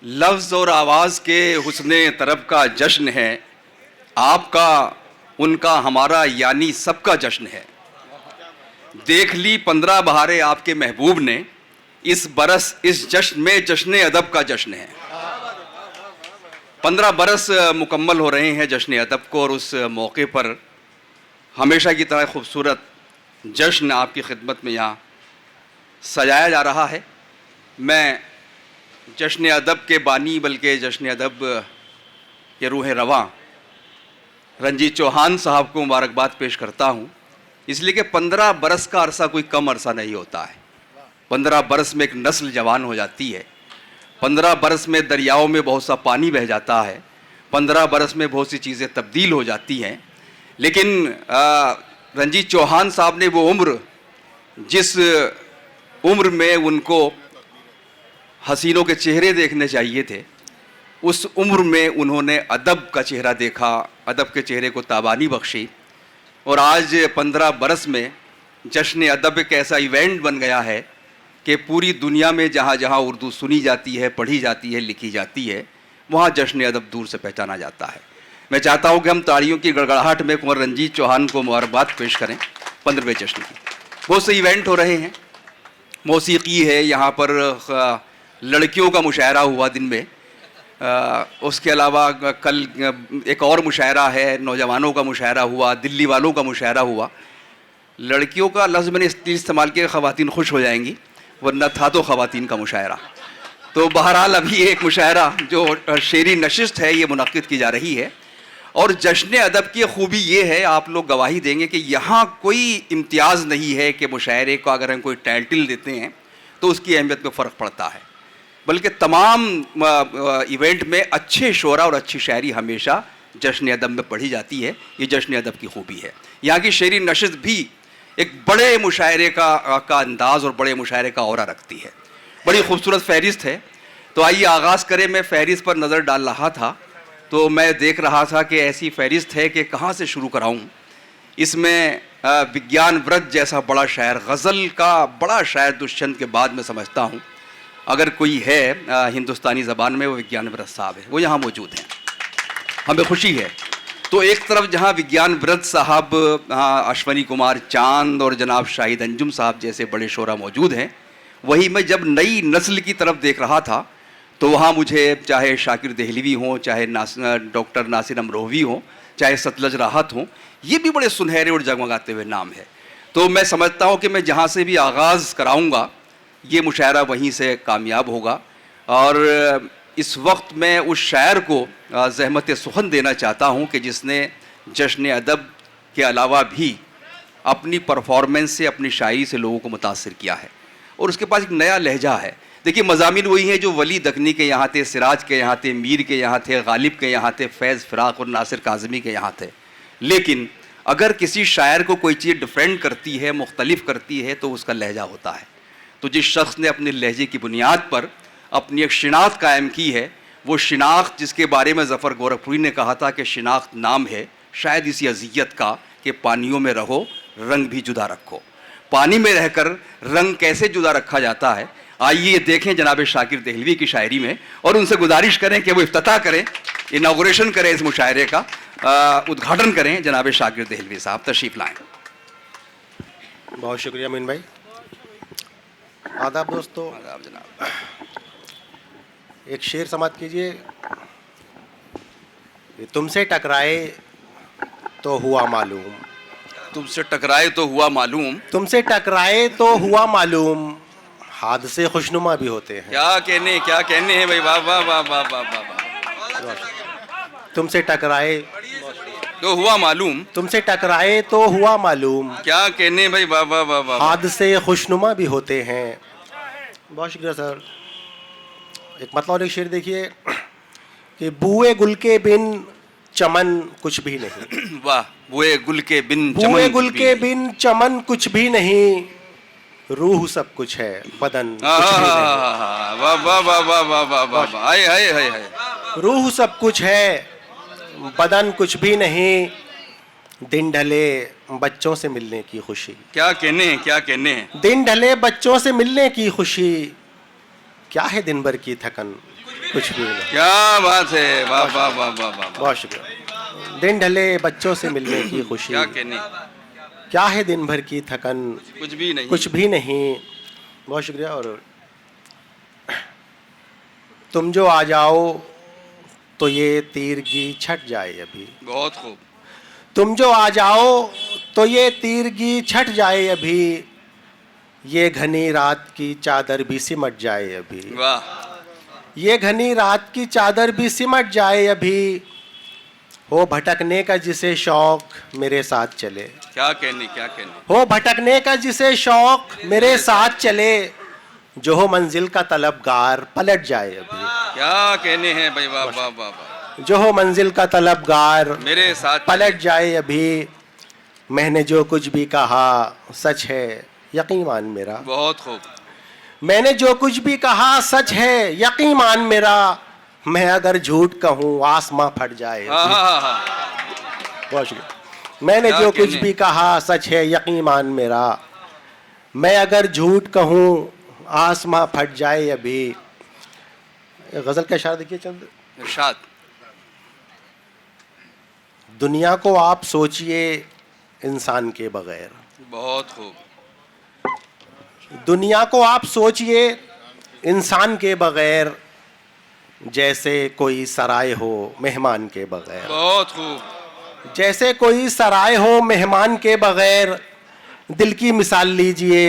लफ्ज़ और आवाज़ के हुस्ने तरब का जश्न है, आपका उनका हमारा यानी सबका जश्न है। देख ली 15 बहारें आपके महबूब ने, इस बरस इस जश्न में जश्न अदब का जश्न है। 15 बरस मुकम्मल हो रहे हैं जश्न अदब को, और उस मौके पर हमेशा की तरह खूबसूरत जश्न आपकी खिदमत में यहाँ सजाया जा रहा है। मैं जश्न अदब के बानी बल्कि जश्न अदब के रूह रवां रंजीत चौहान साहब को मुबारकबाद पेश करता हूँ, इसलिए कि 15 बरस का अरसा कोई कम अरसा नहीं होता है। 15 बरस में एक नस्ल जवान हो जाती है। 15 बरस में दरियाओं में बहुत सा पानी बह जाता है। 15 बरस में बहुत सी चीज़ें तब्दील हो जाती हैं। लेकिन रंजीत चौहान साहब ने वो उम्र, जिस उम्र में उनको हसीनों के चेहरे देखने चाहिए थे, उस उम्र में उन्होंने अदब का चेहरा देखा, अदब के चेहरे को ताबानी बख्शी। और आज 15 बरस में जश्न अदब एक ऐसा इवेंट बन गया है कि पूरी दुनिया में जहाँ जहाँ उर्दू सुनी जाती है, पढ़ी जाती है, लिखी जाती है, वहाँ जश्न अदब दूर से पहचाना जाता है। मैं चाहता हूँ कि हम तालियों की गड़गड़ाहट में कुंवर रंजीत चौहान को मुबारकबाद पेश करें 15वें जश्न की। बहुत से इवेंट हो रहे हैं, मौसीकी है, यहाँ पर लड़कियों का मुशायरा हुआ दिन में, उसके अलावा कल एक और मुशायरा है, नौजवानों का मुशायरा हुआ, दिल्ली वालों का मुशायरा हुआ। लड़कियों का लफ्ज़ मैंने इसलिए इस्तेमाल किया ख़वातीन खुश हो जाएंगी, वरना था तो ख़वातीन का मुशायरा। तो बहरहाल अभी एक मुशायरा जो शेरी नशिस्त है ये मुनक़्क़िद की जा रही है। और जश्न अदब की खूबी ये है, आप लोग गवाही देंगे कि यहाँ कोई इम्तियाज़ नहीं है कि मुशायरे को अगर हम कोई टाइटल देते हैं तो उसकी अहमियत में फ़र्क पड़ता है, बल्कि तमाम इवेंट में अच्छे शोरा और अच्छी शायरी हमेशा जश्न अदब में पढ़ी जाती है। ये जश्न अदब की खूबी है। यहाँ की शेरी नशिस्त भी एक बड़े मुशायरे का अंदाज़ और बड़े मुशायरे का औरा रखती है। बड़ी खूबसूरत फ़हरिस्त है। तो आइए आगाज़ करें। मैं फ़हरिस्त पर नज़र डाल रहा था तो मैं देख रहा था कि ऐसी फ़हरिस्त है कि कहाँ से शुरू कराऊँ। इसमें विज्ञान व्रत जैसा बड़ा शायर, गज़ल का बड़ा शायर दुष्यंत के बाद मैं समझता हूँ अगर कोई है हिंदुस्तानी ज़बान में, वो विज्ञान व्रत साहब है। वो यहाँ मौजूद हैं, हमें खुशी है। तो एक तरफ जहाँ विज्ञान व्रत साहब, अश्वनी कुमार चांद और जनाब शाहिद अंजुम साहब जैसे बड़े शोरा मौजूद हैं, वही मैं जब नई नस्ल की तरफ देख रहा था तो वहाँ मुझे चाहे शाकिर देहलवी हों, चाहे डॉक्टर नासिर अमरोही हों, चाहे सतलज राहत हों, ये भी बड़े सुनहरे और जगमगाते हुए नाम है। तो मैं समझता हूँ कि मैं जहाँ से भी आगाज़ कराऊँगा ये मुशायरा वहीं से कामयाब होगा। और इस वक्त मैं उस शायर को ज़हमत सुखन देना चाहता हूँ कि जिसने जश्न अदब के अलावा भी अपनी परफॉर्मेंस से, अपनी शायरी से लोगों को मुतासिर किया है, और उसके पास एक नया लहजा है। देखिए, मज़ामिन वही हैं जो वली दकनी के यहाँ थे, सिराज के यहाँ थे, मीर के यहाँ थे, गालिब के यहाँ थे, फैज़ फ़िराक और नासिर काज़मी के यहाँ थे। लेकिन अगर किसी शायर को कोई चीज़ डिफरेंट करती है, मुख्तलिफ करती है, तो उसका लहजा होता है। तो जिस शख्स ने अपने लहजे की बुनियाद पर अपनी एक शिनाख्त कायम की है, वो शिनाख्त जिसके बारे में ज़फ़र गोरखपुरी ने कहा था कि शिनाख्त नाम है शायद इसी अज़ियत का कि पानियों में रहो रंग भी जुदा रखो। पानी में रहकर रंग कैसे जुदा रखा जाता है, आइए देखें जनाब शाकिर देहलवी की शायरी में, और उनसे गुजारिश करें कि वो इफ्तिताह करें, इनागुरेशन करें इस मुशायरे का, उद्घाटन करें। जनाब शाकिर देहलवी साहब तशरीफ़ लाएँ। बहुत शुक्रिया मीन भाई। आदाब दोस्तों। आदाब जनाब। एक शेर समाप्त कीजिए। तुमसे टकराए तो हुआ मालूम, तुमसे टकराए तो हुआ मालूम, तुमसे टकराए तो हुआ मालूम, हादसे खुशनुमा भी होते हैं। क्या कहने हैं भाई, वाह वाह वाह वाह वाह वाह। तुमसे टकराए तो हुआ मालूम, तुमसे टकराए तो हुआ मालूम, क्या कहने भाई, वाह वाह वाह वाह। हादसे खुशनुमा भी होते हैं। बहुत शुक्रिया सर। एक मतलब और एक शेर देखिए कि बुए गुल के बिन चमन कुछ भी नहीं। वाह। बुए गुल के बिन बुए गुल के बिन चमन कुछ भी नहीं, रूह सब कुछ है बदन कुछ भी नहीं। वाह वाह वाह वाह वाह वाह वाह। हाय हाय हाय हाय। रूह सब कुछ है बदन कुछ भी नहीं, दिन ढले बच्चों से मिलने की खुशी। क्या कहने दिन ढले बच्चों से मिलने की खुशी, क्या है दिन भर की थकन, कुछ भी नहीं। क्या बात है, वाह वाह वाह वाह वाह। बहुत शुक्रिया। दिन ढले बच्चों से मिलने की खुशी, क्या कहने, क्या है दिन भर की थकन, कुछ भी नहीं, कुछ भी नहीं। बहुत शुक्रिया। और तुम जो आ जाओ तो ये तीरगी छट जाए अभी। बहुत खूब। तुम जो आ जाओ तो ये तीरगी छट जाए अभी, ये घनी रात की चादर भी सिमट जाए अभी। वाह, ये घनी रात की चादर भी सिमट जाए अभी, हो भटकने का जिसे शौक मेरे साथ चले। क्या कहने, क्या कहने। हो भटकने का जिसे शौक मेरे साथ चले, जो हो मंजिल का तलबगार पलट जाए अभी। क्या कहने हैं भाई, वाह वाह वाह वाह। जो हो मंजिल का तलबगार मेरे साथ पलट जाए अभी, मैंने जो कुछ भी कहा सच है यकीन मान मेरा। बहुत खूब। मैंने जो कुछ भी कहा सच है यकीन मान मेरा, मैं अगर झूठ कहूँ आसमां फट जाए। हाँ हाँ हाँ। बहुत शुक्रिया। मैंने क्या जो कुछ कहने? भी कहा सच है यकीन मान मेरा, मैं अगर झूठ कहूँ आसमां फट जाए अभी। गजल का इशारा देखिए चंद। इरशाद। दुनिया को आप सोचिए इंसान के बगैर। बहुत खूब। दुनिया को आप सोचिए इंसान के बगैर, जैसे कोई सराय हो मेहमान के बगैर। बहुत खूब। जैसे कोई सराय हो मेहमान के बगैर, दिल की मिसाल लीजिए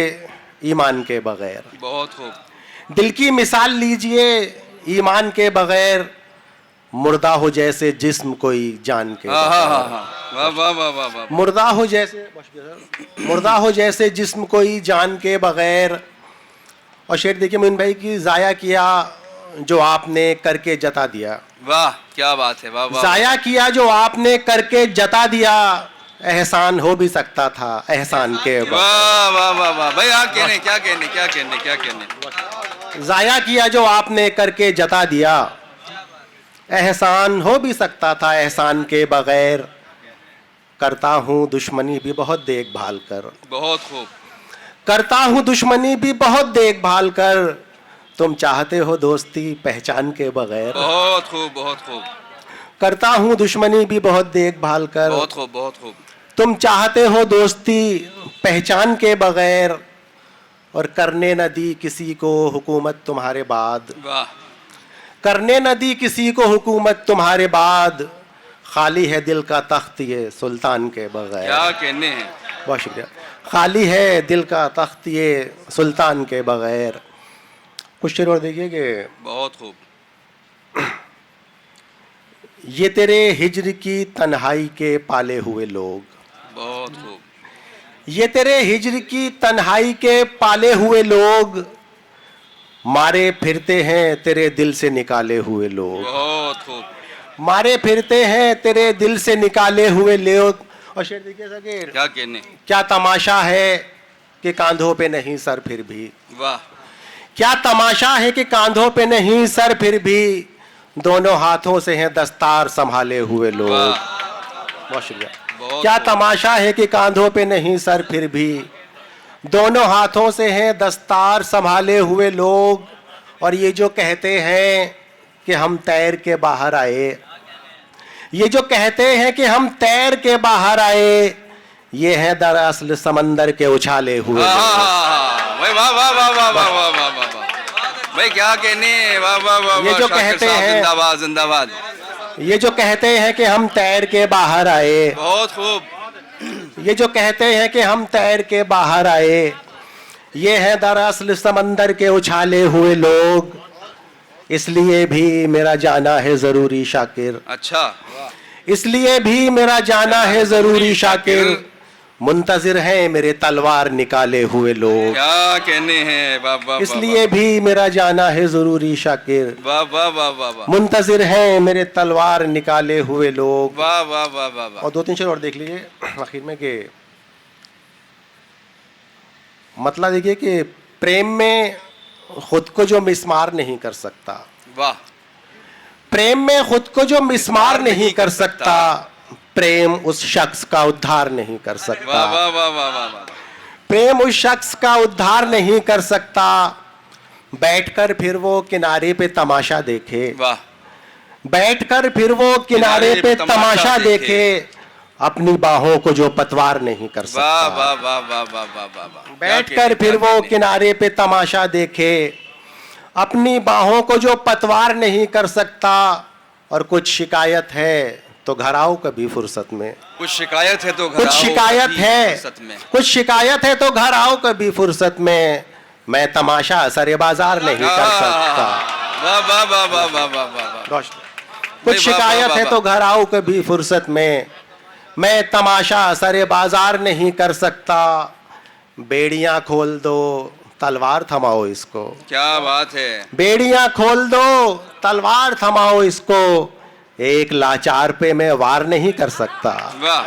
ईमान के बगैर। बहुत खूब। दिल की मिसाल लीजिए ईमान के बगैर, मुर्दा हो जैसे जिस्म कोई जान के हाँ हाँ हाँ बगैर। हाँ, वाह वाह वाह वाह वाह। मुर्दा हो जैसे मुर्दा हो जैसे जिस्म कोई जान के बगैर। और शेर देखिए मोइन भाई की, जाया किया जो आपने करके जता दिया। वाह, क्या बात है, वाह वाह। जाया किया जो आपने करके जता दिया, एहसान हो भी सकता था एहसान के बगैर। वाह वाह वाह वाह भाई, क्या कहने, क्या कहने, क्या कहने, क्या कहने। जाया किया जो आपने करके जता दिया, एहसान हो भी सकता था एहसान के बगैर। करता हूँ दुश्मनी भी बहुत देखभाल कर। बहुत खूब। करता हूँ दुश्मनी भी बहुत देखभाल कर, तुम चाहते हो दोस्ती पहचान के बगैर। बहुत खूब, बहुत खूब। करता हूँ दुश्मनी भी बहुत देखभाल कर, बहुत खूब, बहुत खूब। तुम चाहते हो दोस्ती पहचान के बगैर। और करने न दी किसी को हुकूमत तुम्हारे बाद। वाह। करने न दी किसी को हुकूमत तुम्हारे बाद, खाली है दिल का तख्त ये सुल्तान के बगैर। क्या कहने हैं। बहुत शुक्रिया। खाली है दिल का तख्त ये सुल्तान के बगैर। कुछ शेर और देखिए कि, बहुत खूब। ये तेरे हिज्र की तन्हाई के पाले हुए लोग। बहुत खूब। ये तेरे हिज्र की तन्हाई के पाले हुए लोग, मारे फिरते हैं तेरे दिल से निकाले हुए लोग। बहुत खूब। मारे फिरते हैं तेरे दिल से निकाले हुए लोग। और शेर देखिए सर, क्या कहने। क्या तमाशा है कि कांधों पे नहीं सर फिर भी। वाह। क्या तमाशा है कि कांधों पे नहीं सर फिर भी, दोनों हाथों से हैं दस्तार संभाले हुए लोग। बहुत शुक्रिया। क्या तमाशा है कि कांधों पे नहीं सर फिर भी, दोनों हाथों से हैं दस्तार संभाले हुए लोग। और ये जो कहते हैं कि हम तैर के बाहर आए, ये जो कहते हैं कि हम तैर के बाहर आए, ये है दरअसल समंदर के उछाले हुए। भाई वाह वाह वाह वाह वाह वाह वाह वाह भाई, क्या कहने, वाह वाह वाह। ये जो कहते हैं, जिंदाबाद जिंदाबाद। ये जो कहते हैं कि हम तैर के बाहर आए। बहुत खूब। ये जो कहते हैं कि हम तैर के बाहर आए, ये है दरअसल समंदर के उछाले हुए लोग। इसलिए भी मेरा जाना है जरूरी शाकिर। अच्छा। इसलिए भी मेरा जाना है जरूरी शाकिर, मुंतजिर हैं मेरे तलवार निकाले हुए लोग। क्या कहने हैं, वाह वाह। इसलिए भी मेरा जाना है जरूरी शाकिर, वाह वाह वाह वाह। मुंतजिर हैं मेरे तलवार निकाले हुए लोग। वाह वाह वाह वाह। और दो तीन शेर और देख लीजिए आखिर में कि, मतलब देखिए कि प्रेम में खुद को जो मिसमार नहीं कर सकता। वाह। प्रेम में खुद को जो मिसमार नहीं कर सकता, प्रेम उस शख्स का उद्धार नहीं कर सकता। वाह वाह वाह वाह वाह। प्रेम उस शख्स का उद्धार नहीं कर सकता, बैठकर फिर वो किनारे पे तमाशा देखे, वाह, बैठकर फिर वो किनारे पे तमाशा देखे, अपनी बाहों को जो पतवार नहीं कर सकता। वाह वाह वाह वाह वाह वाह वाह वाह। बैठकर फिर वो किनारे पे तमाशा देखे, अपनी बाहों को जो पतवार नहीं कर सकता। और कुछ शिकायत है तो घर आओ कभी फुर्सत में, कुछ शिकायत है तो घर कुछ आओ शिकायत कभी है, फुर्सत में। कुछ शिकायत है तो घर आओ कभी फुर्सत में, मैं तमाशा सरे बाजार नहीं कर सकता। वाह वाह वाह वाह वाह वाह वाह। कुछ शिकायत है तो घर आओ कभी फुर्सत में, मैं तमाशा सरे बाजार नहीं कर सकता। बेड़ियां खोल दो तलवार थमाओ इसको, क्या बात है। बेड़ियां खोल दो तलवार थमाओ इसको, एक लाचार पे मैं वार नहीं कर सकता। वाह,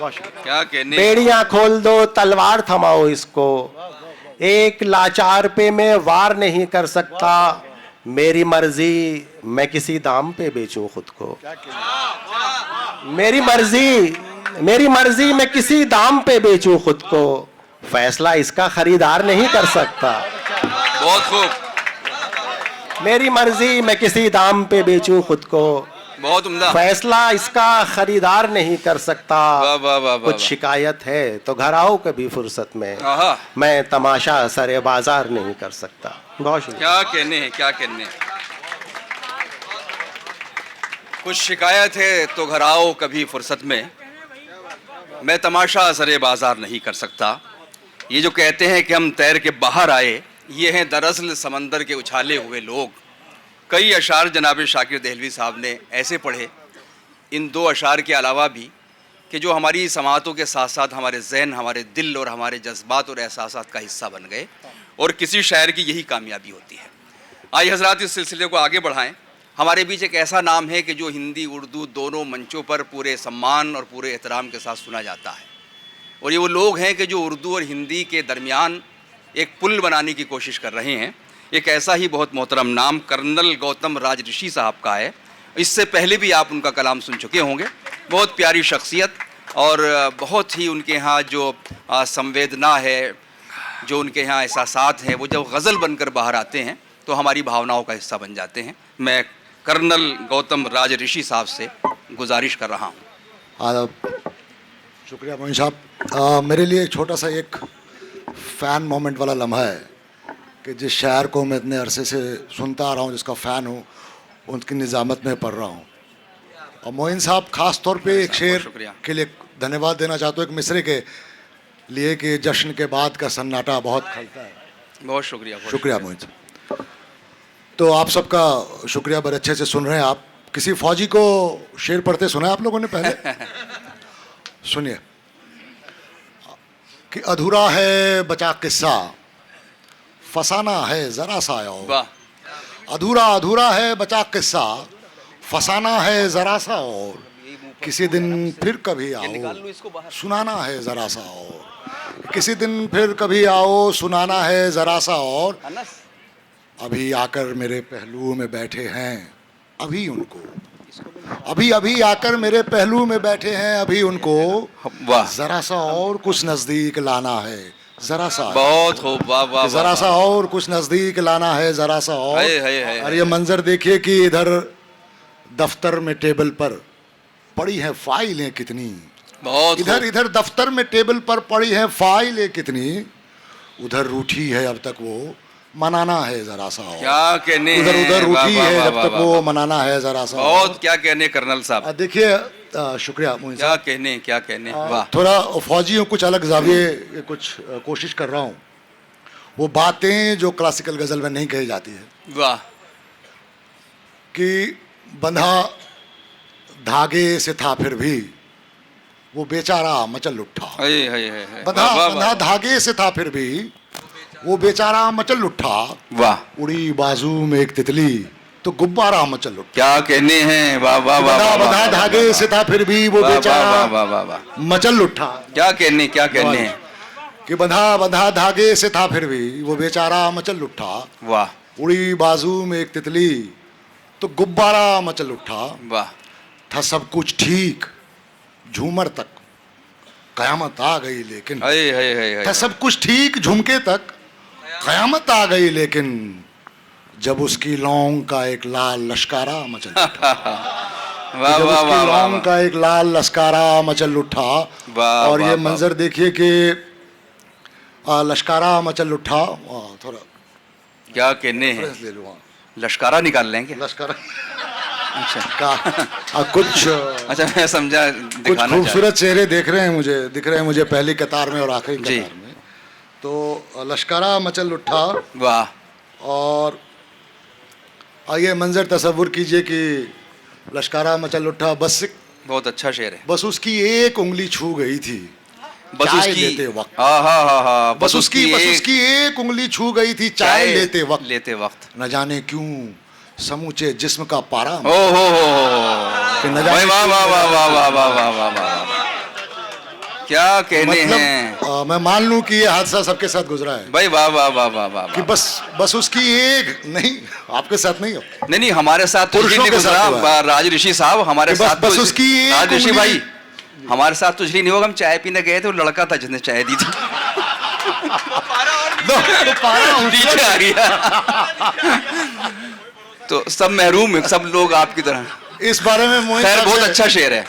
क्या कहने। बेड़ियां खोल दो तलवार थमाओ इसको, एक लाचार पे मैं वार नहीं कर सकता। मेरी मर्जी मैं किसी दाम पे बेचूं खुद को, मेरी मर्जी मैं किसी दाम पे बेचूं खुद को, फैसला इसका खरीदार नहीं कर सकता। बहुत खूब। मेरी मर्जी मैं किसी दाम पे बेचूं खुद को, बहुत उम्दा। फैसला इसका खरीदार नहीं कर सकता। वाह वाह वाह। कुछ शिकायत है तो घर आओ कभी फुर्सत में, आहा, मैं तमाशा सरे बाजार नहीं कर सकता। बहुत शुक्रिया। क्या कहने हैं, क्या कहने। कुछ शिकायत है तो घर आओ कभी फुर्सत में, मैं तमाशा सरे बाजार नहीं कर सकता। ये जो कहते हैं कि हम तैर के बाहर आए, ये हैं दरअसल समंदर के उछाले हुए लोग। कई अशार जनाब शाकिर देहलवी साहब ने ऐसे पढ़े, इन दो अशार के अलावा भी, कि जो हमारी समातों के साथ साथ हमारे जहन, हमारे दिल और हमारे जज्बात और एहसासात का हिस्सा बन गए। और किसी शायर की यही कामयाबी होती है। आइए हजरात इस सिलसिले को आगे बढ़ाएं। हमारे बीच एक ऐसा नाम है कि जो हिंदी उर्दू दोनों मंचों पर पूरे सम्मान और पूरे एहतराम के साथ सुना जाता है। और ये वो लोग हैं कि जो उर्दू और हिंदी के दरमियान एक पुल बनाने की कोशिश कर रहे हैं। एक ऐसा ही बहुत मोहतरम नाम कर्नल गौतम राज ऋषि साहब का है। इससे पहले भी आप उनका कलाम सुन चुके होंगे। बहुत प्यारी शख्सियत और बहुत ही उनके यहाँ जो संवेदना है, जो उनके यहाँ एहसासात हैं, वो जब गज़ल बनकर बाहर आते हैं तो हमारी भावनाओं का हिस्सा बन जाते हैं। मैं कर्नल गौतम राज ऋषि साहब से गुजारिश कर रहा हूँ। शुक्रिया मोइन साहब। मेरे लिए छोटा सा एक फ़ैन मोमेंट वाला लम्हा है कि जिस शायर को मैं इतने अरसे से सुनता आ रहा हूँ, जिसका फ़ैन हूँ, उनकी निज़ामत में पढ़ रहा हूँ। और मोइन साहब ख़ास तौर पे एक शेर के लिए धन्यवाद देना चाहता हूँ, एक मिसरे के लिए कि जश्न के बाद का सन्नाटा बहुत खलता है। बहुत शुक्रिया। शुक्रिया मोइन साहब। तो आप सबका शुक्रिया, बड़े अच्छे से सुन रहे हैं आप। किसी फौजी को शेर पढ़ते सुना है आप लोगों ने पहले? सुनिए कि अधूरा है बचा किस्सा, फसाना है ज़रा सा और। अधूरा अधूरा है बचा किस्सा, फसाना है ज़रा सा और। किसी दिन फिर कभी आओ सुनाना है ज़रा सा और। किसी दिन फिर कभी आओ सुनाना है ज़रा सा और। अभी आकर मेरे पहलू में बैठे हैं अभी उनको, अभी आकर मेरे पहलू में बैठे हैं अभी उनको, ज़रा सा और कुछ नज़दीक लाना है ज़रा सा। बहुत खूब, वाह वाह। ज़रा सा और कुछ नज़दीक लाना है ज़रा सा और। और ये मंजर देखिए कि इधर दफ्तर में टेबल पर पड़ी हैं फाइलें कितनी, बहुत इधर दफ्तर में टेबल पर पड़ी हैं फाइलें कितनी, उधर रूठी है अब तक वो मनाना है ज़रा सा और। क्या कहने, उधर रूठी है जब तक वो मनाना है ज़रा सा। बहुत क्या कहने कर्नल साहब। देखिए शुक्रिया मोइन साहब। क्या कहने वाह। थोड़ा फौजी हूँ, कुछ अलग जाविये कुछ कोशिश कर रहा हूँ। वो बातें जो क्लासिकल गज़ल में नहीं कही जाती है। वाह। कि बंधा धागे से था फिर भी वो बेचारा मचल उठा। बंधा धागे से था फिर भी वो बेचारा मचल उठा। वाह। उड़ी बाजू में एक तितली तो गुब्बारा मचल उठा। क्या कहने हैं, वाह वाह वाह। बंधा धागे से था फिर भी वो बेचारा मचल उठा। क्या कहने हैं कि बंधा धागे से था फिर भी वो बेचारा मचल उठा। वाह। उड़ी बाजू में एक तितली तो गुब्बारा मचल उठा। वाह। था सब कुछ ठीक झूमर तक कयामत आ गई लेकिन। था सब कुछ ठीक झुमके तक कयामत आ गई लेकिन जब उसकी लौंग का एक लाल लश्कारा मचल उठा। वाह जब वाह उसकी वाह लौंग का एक लाल लश्कारा मचल उठा। वाह, और वाह, ये वाह, मंजर देखिए कि लश्कारा मचल उठा। थोड़ा क्या कहने हैं, ले लो। हाँ, लश्कारा निकाल लेंगे। लश्कारा अच्छा का कुछ अच्छा, मैं समझा कुछ दिखाना चाह खूबसूरत चेहरे दिख रहे हैं मुझे पहली कतार में और आखिरी जी। कतार में। तो लश्कारा मचल उठा। वाह और ये मंजर तसव्वुर कीजिए कि लश्कारा मचल उठा, बहुत अच्छा शेर है। बस उसकी एक उंगली छू गई थी बस चाय उसकी लेते वक्त। हाँ बस उसकी एक उंगली छू गई थी चाय लेते वक्त। न जाने क्यों समूचे जिस्म का पारा ओ हो कि न वाह जाने वाह क्यों- वाह वाह वाह वाह वाह वाह वाह वाह, क्या कहने हैं मैं मान लूं कि ये हादसा सबके साथ गुजरा है भाई। वाह वाह वाह वाह वाह कि वाह। बस उसकी एक नहीं, आपके साथ नहीं हो, नहीं नहीं, हमारे साथ तो पुरुषों नहीं के साथ हुआ गुजरा। राज ऋषि साहब हमारे कि बस- साथ बस उसकी एक राज ऋषि उंगली- भाई हमारे साथ तो नहीं होगा। हम चाय पीने गए थे, वो लड़का था जिसने चाय दी थी। तो पारा नीचे आ गया। तो सब महरूम है, सब लोग आपकी तरह। इस बारे में मोइन खैर साहब बहुत से- अच्छा शेर है।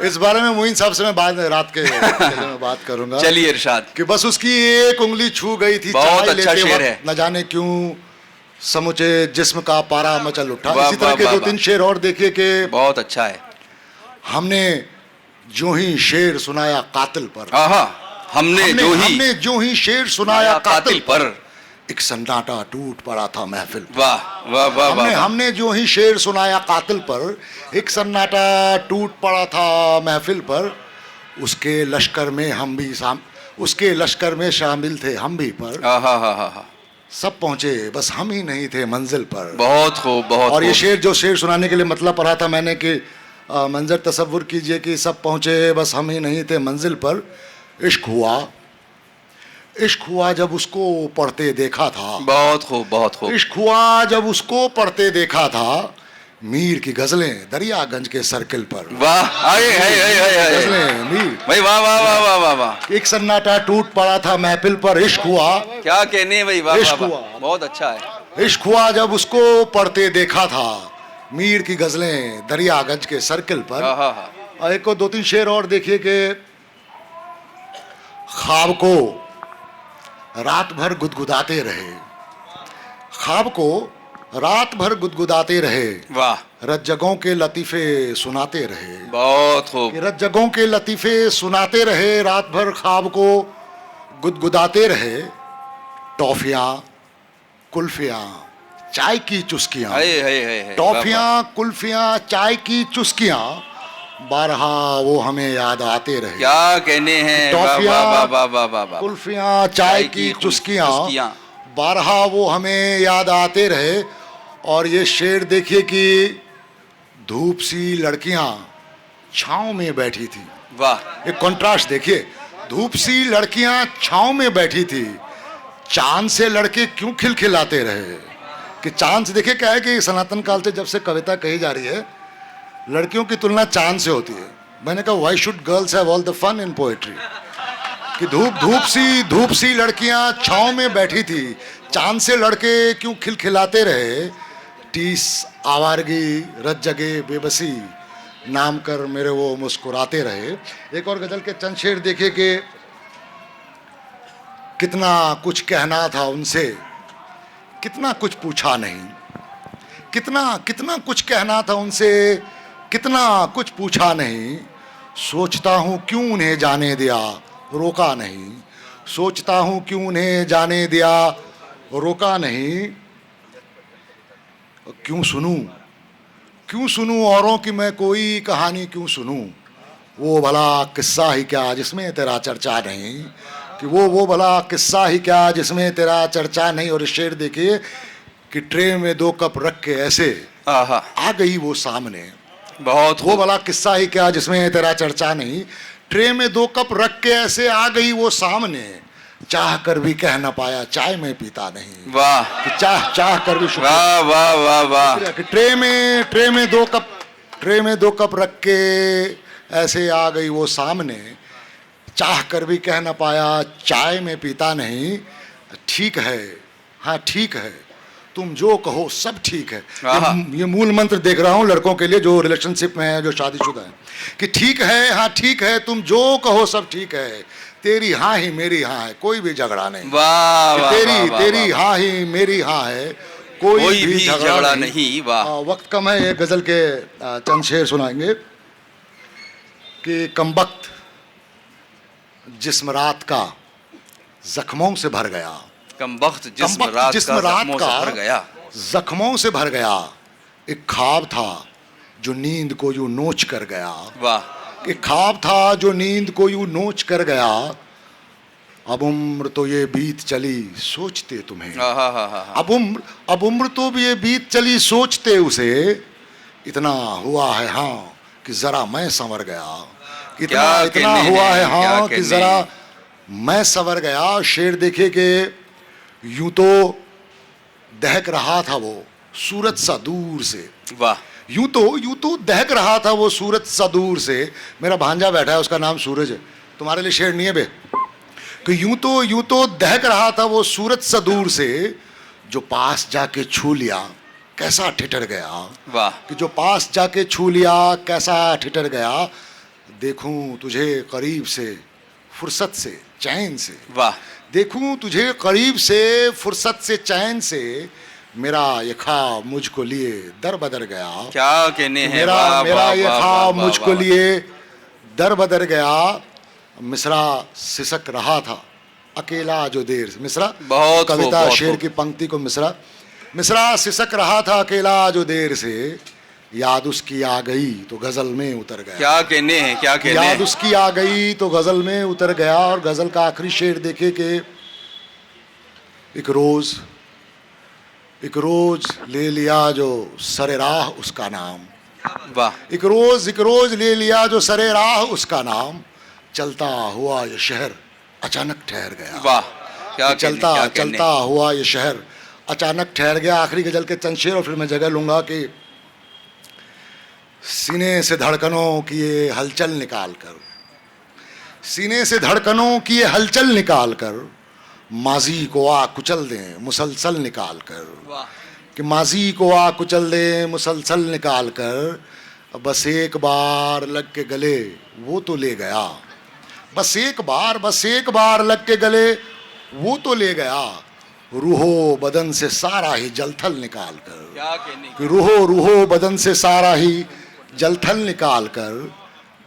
इस बारे में मोइन साहब से मैं बाद में रात के में बात करूंगा। चलिए इरशाद। कि बस उसकी एक उंगली छू गई थी बहुत चाय अच्छा लेते शेर वक्त, है। न जाने क्यों समूचे जिस्म का पारा मचल उठा। वाह, इसी तरह वाह, के वाह, दो वाह। तीन शेर और देखिए कि बहुत अच्छा है। हमने जो ही शेर सुनाया कातिल पर, आहा, हमने जो ही शेर सुनाया कातिल पर, पर। एक सन्नाटा टूट पड़ा था महफिल पर। वाह वाह वाह वाह। हमने जो ही शेर सुनाया कातिल पर, एक सन्नाटा टूट पड़ा था महफिल पर। उसके लश्कर में शामिल थे हम भी पर। आहा, सब पहुंचे बस हम ही नहीं थे मंजिल पर। बहुत खूब बहुत और ये खूब। जो शेर सुनाने के लिए मतलब पढ़ा था मैंने कि मंजर तसव्वुर कीजिए कि सब पहुंचे बस हम ही नहीं थे मंजिल पर। इश्क हुआ जब उसको पढ़ते देखा था। बहुत खूब बहुत खूब। इश्क हुआ जब उसको पढ़ते देखा था। मीर की गजलें दरियागंज के सर्किल पर। वाह आए है गजलें मीर भाई। वाह वाह वाह वाह वाह वाह। एक सन्नाटा टूट पड़ा था महफिल पर। इश्क हुआ क्या कहने भाई। वाह इश्क वाह, हुआ। वाह। बहुत अच्छा है। इश्क हुआ जब उसको पढ़ते देखा था। मीर की गजलें दरियागंज के सर्किल पर। आहा, और एक को दो तीन शेर और देखिए कि ख्वाब को रात भर गुदगुदाते रहे। ख्वाब को रात भर गुदगुदाते रहे। वाह रज्जगों के लतीफे सुनाते रहे। बहुत खूब। कि रज्जगों के लतीफे सुनाते रहे। रात भर ख्वाब को गुदगुदाते रहे। टॉफियाँ कुल्फियाँ चाय की चुस्कियाँ। टॉफियाँ कुल्फियाँ चाय की चुस्कियाँ बारहा वो हमें याद आते रहे। क्या कहने हैं। टॉफियाँ कुल्फियाँ चाय की चुस्कियाँ बारहा वो हमें याद आते रहे। और ये शेर देखिए कि धूप सी लड़कियां छांव में बैठी थी। वाह एक कंट्रास्ट देखिए। धूप सी लड़कियां छांव में बैठी थी। चांद से लड़के क्यों खिलखिलाते रहे। कि चांद से देखिए क्या है कि सनातन काल से जब से कविता कही जा रही है लड़कियों की तुलना चांद से होती है। मैंने कहा why should girls have all the fun in poetry. कि धूप सी लड़कियां छांव में बैठी थी। चांद से लड़के क्यों खिलखिलाते रहे। टीस आवारगी रज जगे बेबसी नाम कर मेरे वो मुस्कुराते रहे। एक और गजल के चंद शेर देखिए कि कितना कुछ कहना था उनसे कितना कुछ पूछा नहीं। कितना कुछ कहना था उनसे कितना कुछ पूछा नहीं। सोचता हूँ क्यों उन्हें जाने दिया रोका नहीं। सोचता हूँ क्यों उन्हें जाने दिया रोका नहीं। क्यों सुनूं औरों की मैं कोई कहानी क्यों सुनूं। वो भला किस्सा ही क्या जिसमें तेरा चर्चा नहीं। कि वो भला किस्सा ही क्या जिसमें तेरा चर्चा नहीं। और शेर देखिए कि ट्रे में 2 कप रख के ऐसे आ गई वो सामने। बहुत वो भला किस्सा ही क्या जिसमें तेरा चर्चा नहीं। ट्रे में 2 कप रख के ऐसे आ गई वो सामने। चाह कर भी कह न पाया चाय में पीता नहीं। वाह कि चाह कर भी वाह वाह वाह वाह। कि ट्रे में 2 कप रख के ऐसे आ गई वो सामने। चाह कर भी कह न पाया चाय में पीता नहीं। ठीक है हाँ ठीक है, तुम जो कहो सब ठीक है। आहा। ये मूल मंत्र देख रहा हूँ लड़कों के लिए जो रिलेशनशिप में है, जो शादीशुदा है, कि ठीक है, हाँ ठीक है, तुम जो कहो सब ठीक है, तेरी हाँ ही मेरी हाँ है, कोई भी झगड़ा नहीं। वाह वाह, तेरी वाह, तेरी वाह, हाँ ही मेरी हाँ है, कोई भी झगड़ा नहीं। वाह। वक्त कम है, एक गजल के चंद शेर सुनाएंगे कि कमबख्त जिस्म रात का जख्मों से भर गया, कमबख्त जिस्म रात का जख्मों से भर गया, जख्मों से भर गया, एक ख्वाब था जो नींद को यूं नोच कर गया। वाह। एक ख्वाब था जो नींद को यूं नोच कर गया, अब उम्र तो ये बीत चली सोचते तुम्हें। अब उम्र तो भी ये बीत चली सोचते उसे, इतना हुआ है हाँ कि जरा मैं संवर गया, इतना हुआ है हाँ कि जरा मैं संवर गया। शेर देखे कि यूं तो दहक रहा था वो सूरज सा दूर से। वाह। यूं तो दहक रहा था वो सूरज सा दूर से। मेरा भांजा बैठा है, उसका नाम सूरज है, तुम्हारे लिए शेर नहीं है बे, कि यूं तो दहक रहा था वो सूरज सा दूर से, जो पास जाके छू लिया कैसा ठिठर गया। वाह। कि जो पास जाके छू लिया कैसा ठिठर गया, देखूं तुझे करीब से फुर्सत से चैन से। वाह। देखूं तुझे करीब से फुर्सत से चैन से, मेरा ये ख्वाब मुझको लिए दर बदर गया। क्या कहने हैं। मेरा ये ख्वाब मुझको लिए दर बदर गया। मिसरा सिसक रहा था अकेला जो देर से। मिसरा बहुत कविता शेर की पंक्ति को मिसरा सिसक रहा था अकेला जो देर से, याद उसकी आ गई तो गजल में उतर गया। क्या कहने हैं, क्या कहने। याद उसकी आ गई तो गजल में उतर गया। और गजल का आखिरी शेर देखे कि एक रोज ले लिया जो सरे राह उसका नाम। वाह। एक रोज ले लिया जो सरे राह उसका नाम, चलता हुआ ये शहर अचानक ठहर गया। वाह। क्या चलता हुआ ये शहर अचानक ठहर गया। आखिरी गजल के चंद शेर और फिर मैं जगह लूंगा कि सीने से धड़कनों की ये हलचल निकाल कर, सीने से धड़कनों की ये हलचल निकाल कर, माजी को आ कुचल दें मुसलसल निकाल कर। कि माजी को आ कुचल दें मुसलसल निकाल कर, बस एक बार लग के गले वो तो ले गया। बस एक बार लग के गले वो तो ले गया, रूहो बदन से सारा ही जलथल निकाल कर। क्या कहने। रूहो बदन से सारा ही जलथल निकाल कर,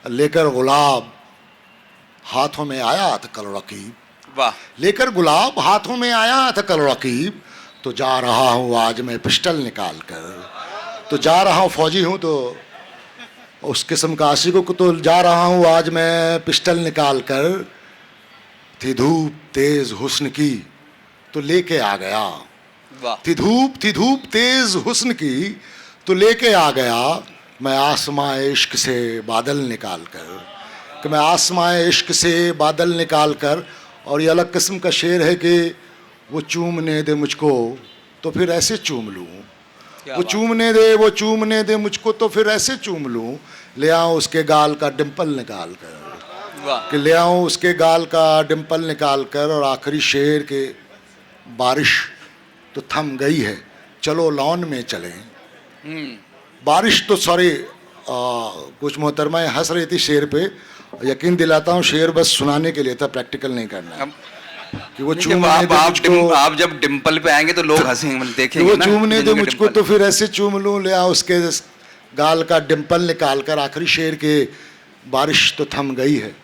लेकर गुलाब हाथों में आया था कल रकीब। वाह। लेकर गुलाब हाथों में आया था कल रकीब, तो जा रहा हूँ आज मैं पिस्टल निकाल कर। तो जा रहा हूँ, फौजी हूँ तो उस किस्म का आशिकों को, तो जा रहा हूँ आज मैं पिस्टल निकाल कर। थी धूप तेज हुस्न की तो लेके आ गया। वाह। थी धूप तेज हुस्न की तो लेके आ गया, मैं आसमां इश्क से बादल निकाल कर। कि मैं आसमां इश्क से बादल निकाल कर। और ये अलग किस्म का शेर है कि वो चूमने दे मुझको तो फिर ऐसे चूम लूँ, वो चूमने दे मुझको तो फिर ऐसे चूम लूँ, ले आऊँ उसके गाल का डिम्पल निकाल कर। कि ले आऊँ उसके गाल का डिम्पल निकाल कर। और आखिरी शेर के बारिश तो थम गई है चलो लॉन में चलें। बारिश तो सॉरी कुछ मोहतरमा हंस रही थी शेर पे, यकीन दिलाता हूँ शेर बस सुनाने के लिए था, प्रैक्टिकल नहीं करना है। कि वो आप जब डिम्पल पे आएंगे तो लोग हंसेंगे, देखेंगे। वो चूमने दे मुझको तो फिर ऐसे चूम लूं, ले आ उसके गाल का डिम्पल निकाल कर। आखिरी शेर के बारिश तो थम गई है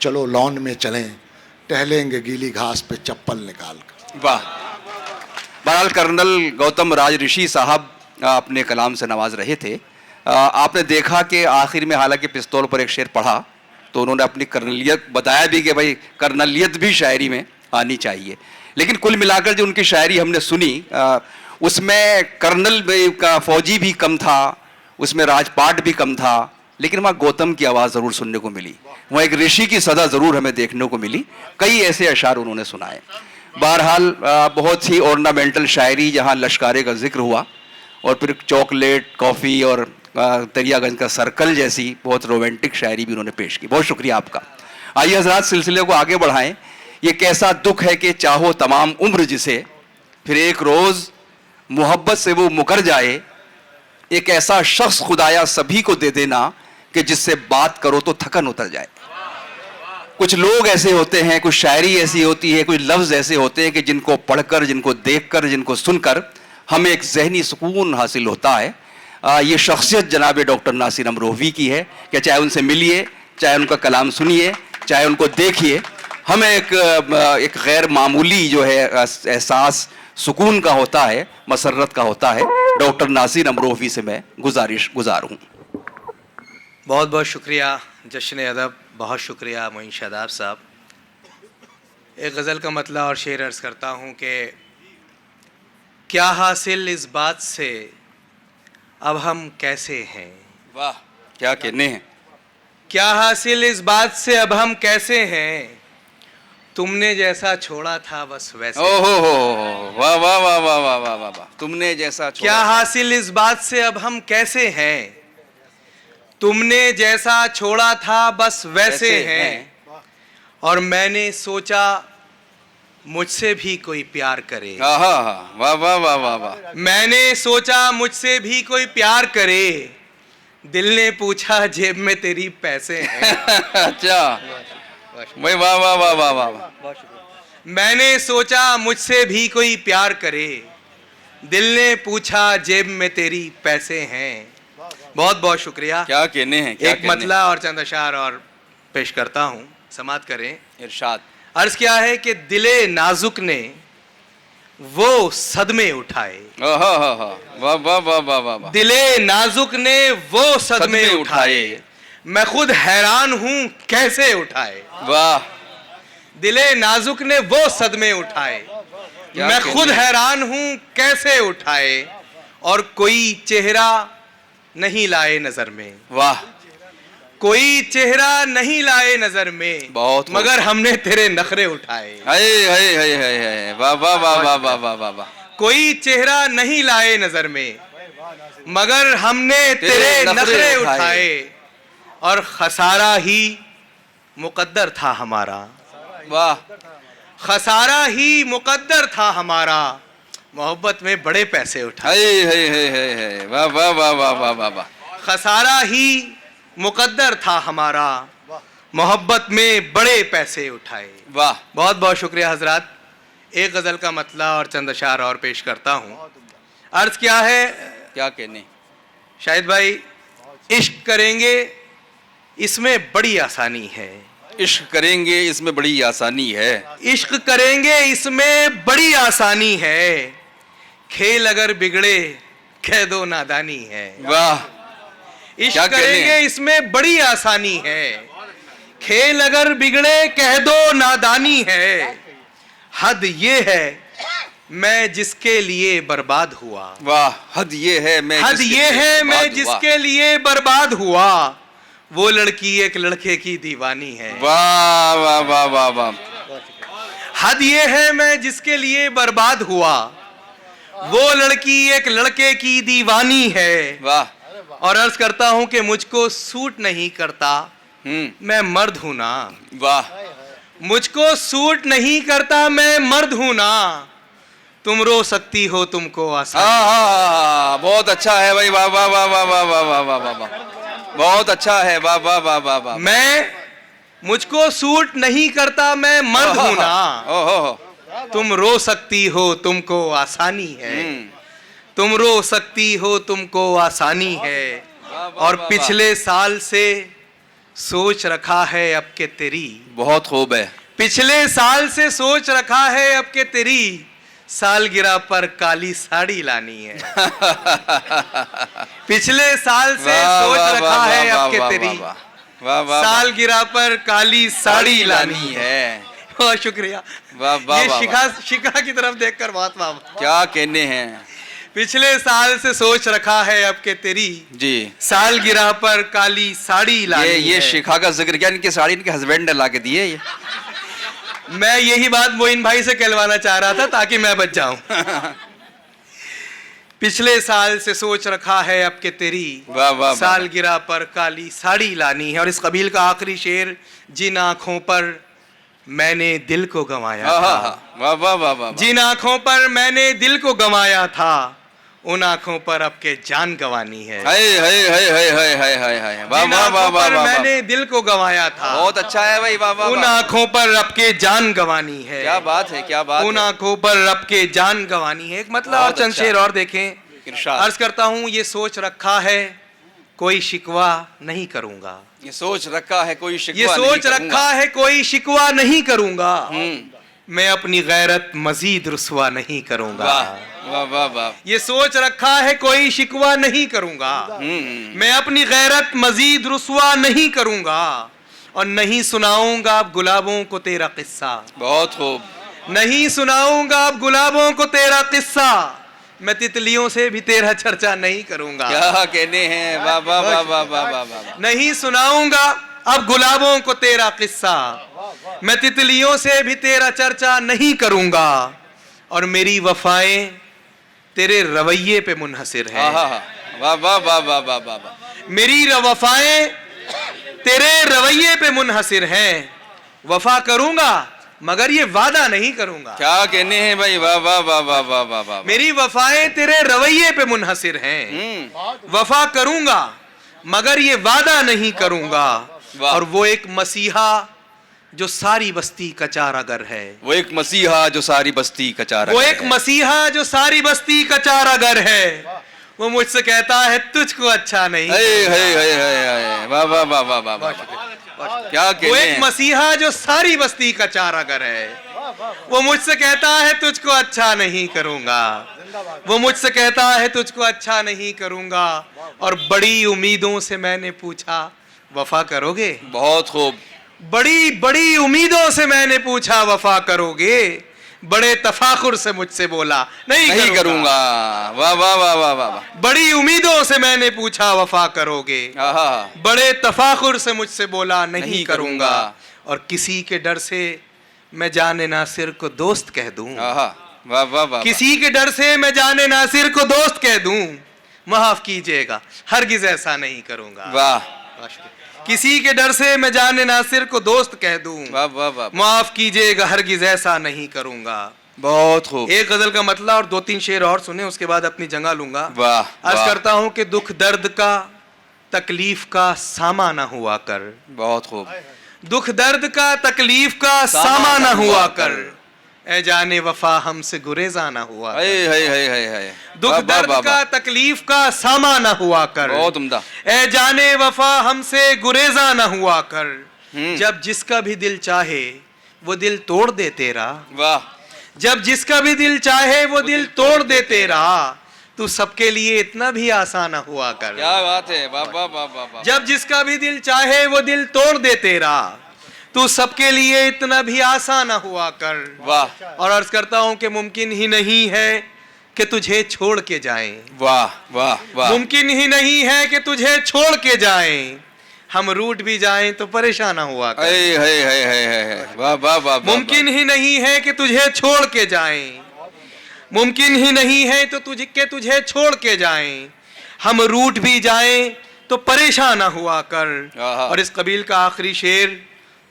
चलो लॉन में चलें, टहलेंगे गीली घास पे चप्पल निकाल कर। वाह। बहरहाल कर्नल गौतम राज ऋषि साहब अपने कलाम से नवाज रहे थे। आपने देखा कि आखिर में हालांकि पिस्तौल पर एक शेर पढ़ा तो उन्होंने अपनी कर्नलियत बताया भी कि भाई कर्नलियत भी शायरी में आनी चाहिए। लेकिन कुल मिलाकर जो उनकी शायरी हमने सुनी उसमें कर्नल का फौजी भी कम था, उसमें राजपाट भी कम था, लेकिन वहाँ गौतम की आवाज़ ज़रूर सुनने को मिली, वहाँ एक ऋषि की सदा ज़रूर हमें देखने को मिली। कई ऐसे अशार उन्होंने सुनाए। बहरहाल बहुत ही ऑर्नामेंटल शायरी, जहाँ लश्कारे का जिक्र हुआ और फिर चॉकलेट, कॉफ़ी और दरियागंज का सर्कल जैसी बहुत रोमांटिक शायरी भी उन्होंने पेश की। बहुत शुक्रिया आपका। आइए हजरात सिलसिले को आगे बढ़ाएं। ये कैसा दुख है कि चाहो तमाम उम्र जिसे, फिर एक रोज़ मोहब्बत से वो मुकर जाए। एक ऐसा शख्स खुदाया सभी को दे देना कि जिससे बात करो तो थकन उतर जाए। कुछ लोग ऐसे होते हैं, कुछ शायरी ऐसी होती है, कुछ लफ्ज़ ऐसे होते हैं कि जिनको पढ़कर, जिनको देखकर, जिनको सुनकर हमें एक जहनी सुकून हासिल होता है। ये शख्सियत जनाब डॉक्टर नासिर अमरोहवी की है कि चाहे उनसे मिलिए, चाहे उनका कलाम सुनिए, चाहे उनको देखिए, हमें एक गैर मामूली जो है एहसास सुकून का होता है, मसर्रत का होता है। डॉक्टर नासिर अमरोहवी से मैं गुजार हूँ। बहुत बहुत शुक्रिया जश्न अदब, बहुत शुक्रिया मोइन शादाब साहब। एक गज़ल का मतला और शेर अर्ज़ करता हूँ कि क्या हासिल इस बात से अब हम कैसे हैं। वाह, क्या कहने हैं। क्या हासिल इस बात से अब हम कैसे हैं, तुमने जैसा छोड़ा था बस वैसे। ओहो हो, वाह वाह वाह वाह वाह वाह वाह वाह, तुमने जैसा क्या हासिल इस बात से अब हम कैसे हैं, तुमने जैसा छोड़ा था बस वैसे हैं। और मैंने सोचा मुझसे भी कोई प्यार करे। वाह वाह वाह वाह वाह वाह। मैंने सोचा मुझसे भी कोई प्यार करे, दिल ने पूछा जेब में तेरी पैसे हैं। अच्छा भाई, वाह वाह वाह वाह वाह। मैंने सोचा मुझसे भी कोई प्यार करे, दिल ने पूछा जेब में तेरी पैसे हैं। बहुत बहुत शुक्रिया। क्या कहने हैं, क्या एक मतला और चंद अशार और पेश करता हूँ, समात करें। इरशाद। अर्ज क्या है कि दिले नाजुक ने वो सदमे उठाए। वाह वाह वाह वाह वाह वाह। दिले नाजुक ने वो सदमे उठाए, मैं खुद हैरान हूं कैसे उठाए। वाह। दिले नाजुक ने वो सदमे उठाए, मैं खुद हैरान हूं कैसे उठाए। और कोई चेहरा नहीं लाए नजर में। वाह। कोई चेहरा नहीं लाए नजर में, बहुत मगर हमने तेरे नखरे उठाए। हाय हाय हाय हाय, वाह वाह वाह वाह वाह वाह वाह वाह। कोई चेहरा नहीं लाए नजर में, मगर हमने तेरे नखरे उठाए। और खसारा ही मुकद्दर था हमारा। वाह। खसारा ही मुकद्दर था हमारा, मोहब्बत में बड़े पैसे उठाए। हाय हाय हाय हाय, वाह वाह वाह वाह वाह वाह वाह। खसारा ही मुकद्दर था हमारा, मोहब्बत में बड़े पैसे उठाए। वाह। बहुत बहुत शुक्रिया हजरात। एक गज़ल का मतला और चंद अशार और पेश करता हूँ। अर्ज क्या है। क्या कहने। शाहिद भाई, इश्क करेंगे इसमें बड़ी आसानी है। इश्क करेंगे इसमें बड़ी आसानी है। इश्क करेंगे इसमें बड़ी आसानी है, खेल अगर बिगड़े कह दो नादानी है। वाह। इश्क करेंगे इसमें बड़ी आसानी है, खेल अगर बिगड़े कह दो नादानी है। हद ये है मैं जिसके लिए बर्बाद हुआ। वाह। हद ये है मैं जिसके लिए बर्बाद हुआ, वो लड़की एक लड़के की दीवानी है। वाह वाह वाह वाह वाह। हद ये है मैं जिसके लिए बर्बाद हुआ, वो लड़की एक लड़के की दीवानी है। वाह। और अर्ज करता हूं कि मुझको सूट नहीं करता, मैं मर्द हूं ना। वाह। मुझको सूट नहीं करता, मैं मर्द हूं ना। तुम रो सकती हो तुमको आसान। बहुत अच्छा है भाई। वाह वाह वाह वाह वाह वाह वाह वाह वाह, बहुत अच्छा है। वाह वाह वाह वाह वाह। मैं मुझको सूट नहीं करता, मैं मर्द हूं ना। ओहो। तुम रो सकती हो तुमको आसानी है। तुम रो सकती हो तुमको आसानी है। और पिछले साल से सोच रखा है अब के तेरी। बहुत खूब है। पिछले साल से सोच रखा है अब के तेरी, सालगिरह पर काली साड़ी लानी है। पिछले साल से सोच रखा है अब के तेरी, सालगिरह पर काली साड़ी लानी है। बहुत शुक्रिया। ये शिखा की तरफ देखकर बहुत वाह। क्या कहने हैं। पिछले साल से सोच रखा है अब के तेरी जी, सालगिरह पर काली साड़ी लानी है। ये शिखा का जिक्र किया। इनकी साड़ी इनके हस्बैंड ने ला के दी है ये। मैं यही बात मोइन भाई से कहलवाना चाह रहा था ताकि मैं बच जाऊं। पिछले साल से सोच रखा है अब के तेरी, सालगिरह पर काली साड़ी लानी है। और इस कबील का आखिरी शेर, जिन आंखों पर मैंने दिल को गंवाया हाँ था। हाँ, वाह वाह वाह वाह। जिन आंखों पर मैंने दिल को गंवाया था, उन आंखों पर अब के जान गंवानी है। हाय हाय हाय हाय हाय हाय हाय हाय, वाह जिन वाह वाह आंखों वाह पर वाह। मैंने दिल को गंवाया था, बहुत अच्छा है भाई, वाह वाह उन वाह। आंखों पर अब के जान गंवानी है। क्या बात है, क्या बात उन है। आंखों पर अब के जान गंवानी है। एक मतलब और बहुत चंद अच्छा। शेर और देखें। इरशाद। अर्ज करता हूँ, ये सोच रखा है कोई शिकवा नहीं करूंगा। ये सोच रखा है कोई शिकवा ये नहीं सोच करूंगा। रखा है कोई शिकवा नहीं करूंगा। हम्म, मैं अपनी गैरत मजीद रुस्वा नहीं करूंगा। वाह वाह वाह वाह। ये सोच रखा है कोई शिकवा नहीं करूंगा। मैं अपनी गैरत मजीद रुस्वा नहीं करूंगा, और नहीं सुनाऊंगा अब गुलाबों को तेरा किस्सा। बहुत खूब। नहीं सुनाऊंगा अब गुलाबों को तेरा किस्सा। मैं तितलियों से भी तेरा चर्चा नहीं करूंगा। क्या कहने हैं, वाह वाह वाह वाह वाह वाह वाह। नहीं सुनाऊंगा अब गुलाबों को तेरा किस्सा। मैं तितलियों से भी तेरा चर्चा नहीं करूंगा, और मेरी वफाएं तेरे रवैये पे मुनहसिर है। हाँ हाँ हाँ, वाह वाह वाह वाह वाह वाह वाह। मेरी वफाएं तेरे रवैये पे मुनहसिर हैं। वफा करूंगा मगर ये वादा नहीं करूंगा। क्या कहने हैं भाई, वाह वाह वाह वाह वाह वाह वाह। मेरी वफाएं तेरे रवैये पे मुनहसिर हैं। वफा करूंगा मगर ये वादा नहीं करूंगा, वाह। और वो एक मसीहा जो सारी बस्ती का चारागर है। वो एक मसीहा जो सारी बस्ती का चारा वो है। एक मसीहा जो सारी बस्ती का चारागर है। वो मुझसे कहता है तुझको अच्छा नहीं। हाय हाय हाय हाय हाय, वाह वाह वाह वाह वाह वाह। क्या वो कहने एक हैं। मसीहा जो सारी बस्ती का चारागर है। वो मुझसे कहता है तुझको अच्छा नहीं करूंगा। वो मुझसे कहता है तुझको अच्छा नहीं करूंगा, और बड़ी उम्मीदों से मैंने पूछा वफा करोगे। बहुत खूब। बड़ी बड़ी उम्मीदों से मैंने पूछा वफा करोगे। बड़े तफाखुर से मुझसे बोला नहीं करूंगा। वाह वाह वाह वाह वाह वाह। बड़ी उम्मीदों से मैंने पूछा वफा करोगे। आहा, बड़े तफाखुर से मुझसे बोला नहीं नहीं करूंगा। करूंगा। और किसी के डर से मैं जाने नासिर को दोस्त कह दूं। आहा, वाह वाह वाह। किसी के डर से मैं जाने नासिर को दोस्त कह दूं। माफ कीजिएगा हरगिज ऐसा नहीं करूंगा। वाह किसी के डर से मैं जाने नासिर को दोस्त कह दूं। वाह वाह वाह। माफ कीजिएगा हरगिज ऐसा नहीं करूंगा। बहुत खूब। एक गजल का मतलब और दो तीन शेर और सुने, उसके बाद अपनी जगह लूंगा। वाह अर्ज वाह। करता हूं कि दुख दर्द का तकलीफ का सामा ना हुआ कर। बहुत खूब। दुख दर्द का तकलीफ का सामा ना हुआ कर। ए जाने वफा हमसे गुरेजा ना हुआ कर। हाय हाय हाय हाय हाय। दुख वाह, वाह, दर्द वाह, का वाह। तकलीफ का सामा ना हुआ कर। बहुत उम्दा। ए जाने वफा हमसे गुरेजा ना हुआ कर। जब जिसका भी दिल चाहे वो दिल तोड़ दे तेरा। वाह। जब जिसका भी दिल चाहे वो दिल तोड़ दे तेरा। तू सबके लिए इतना भी आसान ना हुआ कर। क्या बात है, वाह वाह वाह वाह वाह। जब जिसका भी दिल चाहे वो दिल तोड़ दे तेरा। तू सबके लिए इतना भी आसान ना हुआ कर। वाह और अर्ज करता हूं कि मुमकिन ही नहीं है कि तुझे छोड़ के जाएं। वाह वाह वाह। मुमकिन ही नहीं है कि तुझे छोड़ के जाएं। हम रूठ भी जाएं तो परेशान ना हुआ कर। हाय हाय हाय हाय हाय। वाह वाह वाह। मुमकिन ही नहीं है कि तुझे छोड़ के जाएं। मुमकिन ही नहीं है तो तुझे छोड़ के जाएं। हम रूठ भी जाएं तो परेशान ना हुआ कर। आहा। और इस कबील का आखिरी शेर,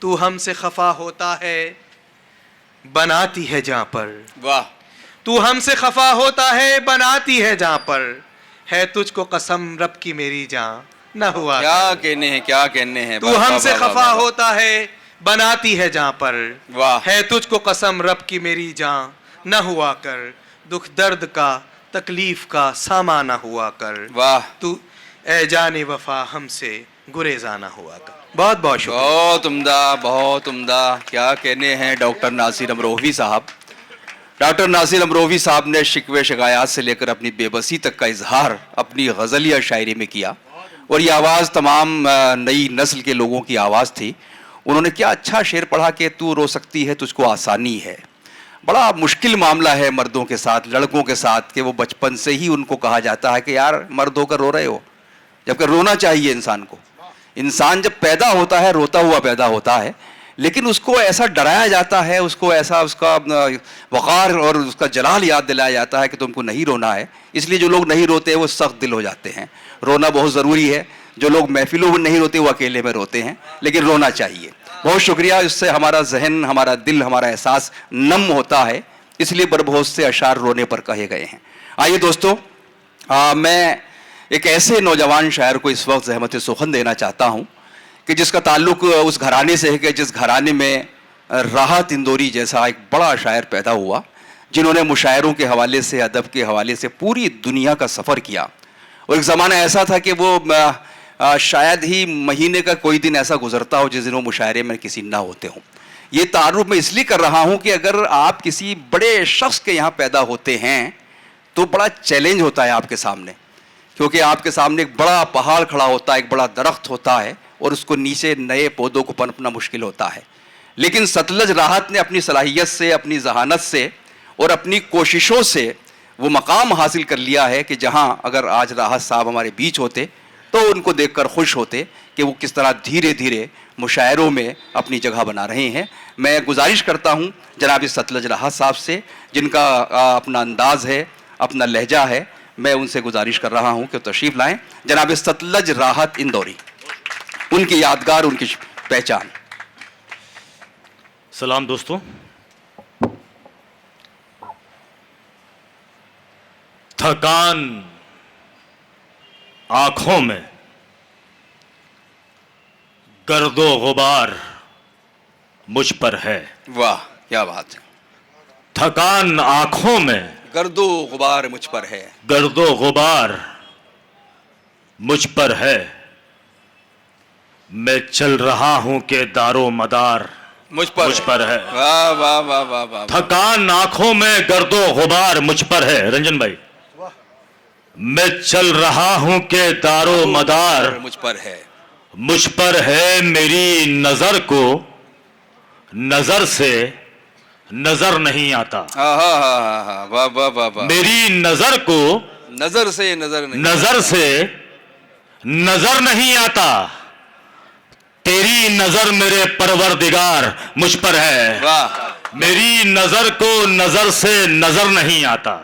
तू हमसे खफा होता है बनाती है जहां पर। वाह। तू हमसे खफा होता है बनाती है जहां पर। है तुझको कसम रब की मेरी जान न हुआ। क्या कहने हैं, क्या कहने हैं। तू हमसे खफा होता है बनाती है जहां पर। वाह। है तुझको कसम रब की मेरी जान न हुआ कर। दुख दर्द का तकलीफ का सामा न हुआ कर। वाह। तू ए जाने वफा हमसे गुरेजा न हुआ कर। बहुत बहुत शुक्रिया। बहुत उम्दा, बहुत उम्दा। क्या कहने हैं डॉक्टर नासिर अमरोही साहब। डॉक्टर नासिर अमरोही साहब ने शिकवे शिकायत से लेकर अपनी बेबसी तक का इजहार अपनी गज़लिया शायरी में किया, और ये आवाज़ तमाम नई नस्ल के लोगों की आवाज़ थी। उन्होंने क्या अच्छा शेर पढ़ा कि तू रो सकती है तुझको आसानी है। बड़ा मुश्किल मामला है मर्दों के साथ, लड़कों के साथ, कि वो बचपन से ही उनको कहा जाता है कि यार मर्द होकर रो रहे हो, जबकि रोना चाहिए इंसान को। इंसान जब पैदा होता है रोता हुआ पैदा होता है, लेकिन उसको ऐसा डराया जाता है, उसको ऐसा उसका वक़ार और उसका जलाल याद दिलाया जाता है कि तुमको नहीं रोना है। इसलिए जो लोग नहीं रोते वो सख्त दिल हो जाते हैं। रोना बहुत ज़रूरी है। जो लोग महफिलों में नहीं रोते वो अकेले में रोते हैं, लेकिन रोना चाहिए। बहुत शुक्रिया। इससे हमारा जहन, हमारा दिल, हमारा एहसास नम होता है, इसलिए बहुत से अशार रोने पर कहे गए हैं। आइए दोस्तों, मैं एक ऐसे नौजवान शायर को इस वक्त ज़हमत सुखन देना चाहता हूँ कि जिसका ताल्लुक उस घराने से है कि जिस घराने में राहत इंदौरी जैसा एक बड़ा शायर पैदा हुआ, जिन्होंने मुशायरों के हवाले से, अदब के हवाले से पूरी दुनिया का सफ़र किया। और एक ज़माना ऐसा था कि वो शायद ही महीने का कोई दिन ऐसा गुजरता हो जिस दिन वो मुशायरे में किसी ना होते हों। ये तारुफ मैं इसलिए कर रहा हूँ कि अगर आप किसी बड़े शख्स के यहाँ पैदा होते हैं तो बड़ा चैलेंज होता है आपके सामने, क्योंकि आपके सामने एक बड़ा पहाड़ खड़ा होता है, एक बड़ा दरख्त होता है, और उसको नीचे नए पौधों को पनपना मुश्किल होता है। लेकिन सतलज राहत ने अपनी सलाहियत से, अपनी जहानत से और अपनी कोशिशों से वो मकाम हासिल कर लिया है कि जहाँ अगर आज राहत साहब हमारे बीच होते तो उनको देखकर खुश होते कि वो किस तरह धीरे धीरे मुशायरों में अपनी जगह बना रहे हैं। मैं गुजारिश करता हूँ जनाब सतलज राहत साहब से, जिनका अपना अंदाज़ है, अपना लहजा है, मैं उनसे गुजारिश कर रहा हूँ कि तशरीफ़ लाएँ। जनाब सतलज राहत इंदौरी, उनकी यादगार, उनकी पहचान। सलाम दोस्तों, थकान आंखों में, गर्दो गुबार मुझ पर है। वाह, क्या बात है। थकान आंखों में, गर्दो गुबार मुझ पर है, गर्दो गुबार मुझ पर है। मैं चल रहा हूं के दारो मदार मुझ पर है। वाह वाह वाह वाह वाह। थकान आंखों में, गर्दो गुबार मुझ पर है। रंजन भाई, मैं चल रहा हूं के दारो मदार मुझ पर है, मुझ पर है। मेरी नजर को नजर से नजर नहीं आता। वाह वाह वाह वाह। मेरी नजर को नजर से नजर नहीं, नजर से नजर नहीं आता। तेरी नजर मेरे परवरदिगार मुझ पर है। वाह। मेरी नजर को नजर से नजर नहीं आता।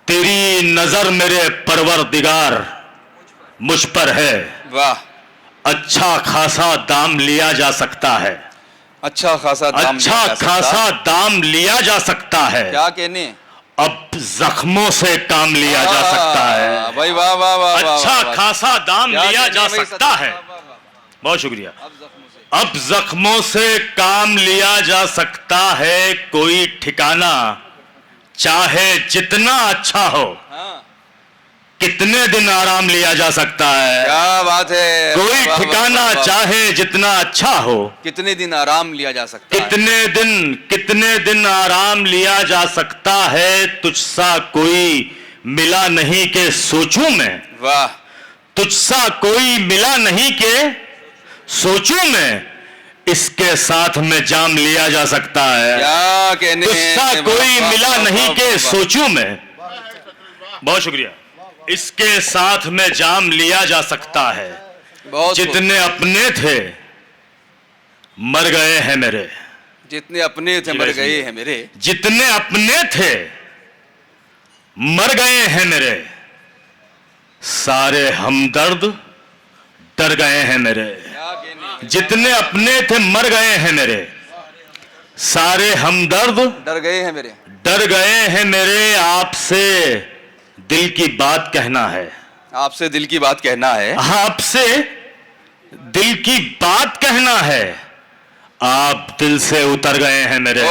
तेरी नजर मेरे परवरदिगार मुझ पर है। वाह। अच्छा खासा दाम लिया जा सकता है। अच्छा खासा दाम, अच्छा खासा दाम लिया जा सकता है। क्या कहने, अब जख्मों से काम लिया जा सकता है। भाई वाह वाह वाह। अच्छा खासा दाम लिया जा सकता है। बहुत शुक्रिया। अब जख्मों से काम लिया जा सकता है। कोई ठिकाना चाहे जितना अच्छा हो, कितने दिन आराम लिया जा सकता है। क्या बात है। कोई ठिकाना चाहे जितना अच्छा हो, कितने दिन आराम लिया जा सकता है। कितने दिन आराम लिया जा सकता है। तुझसा कोई मिला नहीं के सोचूं मैं। वाह। तुझसा कोई मिला नहीं के सोचूं मैं। इसके साथ में जाम लिया जा सकता है। क्या कहने, तुझसा कोई मिला नहीं के सोचूं मैं। बहुत शुक्रिया। इसके साथ में जाम लिया जा सकता है। जितने अपने थे मर गए हैं मेरे। जितने अपने थे मर गए हैं मेरे। जितने अपने थे मर गए हैं मेरे। सारे हमदर्द डर गए हैं मेरे। जितने अपने थे मर गए हैं मेरे। सारे हमदर्द डर गए हैं मेरे। डर गए हैं मेरे। आपसे दिल की बात कहना है। आपसे दिल की बात कहना है। आपसे दिल की बात कहना है। आप दिल से उतर गए हैं मेरे।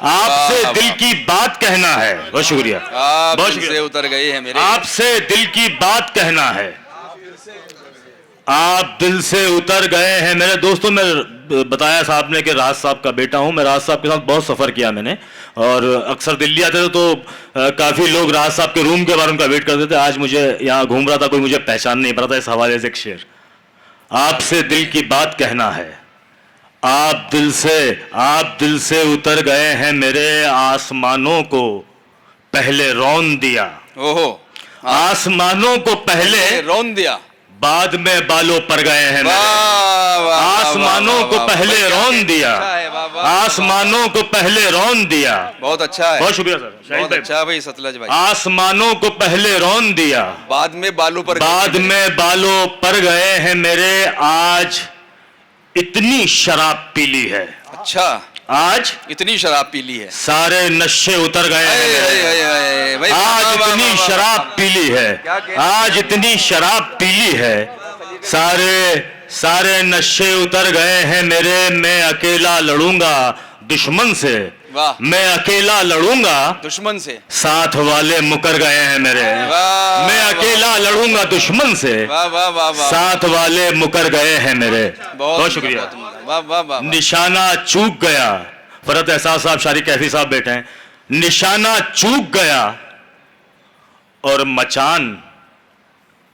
आपसे दिल की बात कहना है। बहुत शुक्रिया। आप दिल से उतर गए हैं मेरे। आपसे दिल की बात कहना है। आप दिल से उतर गए हैं मेरे। दोस्तों, मैं बताया साहब ने कि राज साहब का बेटा हूं। मैं राज साहब के साथ बहुत सफ़र किया मैंने, और अक्सर दिल्ली आते थे तो काफ़ी लोग राज साहब के रूम के बारे में वेट करते थे। आज मुझे यहाँ घूम रहा था, कोई मुझे पहचान नहीं पा रहा था। इस हवाले से एक शेर, आपसे दिल की बात कहना है। आप दिल से उतर गए हैं मेरे। आसमानों को पहले रौन दिया। ओहो। आसमानों को पहले रौन दिया, बाद में बालों पर गए हैं मेरे। आसमानों को पहले रौन दिया। आसमानों को पहले रौन दिया। बहुत अच्छा है। बहुत शुक्रिया सर। बहुत अच्छा भाई सतलज भाई। आसमानों को पहले रौन दिया, बाद में बालों पर बाद में बालों पर गए हैं मेरे। आज इतनी शराब पी ली है, अच्छा, आज इतनी शराब पी ली है, सारे नशे उतर गए हैं। भाई, आज इतनी शराब पी ली है, आज इतनी शराब पी ली है, सारे नशे उतर गए हैं मेरे। मैं अकेला लड़ूंगा दुश्मन से, वाह, मैं अकेला लड़ूंगा दुश्मन से, साथ वाले मुकर गए हैं मेरे। वाह, मैं अकेला लड़ूंगा दुश्मन से, वाह वाह वाह वाह, साथ वाले मुकर गए हैं मेरे। बहुत शुक्रिया। वाह वाह वाह, निशाना चूक गया, फरत एहसास साहब, शारी कैफी साहब बैठे हैं। निशाना चूक गया और मचान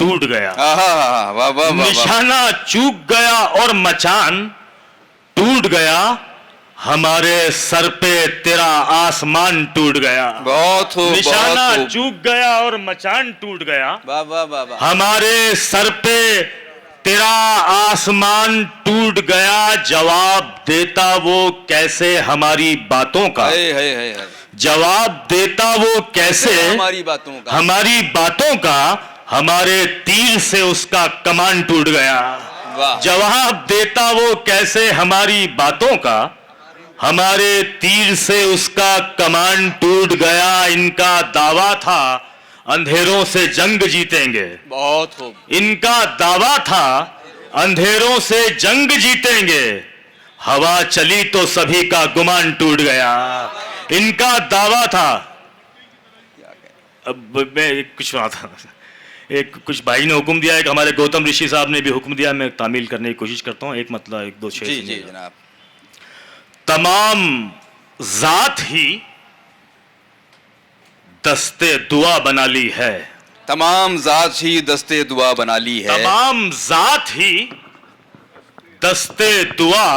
टूट गया। वाह वाह वाह, निशाना चूक गया और मचान टूट गया, हमारे सर पे तेरा आसमान टूट गया। बहुत खूब, निशाना बहुत खूब, चूक गया और मचान टूट गया, वाह वाह वाह वाह, हमारे सर पे तेरा आसमान टूट गया। जवाब देता वो कैसे हमारी बातों का, है, जवाब देता वो कैसे हमारी बातों का, हमारी बातों का, हमारे तीर से उसका कमान टूट गया। वाह, जवाब देता वो कैसे हमारी बातों का, हमारे तीर से उसका कमान टूट गया। इनका दावा था अंधेरों से जंग जीतेंगे, बहुत खूब, इनका दावा था अंधेरों से जंग जीतेंगे, हवा चली तो सभी का गुमान टूट गया। इनका दावा था। अब मैं कुछ सुना था, एक कुछ भाई ने हुक्म दिया है कि हमारे गौतम ऋषि साहब ने भी हुक्म दिया, मैं तामील करने की कोशिश करता हूँ। एक मतलब एक दो शेर जी सुनिए। जी जनाब, तमाम जात ही दस्ते दुआ बना ली है, तमाम जात ही दस्ते दुआ बना ली है, तमाम जात ही दस्ते दुआ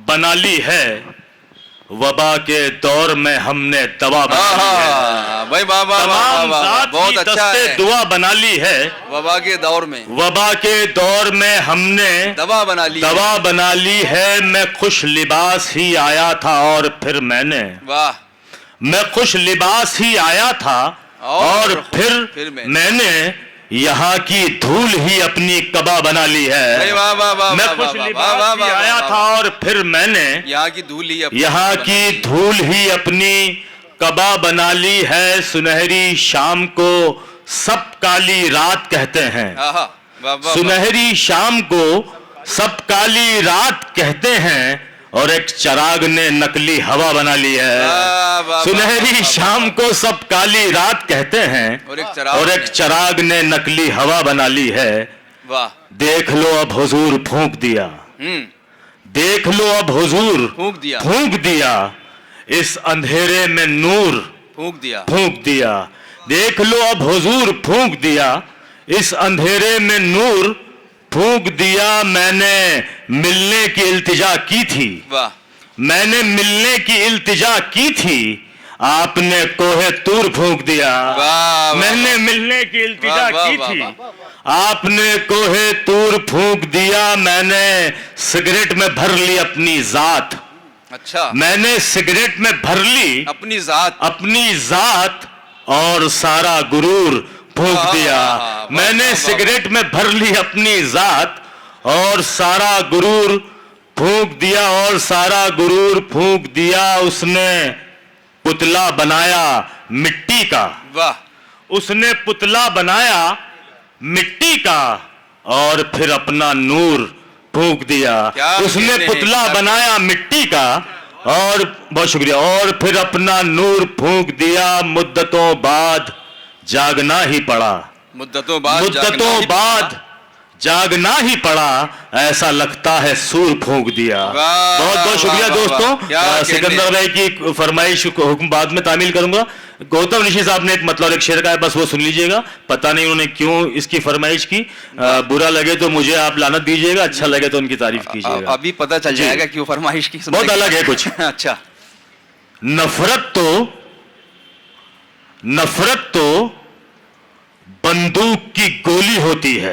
बना ली है, वबा के दौर में हमने दवा बना ली है। भाई वाह वाह वाह तमाम वाह, जात बहुत ही अच्छा दस्ते है, दुआ बना ली है, वबा के दौर में वबा के दौर में हमने दवा बना ली, दवा बना ली है। मैं खुश लिबास ही आया था और फिर मैंने, वाह, मैं खुश लिबास ही आया था और फिर मैंने यहाँ की धूल ही अपनी कबा बना ली है। भाई वाह वाह वाह, मैं वाह, खुश वाह, लिबास वाह, ही वाह, आया वाह, था और फिर मैंने यहाँ की धूल ही यहाँ की धूल ही अपनी कबा बना ली है। सुनहरी शाम को सब काली रात कहते हैं, सुनहरी शाम को सब काली रात कहते हैं, और एक चिराग ने नकली हवा बना ली है। सुनहरी शाम को सब काली रात कहते हैं, और एक चिराग ने नकली हवा बना ली है। वाह, देख लो अब हुजूर फूंक दिया, देख लो अब हुजूर फूंक दिया, फूंक दिया, इस अंधेरे में नूर फूंक दिया, फूंक दिया। देख लो अब हुजूर फूंक दिया, इस अंधेरे में नूर फूंक दिया। मैंने मिलने की इल्तिजा की थी, वाह, मैंने मिलने की इल्तिजा की थी, आपने कोहे तूर फूंक दिया। वाह, मैंने मिलने की इल्तिजा वाह, की वाह, थी, वाह, आपने कोहे तूर फूंक दिया। मैंने सिगरेट में भर ली अपनी जात, अच्छा, मैंने सिगरेट में भर ली अपनी जात, अपनी जात, और सारा गुरूर फूंक दिया। मैंने सिगरेट में भर ली अपनी जात और सारा गुरूर फूंक दिया, और सारा गुरूर फूंक दिया। उसने पुतला बनाया मिट्टी का, वाह, उसने पुतला बनाया मिट्टी का, और फिर अपना नूर फूंक दिया। उसने पुतला बनाया मिट्टी का, और बहुत शुक्रिया, और फिर अपना नूर फूंक दिया। मुद्दतों बाद जागना ही पड़ा, मुद्दतों बाद जागना ही पड़ा, ऐसा लगता है सूर फूंक दिया। बहुत बहुत शुक्रिया दोस्तों। सिकंदर भाई की फरमाइश को हुक्म बाद में तामील करूंगा। गौतम ऋषि साहब ने एक मतलब एक शेर का है, बस वो सुन लीजिएगा। पता नहीं उन्होंने क्यों इसकी फरमाइश की, बुरा लगे तो मुझे आप लानत दीजिएगा, अच्छा लगे तो उनकी तारीफ कीजिएगा। अभी पता चल जाएगा क्यों फरमाइश की। बहुत अलग है कुछ। अच्छा, नफरत तो बंदूक की गोली होती है।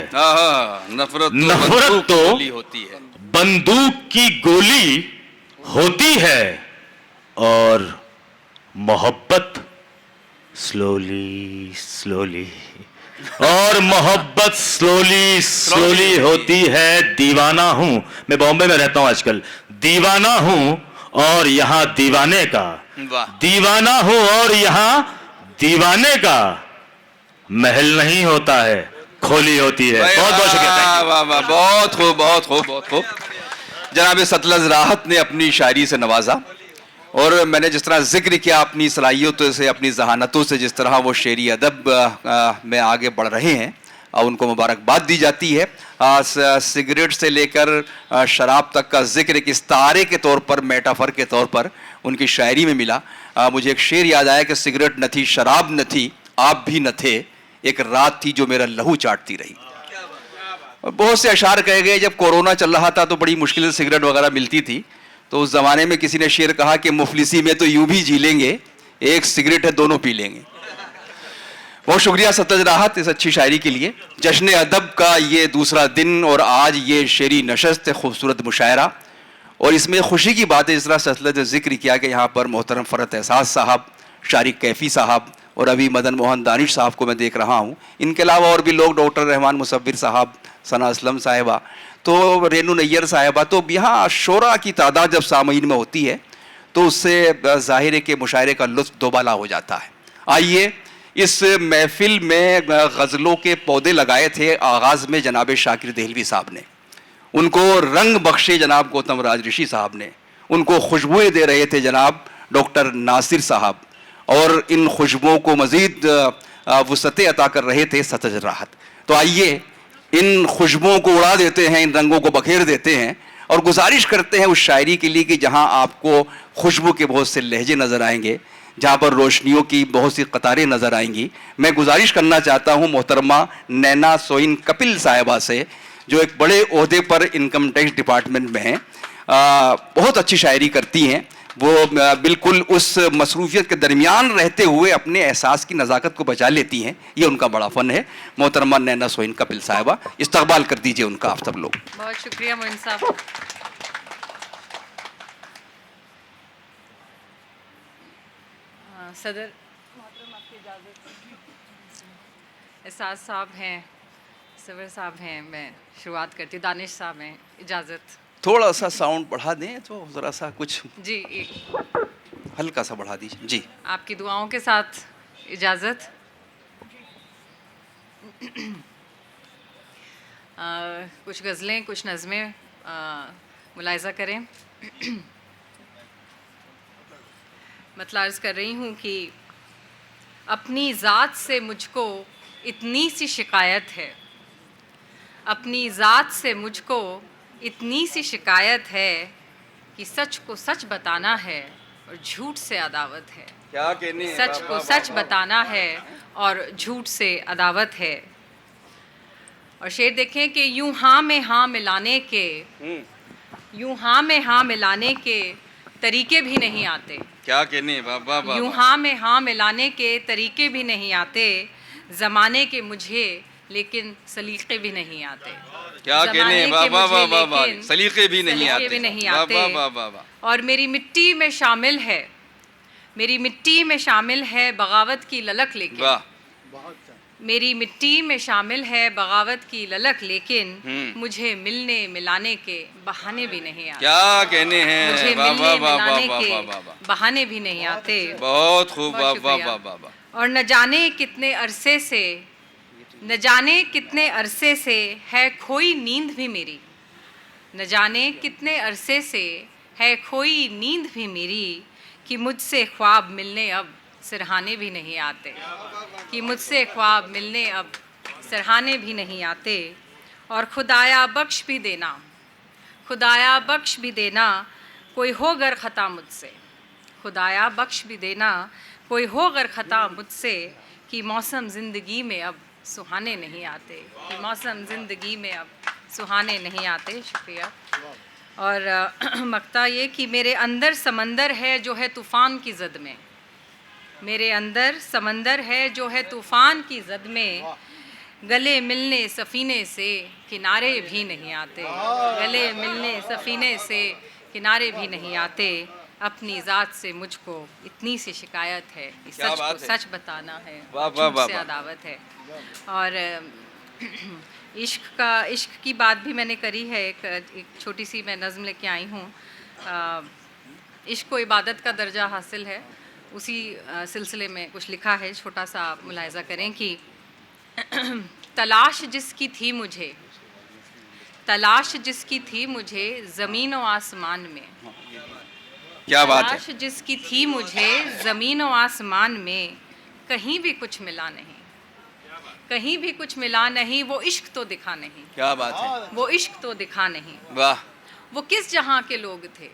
नफरत तो होती है, बंदूक की गोली होती है, और मोहब्बत स्लोली स्लोली और मोहब्बत स्लोली स्लोली होती है। दीवाना हूं, मैं बॉम्बे में रहता हूं आजकल, दीवाना हूं और यहां दीवाने का, वाह दीवाना हूं और यहां दीवाने का महल नहीं होता है, खोली होती है। बहुत बहुत शुक्रिया। वाह वाह, बहुत खूब बहुत खूब बहुत खूब। जनाब सतलज राहत ने अपनी शायरी से नवाजा, और मैंने जिस तरह जिक्र किया अपनी सलाहियतों से, अपनी जहानतों से, जिस तरह वो शेरी अदब में आगे बढ़ रहे हैं, उनको मुबारकबाद दी जाती है। सिगरेट से लेकर शराब तक का जिक्र एक इस्तारे के तौर पर, मेटाफर के तौर पर उनकी शायरी में मिला। मुझे एक शेर याद आया कि सिगरेट न थी, शराब न थी, आप भी न थे, एक रात थी जो मेरा लहू चाटती रही। और बहुत से अशार कहे गए। जब कोरोना चल रहा था तो बड़ी मुश्किल से सिगरेट वगैरह मिलती थी, तो उस ज़माने में किसी ने शेर कहा कि मुफलिसी में तो यूं भी जी लेंगे, एक सिगरेट है दोनों पी लेंगे। बहुत शुक्रिया सतलज राहत इस अच्छी शायरी के लिए। जश्न अदब का ये दूसरा दिन और आज ये शेरी नशस्त खूबसूरत मुशायरा, और इसमें खुशी की बात है जिस तरह सतलज ने जिक्र किया कि यहाँ पर मोहतरम फ़रत एहसास साहब, शारिक कैफ़ी साहब और अभी मदन मोहन दानिश साहब को मैं देख रहा हूँ। इनके अलावा और भी लोग, डॉक्टर रहमान मुसव्विर साहब, सना असलम साहिबा, तो रेनू नैयर साहिबा, तो यहाँ शोरा की तादाद जब सामईन में होती है तो उससे ज़ाहिर है कि मुशायरे का लुत्फ़ दोबाला हो जाता है। आइए, इस महफिल में गज़लों के पौधे लगाए थे आगाज़ में जनाब शाकिर देहलवी साहब ने, उनको रंग बख्शे जनाब गौतम राज ऋषि साहब ने, उनको खुशबुएँ दे रहे थे जनाब डॉक्टर नासिर साहब, और इन खुशबुओं को मज़ीद वुसअतें अता कर रहे थे सतलज राहत। तो आइए इन खुशबुओं को उड़ा देते हैं, इन रंगों को बखेर देते हैं, और गुजारिश करते हैं उस शायरी के लिए कि जहाँ आपको खुशबू के बहुत से लहजे नज़र आएंगे, जहाँ पर रोशनियों की बहुत सी कतारें नज़र आएंगी। मैं गुजारिश करना चाहता हूँ मोहतरमा नैना सोइन कपिल साहिबा से, जो एक बड़े ओहदे पर इनकम टैक्स डिपार्टमेंट में हैं, बहुत अच्छी शायरी करती हैं। वो बिल्कुल उस मसरूफियत के दरमियान रहते हुए अपने एहसास की नज़ाकत को बचा लेती हैं। ये उनका बड़ा फ़न है। मोहतरमा नैना सोइन कपिल साहिबा, इस्तकबाल कर दीजिए उनका आप सब लोग। बहुत शुक्रिया मोइन साहब। सदर मोहतरम, आपकी इजाज़त। एहसास साहब हैं, सवर साहब हैं, मैं शुरुआत करती हूँ। दानिश साहब हैं, इजाज़त। थोड़ा सा साउंड बढ़ा दें तो ज़रा सा कुछ जी, हल्का सा बढ़ा दीजिए जी। आपकी दुआओं के साथ इजाज़त। कुछ गज़लें, कुछ नज़में मुलाहिज़ा करें। मतलब अर्ज़ कर रही हूँ कि अपनी ज़ात से मुझको इतनी सी शिकायत है, अपनी ज़ात से मुझको इतनी सी शिकायत है कि सच को सच बताना है और झूठ से अदावत है। क्या कहने हैं? सच को सच बताना है और झूठ से अदावत है। और शेर देखें कि यूं हाँ में हाँ मिलाने के, यूं हाँ में हाँ मिलाने के तरीके भी नहीं आते। क्या कहने हैं? वाह वाह वाह। यूं हाँ में हाँ मिलाने के तरीके भी नहीं आते, ज़माने के मुझे लेकिन सलीक़े भी नहीं आते। क्या कहने हैं? वाह वाह वाह वाह वाह। लेकिन सलीक़े भी नहीं सलीक़े आते। भी नहीं वाह आते। वाह वाह वाह वाह। और मेरी मिट्टी में शामिल है, मेरी मिट्टी में शामिल है बगावत की ललक, लेकिन वाह। मेरी मिट्टी में शामिल है बगावत की ललक, लेकिन मुझे मिलने मिलाने के बहाने भी नहीं आते। क्या कहने हैं? मुझे वाह मिलने वाह वाह वाह मिलाने वाह के वाह वाह वाह। बहाने भी नहीं आते। बहुत खूब। वाह बहुत वाह शुक्रिया। वाह वाह वाह। और न जाने कितने अरसे से, न जाने कितने अरसे से है खोई नींद भी मेरी, न जाने कितने अरसे से है खोई नींद भी मेरी, कि मुझसे ख्वाब मिलने अब सिरहाने भी नहीं आते, कि मुझसे ख्वाब मिलने अब सिरहाने भी नहीं आते। और खुदाया बख्श भी देना, खुदाया बख्श भी देना कोई हो गर ख़ता मुझसे, खुदाया बख्श भी देना कोई हो गर ख़ता मुझसे, कि मौसम ज़िंदगी में अब सुहाने नहीं आते, कि मौसम ज़िंदगी में अब सुहाने नहीं आते। शुक्रिया। और मकता ये कि मेरे अंदर समंदर है जो है तूफ़ान की ज़द में, मेरे अंदर समंदर है जो है तूफ़ान की ज़द में, गले मिलने सफ़ीने से किनारे भी नहीं आते, गले मिलने सफ़ीने से किनारे भी नहीं आते। अपनी ज़ात से मुझको इतनी सी शिकायत है कि क्या सच को बात है। सच बताना है, वाह, वाह, झूठ वाह, से वाह। अदावत है। और इश्क की बात भी मैंने करी है। एक छोटी सी मैं नज़्म लेके आई हूँ। इश्क को इबादत का दर्जा हासिल है, उसी सिलसिले में कुछ लिखा है, छोटा सा आप मुलाहिज़ा करें कि तलाश जिसकी थी मुझे, तलाश जिसकी थी मुझे ज़मीन व आसमान में, क्या बात है। तलाश जिसकी थी मुझे ज़मीन व आसमान में, कहीं भी कुछ मिला नहीं, कहीं भी कुछ मिला नहीं, वो इश्क तो दिखा नहीं, क्या बात है। वो इश्क तो दिखा नहीं। वाह। वो किस जहाँ के लोग थे,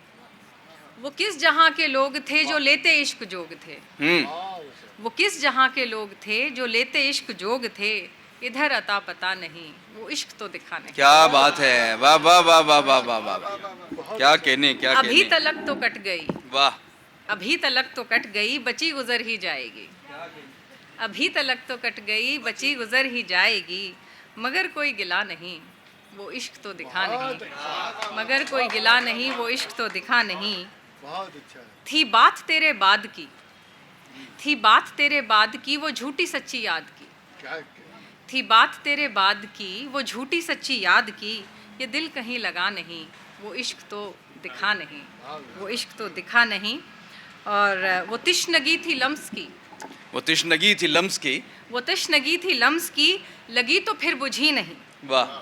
वो किस जहाँ के लोग थे जो लेते इश्क जोग थे, वो किस जहाँ के लोग थे जो लेते इश्क जोग थे, इधर अता पता नहीं, वो इश्क तो दिखा नहीं। क्या बात है। वाह वाह वाह वाह वाह वाह वाह। क्या कहने, क्या अभी कहने। तलक तो कट गई, वाह। अभी तलक तो कट गई, बची गुजर ही जाएगी, अभी तलक तो कट गई, बची गुजर ही जाएगी, मगर कोई गिला नहीं, वो इश्क तो दिखा नहीं, मगर कोई गिला नहीं, वो इश्क तो दिखा नहीं। थी बात तेरे बाद की, थी बात तेरे बाद की, वो झूठी सच्ची याद की, थी बात तेरे बाद की, वो झूठी सच्ची याद की, ये दिल कहीं लगा नहीं, वो इश्क तो दिखा नहीं, वो इश्क तो दिखा नहीं। और वो तिश्नगी थी लम्स की, वो तिश्नगी थी लम्स की। वो तशनगी थी लम्स की, लगी तो फिर बुझी नहीं, वाह।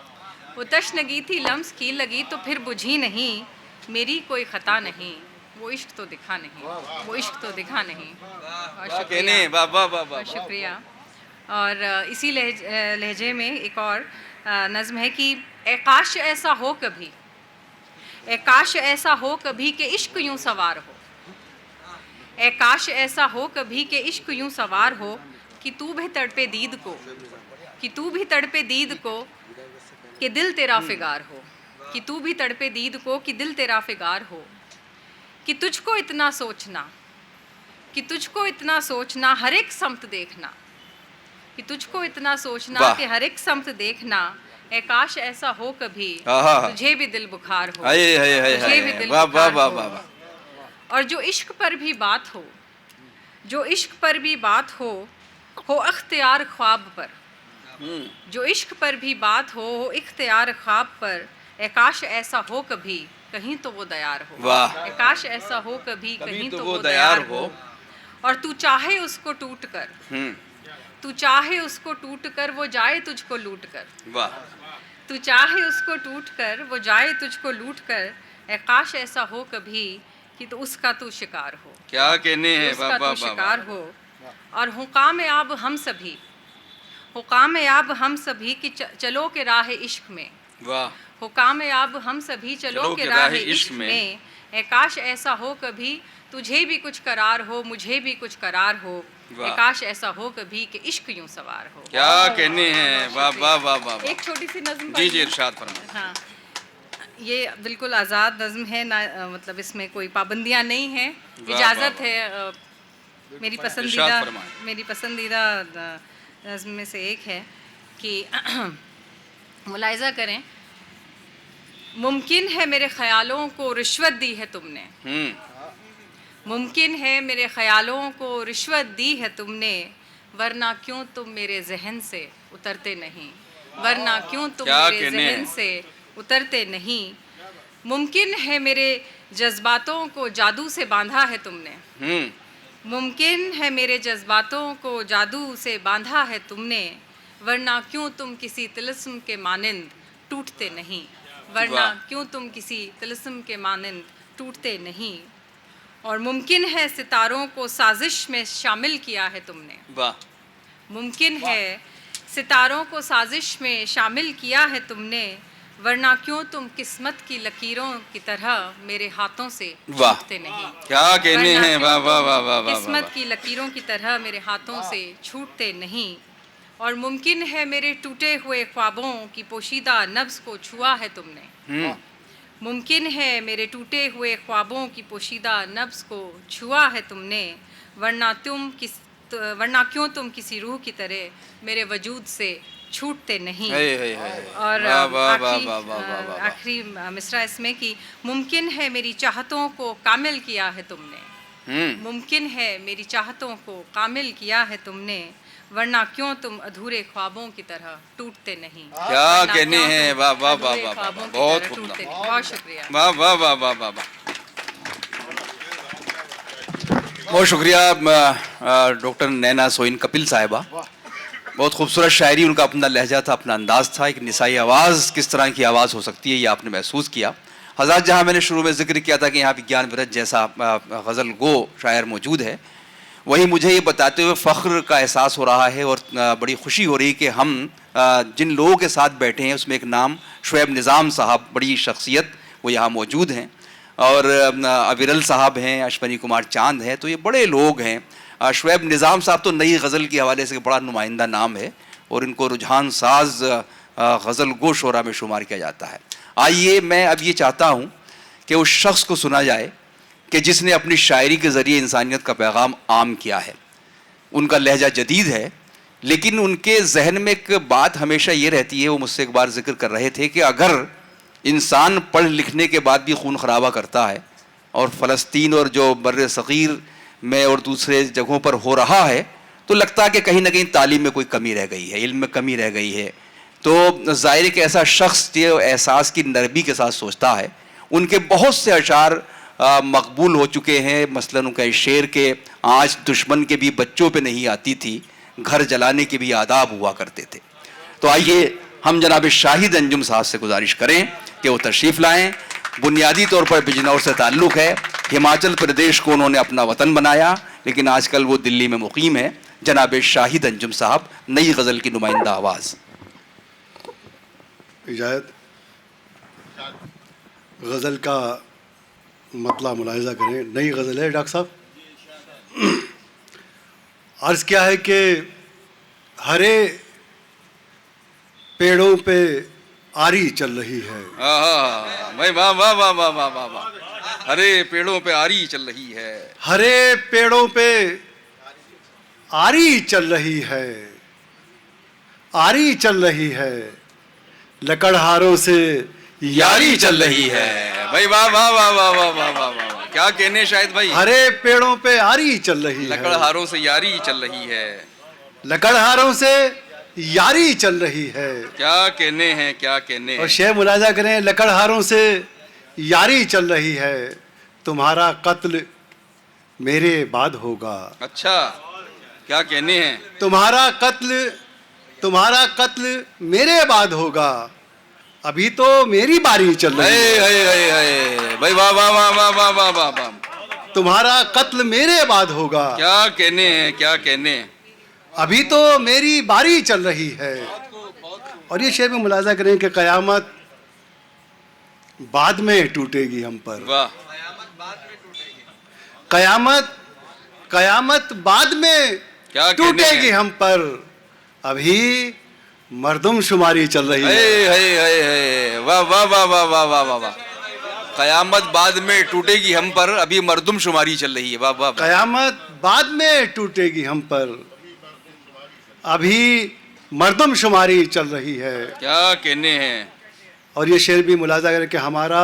वो तशनगी थी लम्स की, लगी तो फिर बुझी नहीं, मेरी कोई ख़ता नहीं, वो इश्क तो दिखा नहीं, वो इश्क तो दिखा नहीं। और क्या कहने। शुक्रिया, वाह वाह वाह वाह। और शुक्रिया। और इसी लहजे में एक और नज़्म है कि ए काश ऐसा हो कभी, ए काश ऐसा हो कभी कि इश्क यूं सवार हो, ए काश ऐसा हो कभी कि इश्क यूं सवार हो, कि तू भी तड़पे दीद को, कि तू भी तड़पे दीद को, कि दिल तेरा फिगार हो, कि तू भी तड़पे दीद को, कि दिल तेरा फिगार हो, कि तुझको इतना सोचना, कि तुझको इतना सोचना, हर एक समत देखना, कि तुझको इतना सोचना वाह। कि हर एक समत देखना, ए काश ऐसा हो कभी आहा। तुझे भी दिल बुखार हो, हाय हाय हाय तुझे भी हाय। दिल वाह वाह बुखार वाह हो। वाह वाह। और जो इश्क पर भी बात हो, जो इश्क पर भी बात हो अख्तियार ख्वाब पर, जो इश्क पर भी बात हो इख्तियार ख्वाब पर, ए काश ऐसा हो कभी कहीं तो वो दयार हो, वाह। ए काश ऐसा हो कभी कहीं तो तो वो वो दयार दयार हो। हो। और तू चाहे उसको टूट कर, तू चाहे उसको टूट कर, वो जाए तुझको लूट कर, वाह। तू चाहे उसको टूट कर, वो जाए तुझको लूट कर, ए काश ऐसा हो कभी कि तो उसका तू शिकार हो, क्या कहने हैं। उसका वाह तो वाह वाह शिकार हो। और हुकाम याब हम सभी, हुकाम याब हम सभी कि चलो के राह इश्क में, वाह। हुकाम याब हम सभी चलो के राह इश्क में, ए काश ऐसा हो कभी तुझे भी कुछ करार हो, मुझे भी कुछ करार हो, ए काश ऐसा हो कभी कि इश्क यूं सवार हो। क्या कहने हैं। वाह वाह वाह वाह। एक छोटी सी नज़्म जी पढ़ जी लूं? इरशाद फरमाएं। हाँ, ये बिल्कुल आज़ाद नज़्म है ना, मतलब इसमें कोई पाबंदियाँ नहीं हैं, वाह, इजाज़त वाह, है। मेरी इरशाद पसंदीदा फरमाएं। मेरी पसंदीदा नज़्म में से एक है कि मुलाहिज़ा करें, मुमकिन है मेरे ख़यालों को रिश्वत दी है तुमने, मुमकिन है मेरे ख़यालों को रिश्वत दी है तुमने, वरना क्यों तुम मेरे जहन से उतरते नहीं, वरना क्यों तुम क्या मेरे कहने जहन हैं। से उतरते नहीं। मुमकिन है मेरे जज्बातों को जादू से बांधा है तुमने, मुमकिन है मेरे जज्बातों को जादू से बांधा है तुमने, वरना क्यों तुम किसी तिलिस्म के मानिंद टूटते नहीं, वरना वाह। क्यों तुम किसी तिलिस्म के मानिंद टूटते नहीं। और मुमकिन है सितारों को साजिश में शामिल किया है तुमने, वाह। मुमकिन है सितारों को साजिश में शामिल किया है तुमने, वरना क्यों तुम किस्मत की लकीरों की तरह मेरे हाथों से वाह। छूटते नहीं, क्या कहने वरना हैं। क्यों वाह वाह तुम वाह वाह वाह किस्मत वाह। की लकीरों की तरह मेरे हाथों से छूटते नहीं। और मुमकिन है मेरे टूटे हुए ख्वाबों की पोशीदा नब्ज़ को छुआ है तुमने, मुमकिन है मेरे टूटे हुए ख्वाबों की पोशीदा नब्ज़ को छुआ है तुमने, वरना क्यों तुम किसी रूह की तरह मेरे वजूद से छूटते नहीं। और वाह, वाह, वाह, वाह, वाह, वाह, वाह। आखिरी मिसरा इसमें कि मुमकिन है मेरी चाहतों को कामिल किया है तुमने, मुमकिन है मेरी चाहतों को कामिल किया है तुमने, वरना क्यों तुम अधूरे ख्वाबों की तरह टूटते नहीं। क्या कहने हैं, वाह वाह वाह अधूरे वाह वाह, ख्वाबों की बहुत तरह खूब, टूटते नहीं। बहुत शुक्रिया। वाह वाह वाह वाह वाह वाह, बहुत शुक्रिया डॉक्टर नैना सोइन कपिल साहिबा। बहुत खूबसूरत शायरी, उनका अपना लहजा था, अपना अंदाज़ था। एक निसाई आवाज़ किस तरह की आवाज़ हो सकती है ये आपने महसूस किया। हज़रत, जहाँ मैंने शुरू में जिक्र किया था कि यहाँ विज्ञान विरत जैसा गज़ल गो शायर मौजूद है, वही मुझे ये बताते हुए फ़ख्र का एहसास हो रहा है और बड़ी खुशी हो रही कि हम जिन लोगों के साथ बैठे हैं उसमें एक नाम शुएब निज़ाम साहब, बड़ी शख्सियत, वो यहाँ मौजूद हैं, और अविरल साहब हैं, अश्वनी कुमार चांद हैं। तो ये बड़े लोग हैं। शुएब निज़ाम साहब तो नई गज़ल के हवाले से बड़ा नुमाइंदा नाम है और इनको रुझान साज गज़ल गो शोरा में शुमार किया जाता है। आइए, मैं अब ये चाहता हूँ कि उस शख्स को सुना जाए कि जिसने अपनी शायरी के ज़रिए इंसानियत का पैगाम आम किया है। उनका लहजा जदीद है, लेकिन उनके जहन में एक बात हमेशा ये रहती है, वो मुझसे एक बार जिक्र कर रहे थे कि अगर इंसान पढ़ लिखने के बाद भी खून खराबा करता है, और फ़लस्तीन और जो बर्र सग़ीर में और दूसरे जगहों पर हो रहा है, तो लगता है कि कहीं ना कहीं तालीम में कोई कमी रह गई है, इल्म में कमी रह गई है। तो ज़ाहिर कि ऐसा शख्स जो एहसास की नरमी के साथ सोचता है, उनके बहुत से अशार मकबूल हो चुके हैं। मसलन उनका शेर के आज दुश्मन के भी बच्चों पे नहीं आती थी, घर जलाने के भी आदाब हुआ करते थे। तो आइए हम जनाब शाहिद अंजुम साहब से गुजारिश करें कि वो तशरीफ़ लाएँ। बुनियादी तौर पर बिजनौर से ताल्लुक़ है, हिमाचल प्रदेश को उन्होंने अपना वतन बनाया, लेकिन आजकल वो दिल्ली में मुकीम है। जनाब शाहिद अंजुम साहब, नई गज़ल की नुमाइंदा आवाज़। इजाज़त, गज़ल का मतला मुलाहिज़ा करें। नई गज़ल है डॉक्टर साहब। अर्ज़ क्या है कि हरे पेड़ों पे आरी चल रही है। भाई वाह वाह वाह वाह वाह वाह वाह। हरे पेड़ों पे आरी चल रही है, हरे पेड़ों पे आरी चल रही है, आरी चल रही है, लकड़हारों से यारी चल रही है। भाई वाह वाह वाह वाह वाह वाह वाह वाह, क्या कहने शायद भाई। हरे पेड़ों पे आरी चल रही है, लकड़हारों से यारी चल रही है, लकड़हारों से यारी चल रही है। क्या कहने हैं, क्या कहने। और शेर मुलाजा करें, लकड़हारों से यारी चल रही है, तुम्हारा कत्ल मेरे बाद होगा। अच्छा, क्या कहने हैं। तुम्हारा कत्ल मेरे बाद होगा, अभी तो मेरी बारी चल रही है। भाई वाह वाह वाह वाह वाह वाह वाह वाह। तुम्हारा कत्ल मेरे बाद होगा, क्या कहने हैं, क्या कहने। अभी तो मेरी बारी चल रही है। और ये शेर में मुलाजा करें कि कयामत बाद में टूटेगी हम पर। वाह। कयामत बाद में क्या टूटेगी हम पर, अभी मर्दमशुमारी चल रही है। वाह वाह वाह वाह वाह वाह वाह वाह। कयामत बाद में टूटेगी हम पर, अभी मर्दमशुमारी चल रही है। वाह वाह। कयामत बाद में टूटेगी हम पर, अभी मर्दमशुमारी चल रही है। क्या कहने हैं। और ये शेर भी मुलाजा करें कि हमारा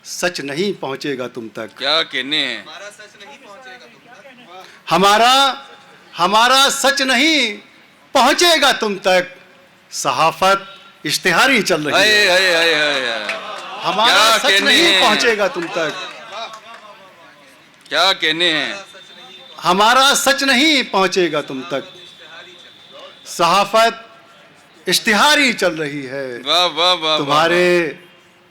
सच नहीं पहुंचेगा तुम तक। क्या कहने हैं। हमारा सच नहीं पहुंचेगा तुम तक, सहाफत इश्तिहारी चल रही है। हमारा सच नहीं पहुंचेगा तुम तक। क्या कहने हैं। हमारा सच नहीं पहुंचेगा तुम तक, सहाफत इश्तिहारी चल रही है। वाह वाह वाह। तुम्हारे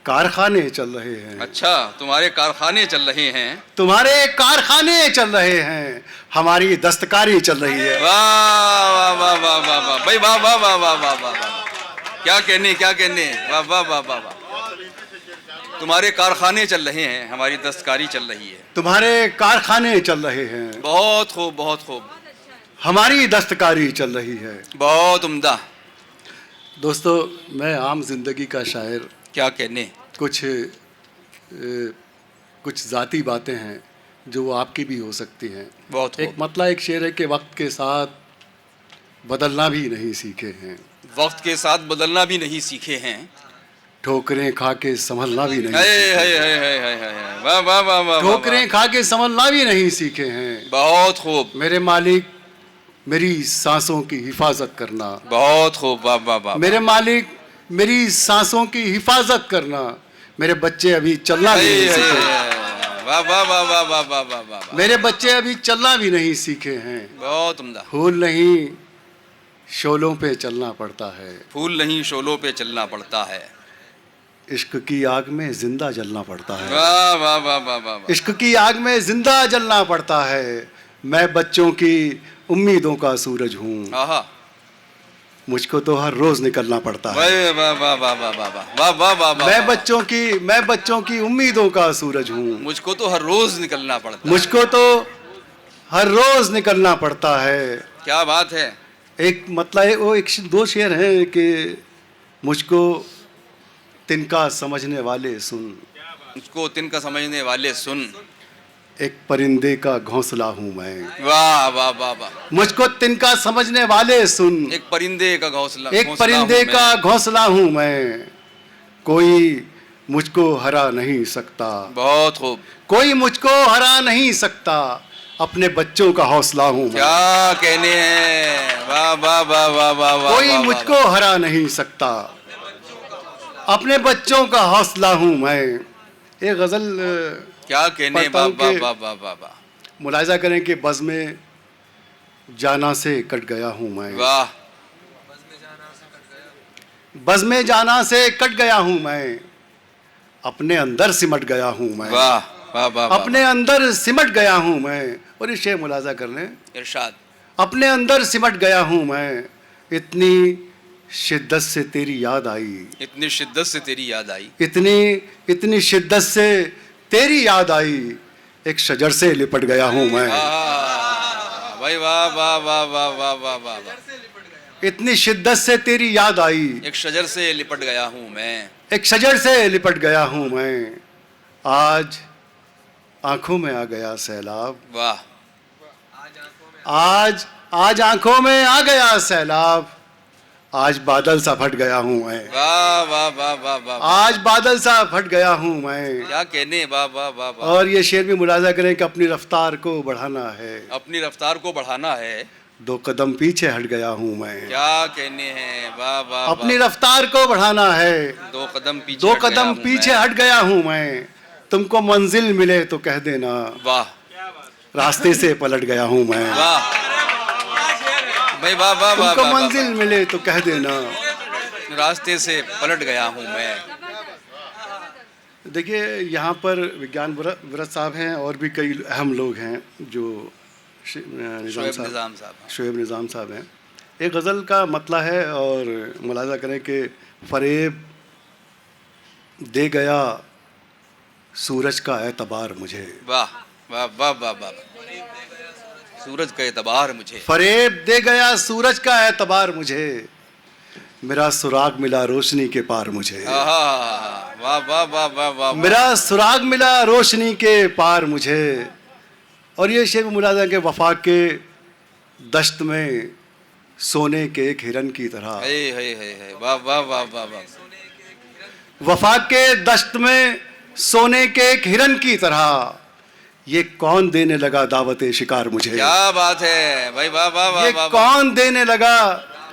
कारखाने चल रहे हैं। अच्छा, तुम्हारे कारखाने चल रहे हैं। तुम्हारे कारखाने चल रहे हैं, हमारी दस्तकारी चल रही है। वाह वाह वाह वाह वाह वाह। भाई वाह वाह वाह वाह वाह वाह वाह। क्या कहने, क्या कहने। वाह वाह वाह वाह वाह। तुम्हारे कारखाने चल रहे हैं, हमारी दस्तकारी चल रही है। तुम्हारे कारखाने चल रहे हैं, बहुत खूब, बहुत खूब। हमारी दस्तकारी चल रही है। बहुत उम्दा। दोस्तों, मैं आम जिंदगी का शायर। क्या कहने। कुछ ज़ाती बातें हैं जो आपकी भी हो सकती हैं। बहुत एक मतला एक शेर है कि वक्त के साथ बदलना भी नहीं सीखे हैं, वक्त के साथ बदलना भी नहीं सीखे हैं, ठोकरें खा के संभलना भी नहीं हाय सीखे हाय हैं। हाय हाय हाय हाय, वाह वाह वाह वाह, ठोकरें खा के संभलना भी नहीं सीखे हैं। बहुत खूब, मेरे मालिक मेरी सांसों की हिफाजत करना, बहुत खूब, वाह वाह वाह, मेरे मालिक मेरी सांसों की हिफाजत करना। मेरे बच्चे अभी चलना भी नहीं सीखे, वाह वाह वाह वाह वाह वाह वाह वाह, मेरे बच्चे अभी चलना भी नहीं सीखे हैं। बहुत उम्दा। फूल नहीं शोलों पे चलना पड़ता है, फूल नहीं शोलों पे चलना पड़ता है, इश्क की आग में जिंदा जलना पड़ता है। वाह वाह वाह वाह वाह वाह, इश्क की आग में जिंदा जलना पड़ता है। मैं बच्चों की उम्मीदों का सूरज हूँ, आहा, मुझको तो हर रोज निकलना पड़ता है। वाह वाह वाह वाह वाह वाह वाह वाह वाह वाह, मैं बच्चों की उम्मीदों का सूरज हूँ, मुझको तो हर रोज निकलना पड़ता है। मुझको तो हर रोज निकलना पड़ता है। क्या बात है, एक मतलब है, वो एक दो शेर हैं कि मुझको तिनका समझने वाले सुन, मुझको तिनका समझने वाले सुन, एक परिंदे का घोंसला हूँ मैं। वाह वाह वाह वाह, मुझको तिनका समझने वाले सुन, एक परिंदे का घोंसला, एक घोंसला परिंदे हूँ मैं। का घोंसला हूँ मैं। कोई मुझको हरा नहीं सकता, बहुत खूब, कोई मुझको हरा नहीं सकता। अपने बच्चों का हौसला हूँ मैं, क्या कहने हैं, वाह वाह वाह वाह वाह वाह, कोई वाह, वाह, मुझको हरा नहीं सकता। अपने बच्चों का हौसला हूँ मैं। एक गजल क्या कहने, पढ़ता वाह हूँ वाह कि वाह वाह वाह वाह, मुलाहिजा करें कि बज़ में जाना से कट गया हूँ मैं, वाह, बज़ में जाना से कट गया हूँ मैं। अपने अंदर सिमट गया हूँ मैं, वाह वाह वाह, अपने अंदर सिमट गया हूँ मैं। और ये शेर मुलाहिजा कर लें, इरशाद, अपने अंदर सिमट गया हूँ मैं। इतनी शिद्दत से तेरी याद आई, इतनी शिद्दत से तेरी याद आई, इतनी शिद्दत से तेरी याद आई। एक शजर से लिपट गया हूँ मैं, भाई वाह वाह वाह वाह वाह वाह वाह, इतनी शिद्दत से तेरी याद आई। एक शजर से लिपट गया हूँ मैं, एक शजर से लिपट गया हूँ मैं। आज आंखों में आ गया सैलाब, वाह, आज आंखों में आ गया सैलाब। आज बादल सा फट गया हूँ मैं, वाह वाह वाह वाह वाह, आज बादल सा फट गया हूँ मैं। क्या कहने, वाह वाह वाह वाह, और ये शेर भी मुलाहिजा करें कि अपनी रफ्तार को बढ़ाना है, अपनी रफ्तार को बढ़ाना है, 2 कदम पीछे हट गया हूँ मैं। क्या कहने हैं, वाह वाह, अपनी रफ्तार को बढ़ाना है, 2 कदम पीछे, 2 कदम पीछे हट गया हूँ मैं। तुमको मंजिल मिले तो कह देना, वाह, रास्ते से पलट गया हूँ मैं। वाह भाई, वाह वाह वाह, तुमको मंजिल मिले तो कह देना, रास्ते से पलट गया हूँ मैं। देखिए यहाँ पर विज्ञान व्रत साहब हैं और भी कई अहम लोग हैं जो निज़ाम साहब, शोएब निज़ाम साहब हैं। एक गज़ल का मतला है और मुलाहिजा करें कि फ़रेब दे गया सूरज का एतबार मुझे, वाह वाह वाह वाह वाह, सूरज का एतबार मुझे, फ़रेब दे गया सूरज का एतबार मुझे। मेरा सुराग मिला रोशनी के पार मुझे, वाह वाह वाह वाह वाह, मेरा सुराग मिला रोशनी के पार मुझे। और ये शेर मुलाहिजा के वफा के दश्त में सोने के एक हिरन की तरह, वाह वाह वाह वाह वाह, वफा के दश्त में सोने के एक हिरन की तरह। ये कौन देने लगा दावत शिकार मुझे, क्या बात है भाई, वाह वाह वाह, ये कौन देने लगा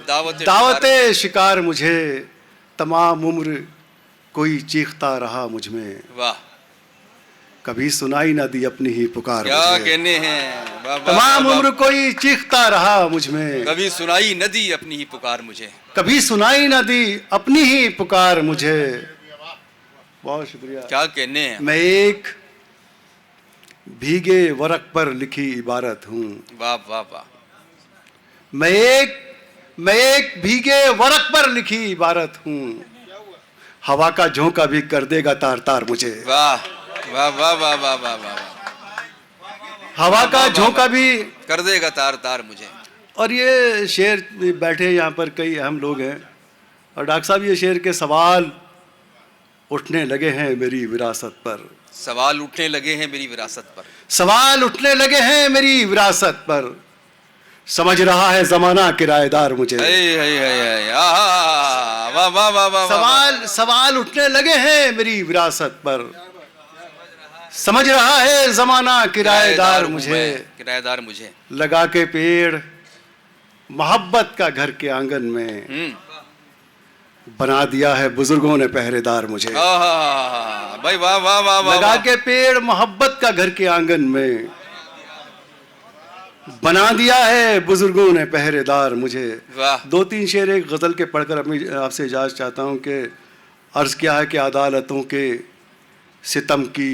दावत शिकार मुझे। तमाम उम्र कोई चीखता रहा मुझ में, वाह, कभी सुनाई ना दी अपनी ही पुकार क्या मुझे। कहने हैं, वाह वाह, तमाम उम्र कोई चीखता रहा मुझ में, कभी सुनाई न दी अपनी ही पुकार मुझे, कभी सुनाई ना दी अपनी ही पुकार मुझे। बहुत शुक्रिया। क्या कहने हैं, मैं एक भीगे वरक पर लिखी इबारत हूँ, वाह वाह वाह, मैं एक भीगे वरक पर लिखी इबारत हूँ। हवा का झोंका भी कर देगा तार तार मुझे, वाह वाह वाह वाह वाह वाह वाह, हवा का झोंका भी कर देगा तार तार मुझे। और ये शेर बैठे यहाँ पर कई अहम लोग हैं और डॉक्टर साहब ये शेर के सवाल उठने लगे हैं मेरी विरासत पर, सवाल उठने लगे हैं मेरी विरासत पर, सवाल उठने लगे हैं मेरी विरासत पर। समझ रहा है जमाना किराएदार मुझे। वाह वाह वाह वाह। सवाल उठने लगे हैं मेरी विरासत पर। समझ रहा है जमाना किराएदार मुझे। किराएदार मुझे लगा के पेड़ मोहब्बत का घर के आंगन में, बना दिया है बुजुर्गों ने पहरेदार मुझे। भाई वाह वाह वाह। लगा के पेड़ मोहब्बत का घर के आंगन में, बना दिया है बुजुर्गों ने पहरेदार मुझे। वाह। 2-3 शेर एक गजल के पढ़कर अपनी आपसे इजाजत चाहता हूं कि अर्ज किया है कि अदालतों के सितम की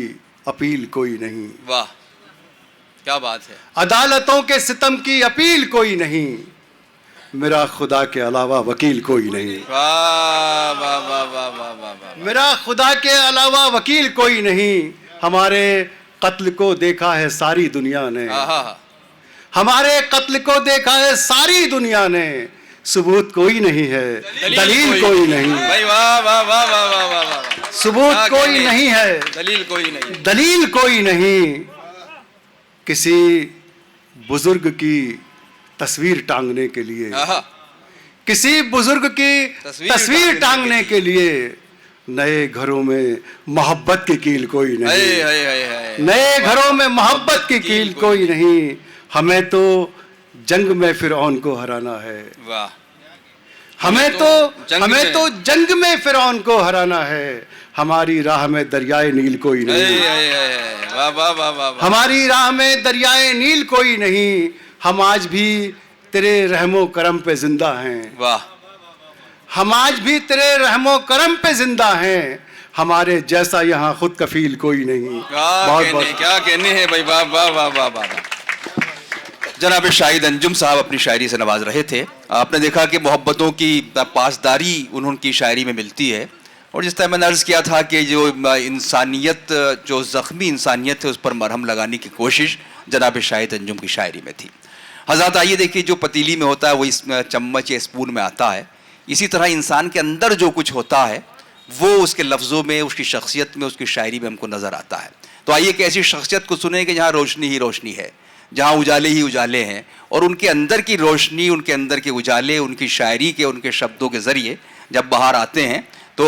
अपील कोई नहीं। वाह क्या बात है। अदालतों के सितम की अपील कोई नहीं, मेरा खुदा के अलावा वकील कोई नहीं। वाह वाह वाह वाह वाह वाह। मेरा खुदा के अलावा वकील कोई नहीं। हमारे कत्ल को देखा है सारी दुनिया ने, हमारे कत्ल को देखा है सारी दुनिया ने, सबूत कोई नहीं है, दलील कोई नहीं। भाई वाह वाह वाह वाह वाह वाह। सबूत कोई नहीं है, दलील कोई नहीं। दलील कोई नहीं। किसी बुजुर्ग की तस्वीर टांगने के लिए, किसी बुजुर्ग की तस्वीर टांगने के लिए, नए घरों में मोहब्बत की कील कोई नहीं। नए घरों में मोहब्बत की कील कोई नहीं। हमें तो जंग में फिरौन को हराना है। वाह। हमें तो जंग में फिरौन को हराना है। हमारी राह में दरियाए नील कोई नहीं। वाह वाह वाह वाह। हमारी राह में दरियाए नील कोई नहीं। हम आज भी तेरे रहमो करम पे जिंदा हैं। वाह। हम आज भी तेरे रहमो करम पे जिंदा हैं। हमारे जैसा यहाँ खुद कफील कोई नहीं। क्या कहने हैं भाई। वाह वाह वाह वाह वाह। जनाब शाहिद अंजुम साहब अपनी शायरी से नवाज रहे थे। आपने देखा कि मोहब्बतों की पासदारी उनकी शायरी में मिलती है। और जिस तरह मैंने अर्ज़ किया था कि जो इंसानियत, जो ज़ख्मी इंसानियत है, उस पर मरहम लगाने की कोशिश जनाब शाहिद अंजुम की शायरी में थी। हज़रत आइए देखिए, जो पतीली में होता है वो इस चम्मच या स्पून में आता है। इसी तरह इंसान के अंदर जो कुछ होता है वो उसके लफ्ज़ों में, उसकी शख्सियत में, उसकी शायरी में हमको नज़र आता है। तो आइए कि ऐसी शख्सियत को सुने कि जहाँ रोशनी ही रोशनी है, जहाँ उजाले ही उजाले हैं, और उनके अंदर की रोशनी, उनके अंदर के उजाले, उनकी शायरी के, उनके शब्दों के ज़रिए जब बाहर आते हैं तो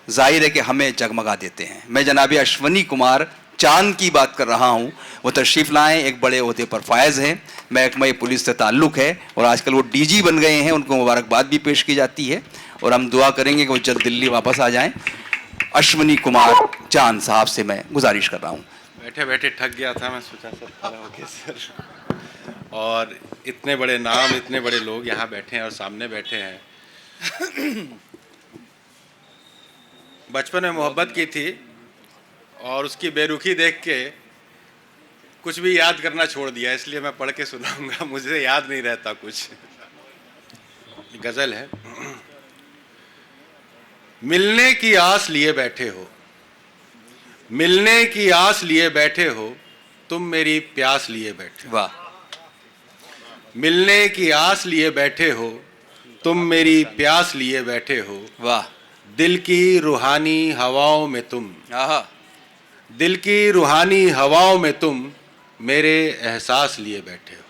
जाहिर है कि हमें जगमगा देते हैं। मैं जनाब अश्वनी कुमार चांद की बात कर रहा हूँ। वो तशरीफ़ लाएँ, एक बड़े ओहदे पर फायज़ हैं, महकमा पुलिस से ताल्लुक़ है और आजकल वो DG बन गए हैं। उनको मुबारकबाद भी पेश की जाती है और हम दुआ करेंगे कि वो जल्द दिल्ली वापस आ जाएँ। अश्वनी कुमार चांद साहब से मैं गुजारिश कर रहा हूँ। बैठे बैठे थक गया था, मैं सोचा सर खड़ा होके सर, और इतने बड़े नाम, इतने बड़े लोग यहाँ बैठे हैं और सामने बैठे हैं। बचपन में मोहब्बत की थी और उसकी बेरुखी देख के कुछ भी याद करना छोड़ दिया, इसलिए मैं पढ़ के सुनाऊंगा, मुझे याद नहीं रहता कुछ। गज़ल है। मिलने की आस लिए बैठे हो, मिलने की आस लिए बैठे हो, तुम मेरी प्यास लिए बैठे हो। वाह। मिलने की आस लिए बैठे हो, तुम मेरी प्यास लिए बैठे हो। वाह। दिल की रूहानी हवाओं में तुम, दिल की रूहानी हवाओं में तुम मेरे एहसास लिए बैठे हो।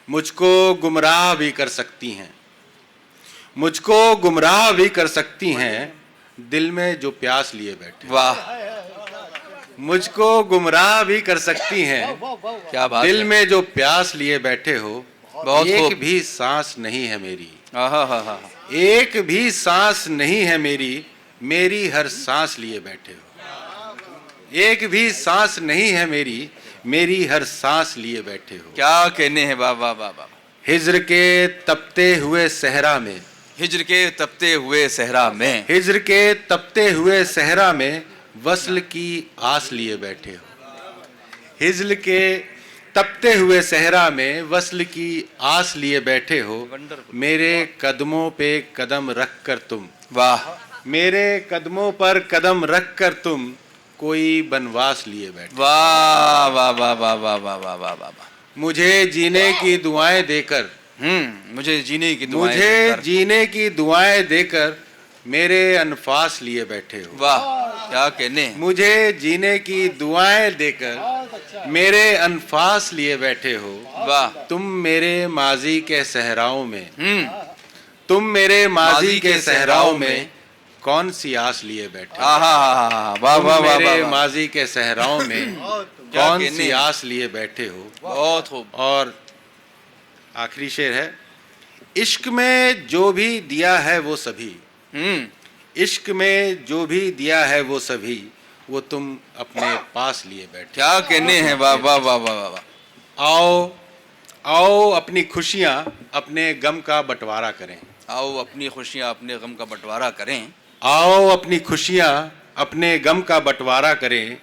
मुझको गुमराह भी कर सकती हैं, मुझको गुमराह भी कर सकती हैं, दिल में जो प्यास लिए बैठे। वाह। मुझको गुमराह भी कर सकती हैं, क्या बात दिल है। में जो प्यास लिए बैठे हो। बहुत एक खूब। भी सांस नहीं है मेरी, हाँ। एक भी सांस नहीं है मेरी, मेरी हर सांस लिए बैठे हो। एक भी सांस नहीं है मेरी, मेरी हर सांस लिए बैठे हो। क्या कहने हैं। वाह वाह वाह वाह। हिज्र के तपते हुए सहरा में, हिज्र के तपते हुए सहरा में, हिज्र के तपते हुए सहरा में वस्ल की आस लिए बैठे हो। हिज्र के तपते हुए सहरा में वस्ल की आस लिए बैठे हो। मेरे कदमों पे कदम रख कर तुम, वाह, मेरे कदमों पर कदम रख कर तुम कोई बनवास लिए बैठे। वाह वाह वाह वाह वाह वाह वाह वाह वाह। मुझे जीने की दुआएं देकर, मुझे जीने की दुआएं मुझे देकर, जीने की दुआएं देकर मेरे अनफास लिए बैठे हो। वाह, क्या कहने। मुझे जीने की दुआएं देकर मेरे अनफास लिए बैठे हो। वाह। तुम मेरे माजी के सहराओं में, तुम मेरे माजी के सहराओं में कौन सी आस लिए बैठे। वाह वाह तुम वाह मेरे वाह। माजी के सहराओं में कौन सी आस लिए बैठे हो। बहुत खूब। और आखिरी शेर है, इश्क में जो भी दिया है वो सभी, इश्क में जो भी दिया है वो सभी, वो तुम अपने पास लिए बैठे। क्या कहने हैं। वाह वाह वाह वाह वाह। आओ आओ अपनी खुशियाँ अपने गम का बंटवारा करें। आओ अपनी खुशियाँ अपने गम का बंटवारा करें। आओ अपनी खुशियाँ अपने गम का बंटवारा करें,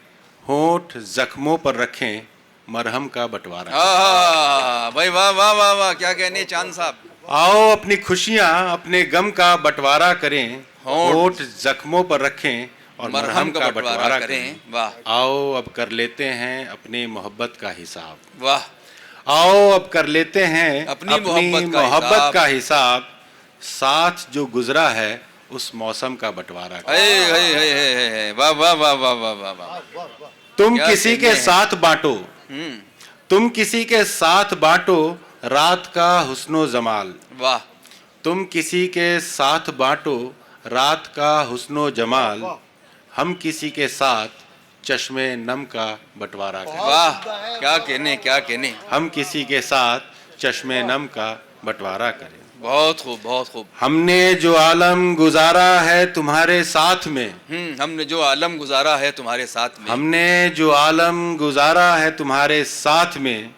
होंठ जख्मों पर रखें मरहम का बंटवारा करें। भाई वाह वाह वाह वाह। क्या कहने चांद साहब। आओ अपनी खुशियाँ अपने गम का बंटवारा करें, होंठ जख्मों पर रखें और मरहम का बंटवारा करें। वाह। आओ अब कर लेते हैं अपनी मोहब्बत का हिसाब। वाह। आओ अब कर लेते हैं अपनी मोहब्बत का हिसाब, साथ जो गुजरा है उस मौसम का बंटवारा करें। वाह वाह वाह वाह वाह वाह वाह। तुम क्या किसी के कहने हैं। साथ बांटो, तुम किसी के साथ बांटो रात का हुस्नो जमाल। वाह। तुम किसी के साथ बांटो रात का हुस्नो जमाल, हम किसी के साथ चश्मे नम का बंटवारा करें। वाह। क्या कहने क्या कहने। हम किसी के साथ चश्मे नम का बंटवारा करें। बहुत खूब बहुत खूब। हमने जो आलम गुजारा है तुम्हारे साथ में, हमने जो आलम गुजारा है तुम्हारे साथ में, हमने जो आलम गुजारा है तुम्हारे साथ में,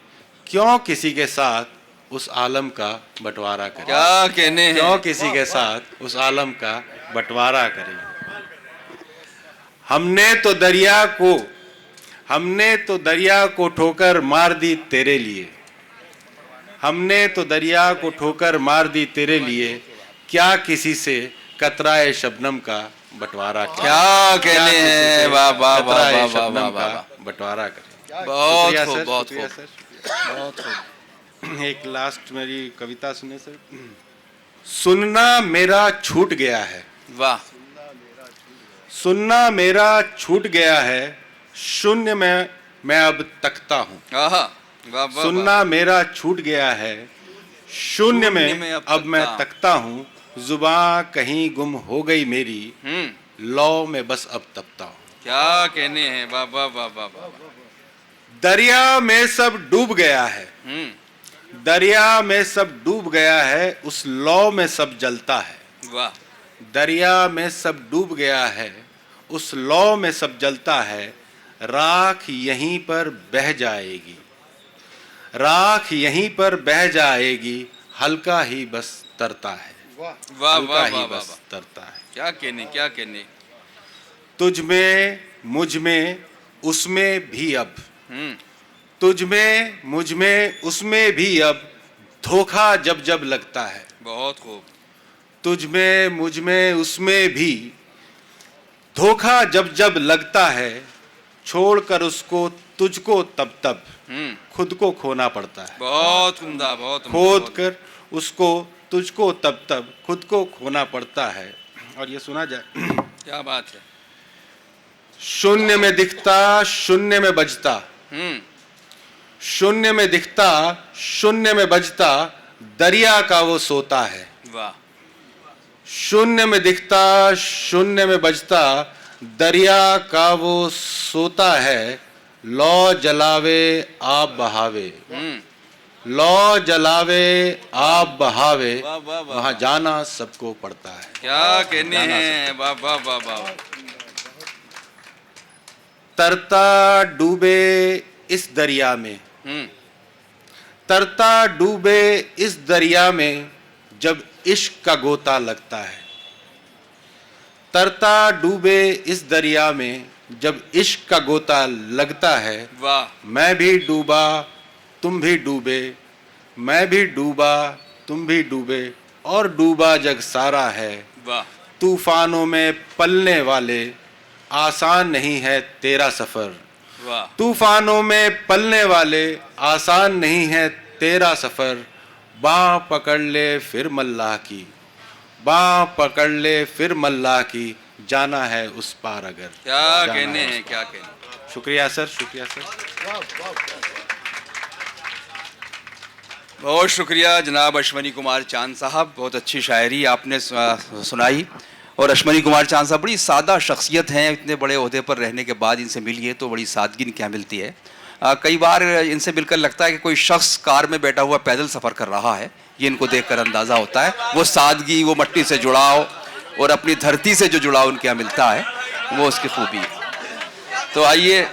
क्यों किसी के साथ उस आलम का बंटवारा करें। क्या कहने हैं। क्यों किसी के साथ उस आलम का बंटवारा करें। हमने तो दरिया को ठोकर मार दी तेरे लिए, हमने तो दरिया को ठोकर मार दी तेरे लिए, क्या किसी से कतराए शबनम का बंटवारा करें। क्या कहने हैं। वाह वाह वाह कतराए वाह वाह शबनम वाह। का बंटवारा करें। बहुत शुक्रिया खूब सर, बहुत शुक्रिया खूब सर। बहुत खूब। एक लास्ट मेरी कविता सुने सर। सुनना मेरा छूट गया है, वाह। सुनना मेरा छूट गया है, शून्य में मैं अब तकता हूँ। वाह वाह। सुनना मेरा छूट गया है, शून्य में अब मैं तकता हूँ। जुबां कहीं गुम हो गई मेरी, लौ में बस अब तपता हूँ। क्या कहने हैं। वाह वाह वाह वाह वाह। दरिया में सब डूब गया है, दरिया में सब डूब गया है, उस लौ में सब जलता है। वाह। दरिया में सब डूब गया है, उस लौ में सब जलता है, राख यहीं पर बह जाएगी, राख यहीं पर बह जाएगी, हल्का ही बस तरता है। वाह हल्का वाह ही वाह बस वाह। तरता है। क्या कहने क्या कहने। तुझ में मुझ में उसमें भी अब, तुझ में मुझ में उसमें भी अब, धोखा जब जब लगता है। बहुत खूब। तुझ में मुझ में उसमें भी धोखा जब जब लगता है, छोड़कर उसको तुझको तब तब खुद को खोना पड़ता है। बहुत उम्दा बहुत उम्दा, खोद बहुत। कर उसको तुझको तब तब खुद को खोना पड़ता है। और ये सुना जाए। क्या बात है। शून्य में दिखता शून्य में बजता, शून्य में दिखता शून्य में बजता, दरिया का वो सोता है। वाह। शून्य में दिखता शून्य में बजता, दरिया का वो सोता है, लौ जलावे आप बहावे, लौ जलावे आप बहावे, वाह, वाह, वाह। वहां जाना सबको पड़ता है। क्या कहने हैं। वाह वाह वाह वाह। तरता डूबे इस दरिया में, तरता डूबे इस दरिया में, जब इश्क का गोता लगता है। तरता डूबे इस दरिया में, जब इश्क का गोता लगता है। वाह। मैं भी डूबा तुम भी डूबे, मैं भी डूबा तुम भी डूबे, और डूबा जग सारा है। वाह। तूफानों में पलने वाले, आसान नहीं है तेरा सफर। वाह। तूफानों में पलने वाले, आसान नहीं है तेरा सफर। बाँ पकड़ ले फिर मल्लाह की, बाँ पकड़ ले फिर मल्लाह की, जाना है उस पार अगर। क्या जाना कहने है हैं उस क्या पार। कहने। शुक्रिया सर, शुक्रिया सर। बहुत शुक्रिया जनाब अश्वनी कुमार चांद साहब, बहुत अच्छी शायरी आपने सुनाई। और अश्वनी कुमार चांद साहब बड़ी सादा शख्सियत हैं, इतने बड़े ओहदे पर रहने के बाद इनसे मिलिए तो बड़ी सादगी क्या मिलती है। कई बार इनसे मिलकर लगता है कि कोई शख्स कार में बैठा हुआ पैदल सफ़र कर रहा है, ये इनको देखकर अंदाज़ा होता है। वो सादगी, वो मट्टी से जुड़ाव और अपनी धरती से जो जुड़ाव उनके यहाँ मिलता है, वो उसकी खूबी है। तो आइए।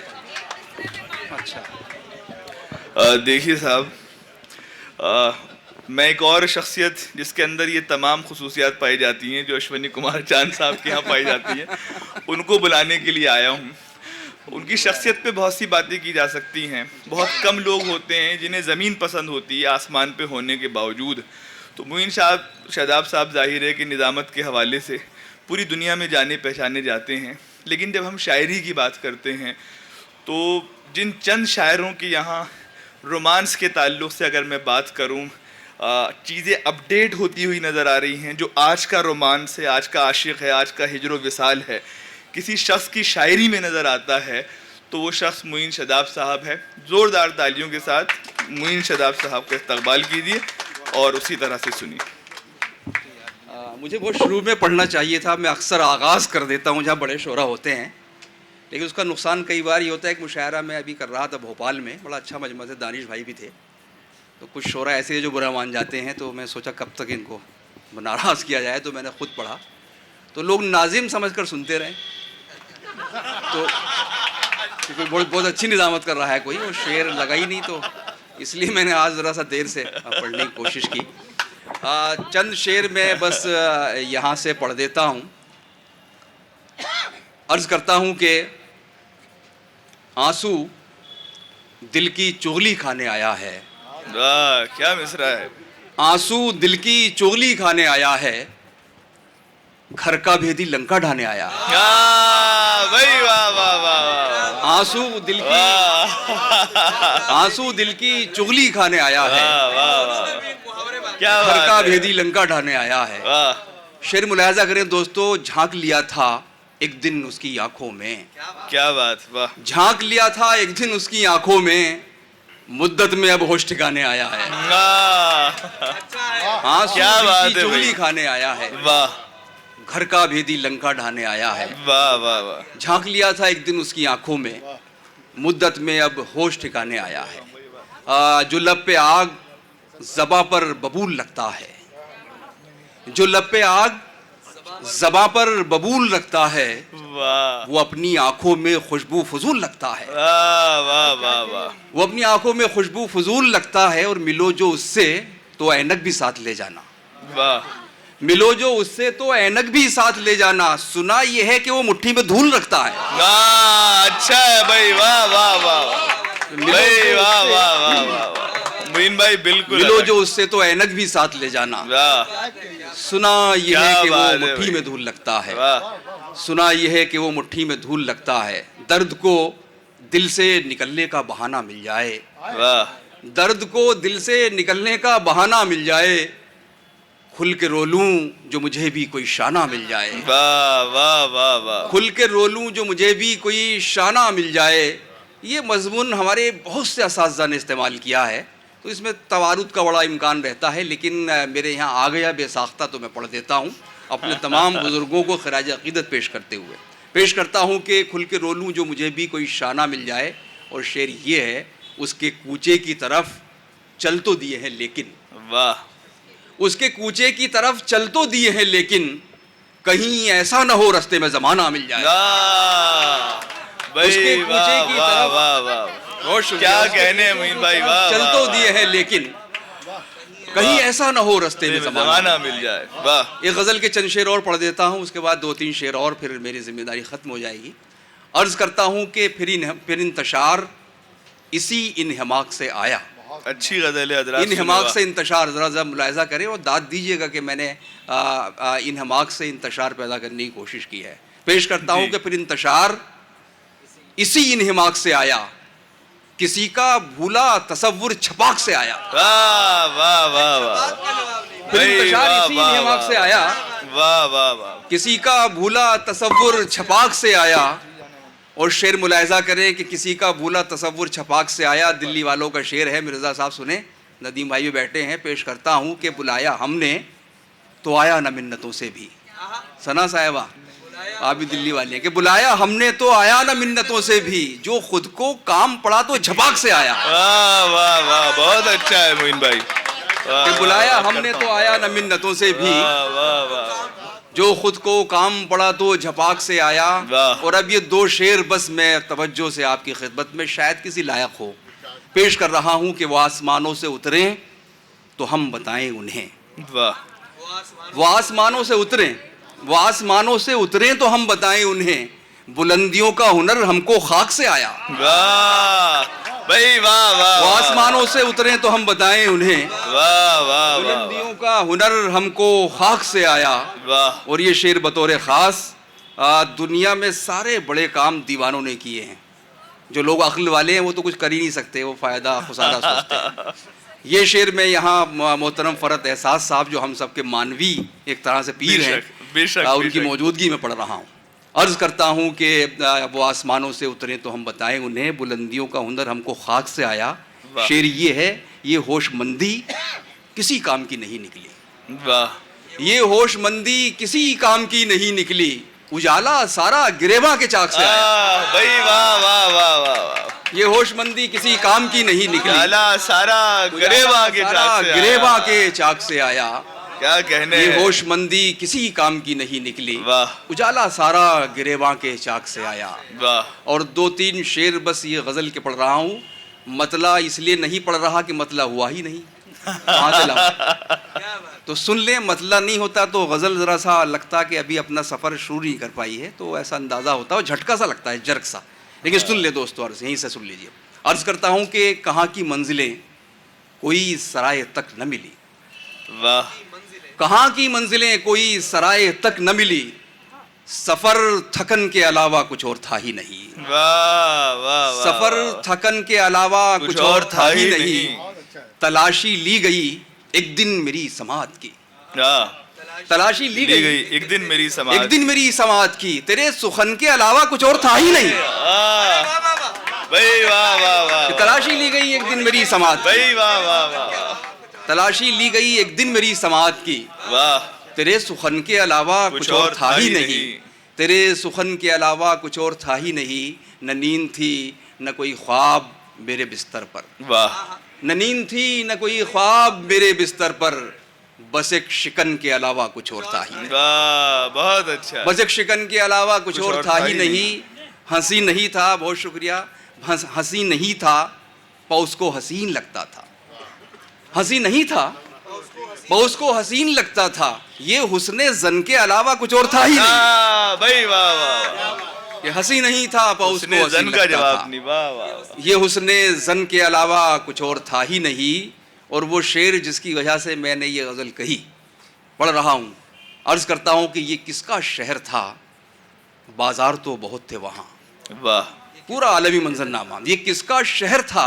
देखिए साहब, मैं एक और शख्सियत जिसके अंदर ये तमाम खुसूसियात पाई जाती हैं जो अश्वनी कुमार चांद साहब के यहाँ पाई जाती हैं, उनको बुलाने के लिए आया हूँ। उनकी शख्सियत पे बहुत सी बातें की जा सकती हैं। बहुत कम लोग होते हैं जिन्हें ज़मीन पसंद होती है आसमान पे होने के बावजूद। तो मोइन शादाब साहब ज़ाहिर है कि निज़ामत के हवाले से पूरी दुनिया में जाने पहचाने जाते हैं। लेकिन जब हम शायरी की बात करते हैं तो जिन चंद शायरों की यहाँ रोमांस के ताल्लुक़ से अगर मैं बात करूँ, चीज़ें अपडेट होती हुई नज़र आ रही हैं। जो आज का रोमांस है, आज का आशिक़ है, आज का हिजर विसाल है, किसी शख्स की शायरी में नज़र आता है तो वो शख्स मोइन शादाब साहब है। ज़ोरदार तालियों के साथ मोइन शादाब साहब का इस्तकबाल कीजिए और उसी तरह से सुनिए। मुझे वो शुरू में पढ़ना चाहिए था, मैं अक्सर आगाज़ कर देता हूँ जहाँ बड़े शोरा होते हैं, लेकिन उसका नुकसान कई बार ये होता है। एक मुशायरा मैं अभी कर रहा था भोपाल में, बड़ा अच्छा मजमा से, दानिश भाई भी थे। तो कुछ शोरा ऐसे हैं जो बुरा मान जाते हैं, तो मैं सोचा कब तक इनको नाराज़ किया जाए, तो मैंने ख़ुद पढ़ा। तो लोग नाजिम समझकर सुनते रहे, तो क्योंकि बहुत अच्छी निज़ामत कर रहा है कोई, वो शेर लगा ही नहीं, तो इसलिए मैंने आज ज़रा सा देर से पढ़ने की कोशिश की। चंद शेर मैं बस यहाँ से पढ़ देता हूँ। अर्ज़ करता हूँ कि आंसू दिल की चुगली खाने आया है। वाह, क्या मिसरा है। आंसू दिल की चुगली खाने आया है, घर का भेदी लंका ढाने आया है। भाई वाह वाह वाह। आंसू दिल की चुगली खाने आया है, क्या घर का भेदी लंका ढाने आया है। शेर मुलाहिजा करें दोस्तों, झांक लिया था एक दिन उसकी आंखों में। क्या बात, वाह। झांक लिया था एक दिन उसकी आंखों में, मुद्दत में अब होश ठिकाने आया है। आंसू दिल की चुगली खाने आया है, वाह। घर का भेदी लंका ढाने आया है। वाह वाह वाह। झांक लिया था एक दिन उसकी आंखों में, मुद्दत में अब होश ठिकाने आया है। जो लब पे आग ज़बा पर बबूल लगता है, जो लब पे आग ज़बा पर बबूल लगता है, वाह। वो अपनी आंखों में खुशबू फजूल लगता है। वाह वाह वाह वाह। वो अपनी आंखों में खुशबू फजूल लगता है, और मिलो जो उससे तो ऐनक भी साथ ले जाना। वाह। मिलो जो उससे तो ऐनक भी साथ ले जाना, सुना ये है कि वो मुट्ठी में धूल रखता है। अच्छा है भाई, वाह वाह वाह भाई, वाह वाह वाह वाह। मोइन भाई बिल्कुल। मिलो जो उससे तो ऐनक भी साथ ले जाना, सुना ये है कि वो मुट्ठी में धूल लगता है। सुना ये है कि वो मुट्ठी में धूल लगता है, दर्द को दिल से निकलने का बहाना मिल जाए। दर्द को दिल से निकलने का बहाना मिल जाए, खुल के रोलूं जो मुझे भी कोई शाना मिल जाए। वाह वाह वाह वाह। खुल के रोलूं जो मुझे भी कोई शाना मिल जाए। ये मजमून हमारे बहुत से असातिज़ा ने इस्तेमाल किया है, तो इसमें तवारुद का बड़ा इम्कान रहता है, लेकिन मेरे यहाँ आ गया बेसाख्ता तो मैं पढ़ देता हूँ अपने तमाम बुज़ुर्गों को खराज अक़ीदत पेश करते हुए। पेश करता हूँ कि खुल के रोलूं जो मुझे भी कोई शाना मिल जाए। और शेर ये है, उसके कूचे की तरफ चल तो दिए हैं लेकिन, वाह, उसके कूचे की तरफ चल तो दिए हैं लेकिन, कहीं ऐसा ना हो रास्ते में ज़माना मिल जाए। उसके कूचे की तरफ क्या कहने हैं मोइन भाई, वाह। चल तो दिए हैं लेकिन, कहीं ऐसा ना हो रास्ते में ज़माना मिल जाए। वाह। एक गज़ल के चंद शेर और पढ़ देता हूँ, उसके बाद 2-3 शेर और, फिर मेरी जिम्मेदारी ख़त्म हो जाएगी। अर्ज़ करता हूँ कि फिर इंतशार इसी इन्हिमाक से आया। अच्छी गज़ल है हज़रात। इन्हिमाक से इंतशार, ज़रा मुलाहिज़ा करें और दाद दीजिएगा कि मैंने इन्हिमाक से इंतशार पैदा करने की कोशिश की है। पेश करता हूँ कि फिर इंतशार इसी इन्हिमाक से आया, किसी का भूला तसव्वुर छपाक से आया। वाह वाह वाह वाह। फिर इंतशार इसी इन्हिमाक से आया, वाह वाह वाह। किसी का भूला तसव्वुर छपाक से आया। और शेर मुलाहिज़ा करें कि किसी का भूला तसव्वुर छपाक से आया। दिल्ली वालों का शेर है, मिर्ज़ा साहब सुने। नदीम भाई भी बैठे हैं, पेश करता हूँ कि बुलाया हमने तो आया न मिन्नतों से भी। सना साहिबा आप भी दिल्ली वाली हैं कि बुलाया हमने तो आया न मिन्नतों से भी, जो खुद को काम पड़ा तो झपाक से आया। वाह वाह वाह, बहुत अच्छा है मोइन भाई। कि बुलाया हमने तो आया न मिन्नतों से भी, वाह वाह वाह, जो खुद को काम पड़ा तो झपाक से आया। वाह। और अब ये दो शेर बस मैं तवज्जो से आपकी खिदमत में शायद किसी लायक हो पेश कर रहा हूँ कि वो आसमानों से उतरें तो हम बताएं उन्हें। वाह, वो आसमानों से उतरें, वो आसमानों से उतरें तो हम बताएं उन्हें, बुलंदियों का हुनर हमको खाक से आया। वाह भाई, वाह वाह, वो आसमानों से उतरें तो हम बताएं उन्हें, वाह वाह, बुलंदियों का हुनर हमको खाक से आया। वाह। और ये शेर बतौर ख़ास दुनिया में सारे बड़े काम दीवानों ने किए हैं। जो लोग अक्ल वाले हैं वो तो कुछ कर ही नहीं सकते, वो फ़ायदा खुसारा सोचते हैं। ये शेर में यहाँ मोहतरम फ़रत एहसास साहब जो हम सबके मानवी एक तरह से पीर हैं, बेशक, उनकी मौजूदगी में पढ़ रहा हूँ। अर्ज़ करता हूँ कि वो आसमानों से उतरें तो हम बताएं उन्हें, बुलंदियों का हुनर हमको खाक से आया। शेर ये है, ये होशमंदी किसी काम की नहीं निकली। वाह, ये होशमंदी किसी काम की नहीं निकली, उजाला सारा गिरेबा के चाक से आया। भाई वाह वाह वाह वाह, ये होशमंदी किसी काम की नहीं निकली, उजाला सारा गिरेबा के चाक से आया। गिरेबा के चाक से आया। क्या कहने, ये होशमंदी किसी काम की नहीं निकली, वाह, उजाला सारा गिरेबा के चाक से आया। वाह। और दो तीन शेर बस ये गज़ल के पढ़ रहा हूँ, मतला इसलिए नहीं पढ़ रहा कि मतला हुआ ही नहीं। कहाँ से लाऊं? तो सुन ले, मतला नहीं होता तो गज़ल ज़रा सा लगता कि अभी अपना सफ़र शुरू नहीं कर पाई है, तो ऐसा अंदाज़ा होता है, झटका सा लगता है, जर्क सा। लेकिन सुन ले दोस्तों, अर्ज़ यहीं से सुन लीजिए। अर्ज़ करता हूँ कि कहाँ की मंजिलें कोई सराय तक न मिली। वाह, कहाँ की मंजिलें कोई सराय तक न मिली, सफ़र थकन के अलावा कुछ और था ही नहीं। वाह वाह, सफ़र थकन के अलावा कुछ और था ही नहीं, तलाशी ली गई एक दिन मेरी समात की। तलाशी ली गई एक दिन मेरी समात, एक दिन मेरी समात की, तेरे सुखन के अलावा कुछ और था ही नहीं। भाई वाह वाह वाह, तलाशी ली गई एक दिन मेरी समात की, भाई वाह वाह वाह, तलाशी ली गई एक दिन मेरी समात की। वाह, तेरे सुखन के अलावा कुछ और था ही नहीं, तेरे सुखन के अलावा कुछ और था ही नहीं। न नींद थी न कोई ख्वाब मेरे बिस्तर पर। वाह, न नींद थी न कोई ख्वाब मेरे बिस्तर पर, बस एक शिकन के अलावा कुछ और था ही नहीं। वाह, बहुत अच्छा। बस एक शिकन के अलावा कुछ और था ही नहीं। हंसी नहीं था, बहुत शुक्रिया, हंसी नहीं था पर उसको हसीन लगता था। हंसी नहीं था पर उसको हसीन लगता था, ये हुस्ने जन के अलावा कुछ और था ही नहीं। भाई वाह वाह, ये हंसी नहीं था पर उसको हसीन जन का लगता जवाब था। नहीं। वाह वाह, ये हुस्ने जन के अलावा कुछ और था ही नहीं। और वो शेर जिसकी वजह से मैंने ये गज़ल कही पढ़ रहा हूँ। अर्ज़ करता हूँ कि ये किसका शहर था, बाज़ार तो बहुत थे वहाँ। वाह, पूरा आलमी मंजरनामा। ये किसका शहर था,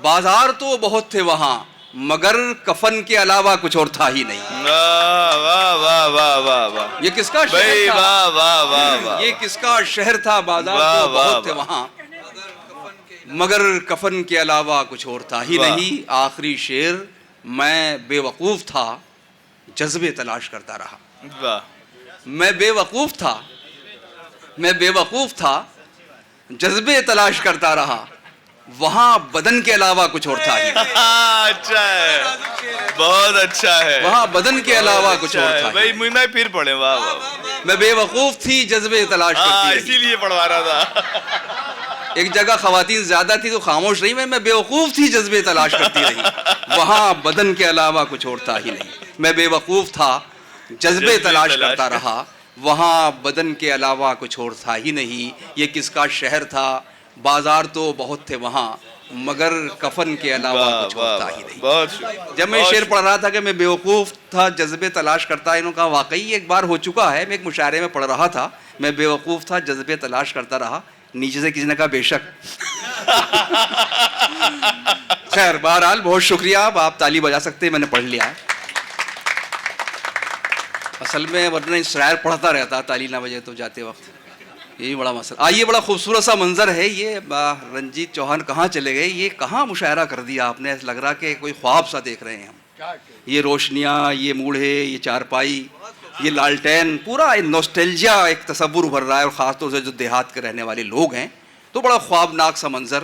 बाज़ार तो बहुत थे वहाँ, मगर कफन के अलावा कुछ और था ही नहीं। वाह वाह वाह वाह वाह वाह, ये किसका भाई शहर था, वाह वाह वाह वाह, ये किसका शहर था, बाज़ार वाह, तो बहुत वाह, थे वहाँ, मगर कफन के अलावा कुछ और था ही वाह। नहीं। आखिरी शेर, मैं बेवकूफ़ था जज्बे तलाश करता रहा। वाह, मैं बेवकूफ़ था, मैं बेवकूफ़ था जज्बे तलाश करता रहा, वहाँ बदन के अलावा कुछ और था ही नहीं। अच्छा है, बहुत अच्छा है। वहाँ बदन के अलावा कुछ और था ही भाई नहीं। मैं फिर पढ़े। वाह वाह, मैं बेवकूफ़ थी जज्बे तलाश करती रही। इसीलिए पढ़वा रहा था। एक जगह ख़वातीन ज़्यादा थी तो खामोश रही, मैं बेवकूफ़ थी जज्बे तलाश करती रही, वहाँ बदन के अलावा कुछ और था ही नहीं। मैं बेवकूफ़ था जज्बे तलाश करता रहा, वहाँ बदन के अलावा कुछ और था ही नहीं। ये किसका शहर था, बाज़ार तो बहुत थे वहाँ, मगर कफन के अलावा कुछ और था ही नहीं। बहुत जब मैं शेर पढ़ रहा था कि मैं बेवकूफ़ था जज्बे तलाश करता, इन्होंने कहा वाकई एक बार हो चुका है। मैं एक मुशायरे में पढ़ रहा था, मैं बेवकूफ़ था जज्बे तलाश करता रहा, नीचे से किसी ने कहा बेशक। खैर बहरहाल बहुत शुक्रिया, आप ताली बजा सकते हैं, मैंने पढ़ लिया है। असल में वरना इस शायर पढ़ता रहता ताली ना बजे तो जाते वक्त। यही बड़ा मसला। आइए, बड़ा खूबसूरत सा मंजर है ये। रंजीत चौहान कहाँ चले गए? ये कहाँ मुशायरा कर दिया आपने? ऐसा लग रहा कि कोई ख्वाब सा देख रहे हैं हम। ये रोशनियाँ, ये मूढ़े, ये चारपाई, ये लालटेन, पूरा एक नॉस्टैल्जिया, एक तसव्वुर उभर रहा है। और ख़ासतौर से जो देहात के रहने वाले लोग हैं तो बड़ा ख्वाबनाक सा मंजर,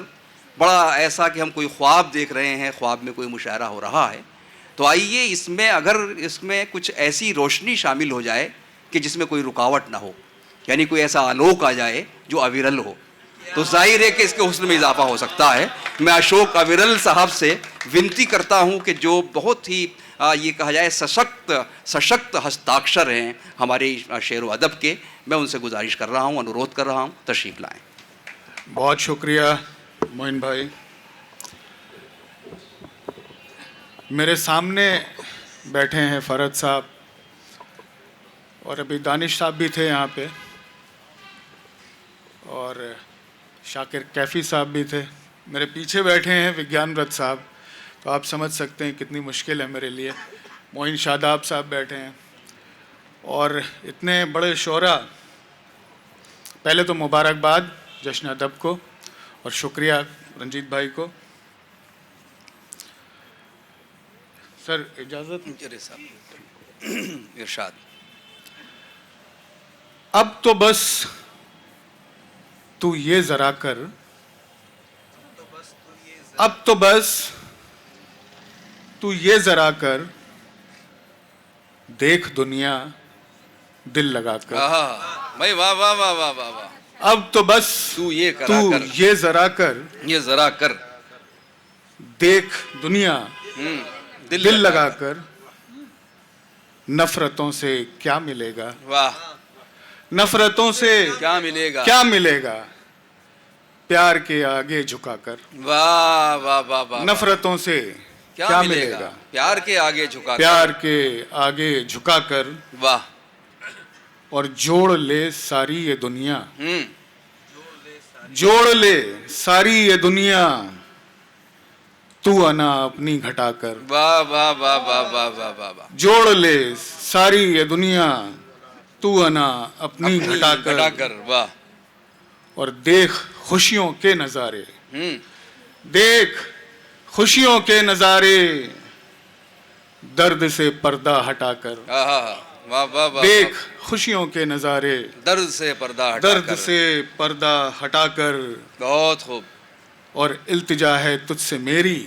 बड़ा ऐसा कि हम कोई ख्वाब देख रहे हैं, ख्वाब में कोई मुशायरा हो रहा है। तो आइए इसमें, अगर इसमें कुछ ऐसी रोशनी शामिल हो जाए कि जिसमें कोई रुकावट ना हो, यानी कोई ऐसा आलोक आ जाए जो अविरल हो, तो जाहिर है कि इसके हुस्न में इजाफा हो सकता है। मैं अशोक अविरल साहब से विनती करता हूँ कि जो बहुत ही ये कहा जाए सशक्त हस्ताक्षर हैं हमारे शेर व अदब के, मैं उनसे गुजारिश कर रहा हूँ, अनुरोध कर रहा हूँ, तशरीफ़ लाएँ। बहुत शुक्रिया मोइन भाई। मेरे सामने बैठे हैं फ़रद साहब, और अभी दानिश साहब भी थे यहाँ पे, और शाकिर कैफ़ी साहब भी थे। मेरे पीछे बैठे हैं विज्ञानव्रत साहब, तो आप समझ सकते हैं कितनी मुश्किल है मेरे लिए। मोइन शादाब साहब बैठे हैं, और इतने बड़े शोरा। पहले तो मुबारकबाद जश्न अदब को, और शुक्रिया रंजीत भाई को। सर इजाज़त? इरशाद। अब तो बस तू ये ज़रा कर, अब तो बस तू ये ज़रा कर, देख दुनिया दिल लगा कर। भाई वाह वाह वाह वाह वाह वाह। अब तो बस तू ये ज़रा कर, ये ज़रा कर, देख दुनिया दिल लगा कर, नफरतों से क्या मिलेगा? वाह। नफरतों से क्या मिलेगा? क्या मिलेगा? प्यार के आगे झुकाकर। वाह वाह वाह वाह। नफरतों से क्या मिलेगा? प्यार के आगे झुकाकर। प्यार के आगे झुकाकर। वाह। और जोड़ ले सारी ये दुनिया, जोड़ ले सारी ये दुनिया, तू अना अपनी घटाकर। वाह वाह वाह वाह वाह वाह वाह। जोड़ ले सारी ये दुनिया, तू अना अपनी घटाकर। वाह। और देख खुशियों के नज़ारे, देख खुशियों के नज़ारे, दर्द से पर्दा हटाकर। वाह वाह वाह। देख खुशियों के नज़ारे, दर्द से पर्दा हटाकर। दर्द से पर्दा हटाकर। बहुत खूब। और इल्तिजा है तुझसे मेरी,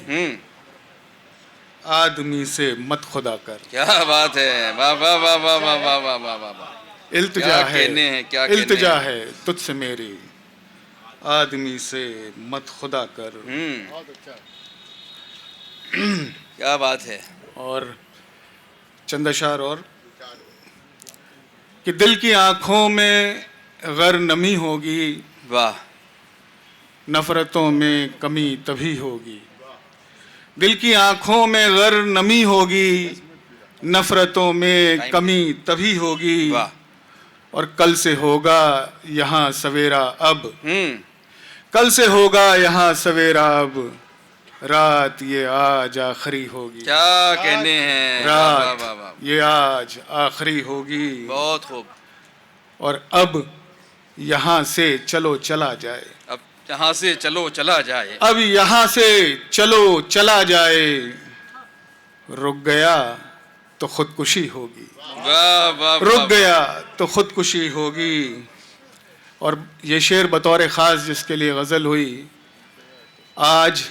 आदमी से मत खुदा कर। क्या बात है। वाह वाह वाह वाह वाह वाह वाह वाह वाह। इल्तिजा है तुझसे मेरी, आदमी से मत खुदा कर। क्या बात है। और चंद अशार और कि दिल की आंखों में गर नमी होगी, वाह, नफरतों में कमी तभी होगी। दिल की आंखों में गर नमी होगी, नफरतों में कमी तभी होगी। वाह। और कल से होगा यहाँ सवेरा अब, कल से होगा यहाँ सवेरा अब, रात ये आज आखिरी होगी। क्या कहने हैं। रात ये आज आखिरी होगी। बहुत खूब। और अब यहाँ से चलो चला जाए, अब यहाँ से चलो चला जाए, अब यहाँ से चलो चला जाए, रुक गया तो खुदकुशी होगी। वाह वाह। रुक गया तो खुदकुशी होगी। और ये शेर बतौर ख़ास जिसके लिए गज़ल हुई, आज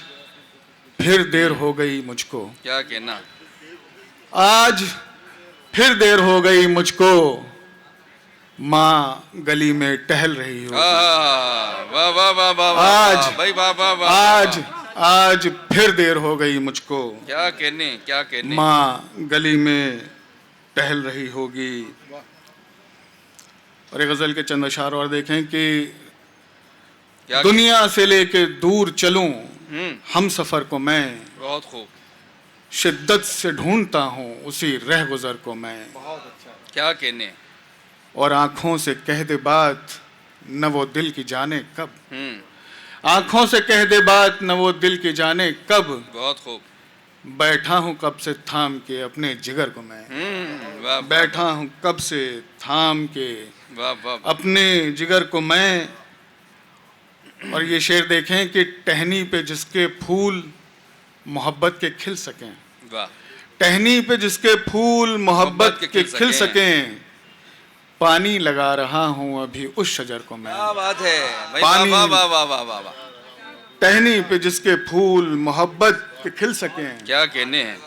फिर देर हो गई मुझको। क्या कहना। आज फिर देर हो गई मुझको, माँ गली में टहल रही हो। वाह वाह वाह वाह। आज भाई वाह वाह वाह। आज फिर देर हो गई मुझको, क्या कहने क्या कहने। माँ गली में टहल रही होगी। और एक गज़ल के चंद अशार और देखें कि दुनिया से लेके दूर चलूं हम सफ़र को मैं, बहुत खूब, शिद्दत से ढूंढता हूँ उसी रह गुज़र को मैं। बहुत अच्छा। क्या कहने। और आँखों से कह दे बात न वो दिल की जाने कब, आँखों से कह दे बात न वो दिल की जाने कब। बहुत खूब। बैठा हूँ कब से थाम के अपने जिगर को मैं, वाह, बैठा हूँ कब से थाम के वाह वाह। अपने जिगर को मैं। और ये शेर देखें कि टहनी पे जिसके फूल मोहब्बत के खिल सकें, वाह। टहनी पे जिसके फूल मोहब्बत के खिल सकें, पानी लगा रहा हूं अभी उस शजर को मैं। क्या बात है भाई, पानी- वाह वाह वाह वाह वाह वाह। टहनी पे जिसके फूल मोहब्बत के खिल सकें, क्या कहने हैं।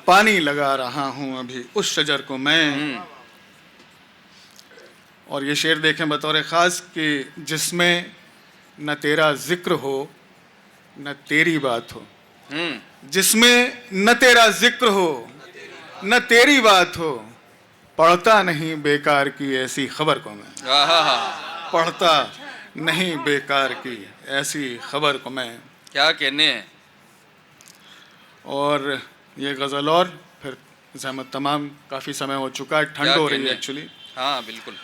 पानी लगा रहा हूं अभी उस शजर को मैं। और ये शेर देखें बतौर ख़ास कि जिसमें न तेरा जिक्र हो न तेरी बात हो, जिसमें न तेरा जिक्र हो न तेरी बात हो, पढ़ता नहीं बेकार की ऐसी खबर को मैं। आहा, पढ़ता नहीं बेकार की ऐसी खबर को मैं। क्या कहने हैं। और ये गज़ल और फिर ज़हमत तमाम, काफ़ी समय हो चुका है, ठंड क्या हो रही है कहने? एक्चुअली। हाँ बिल्कुल।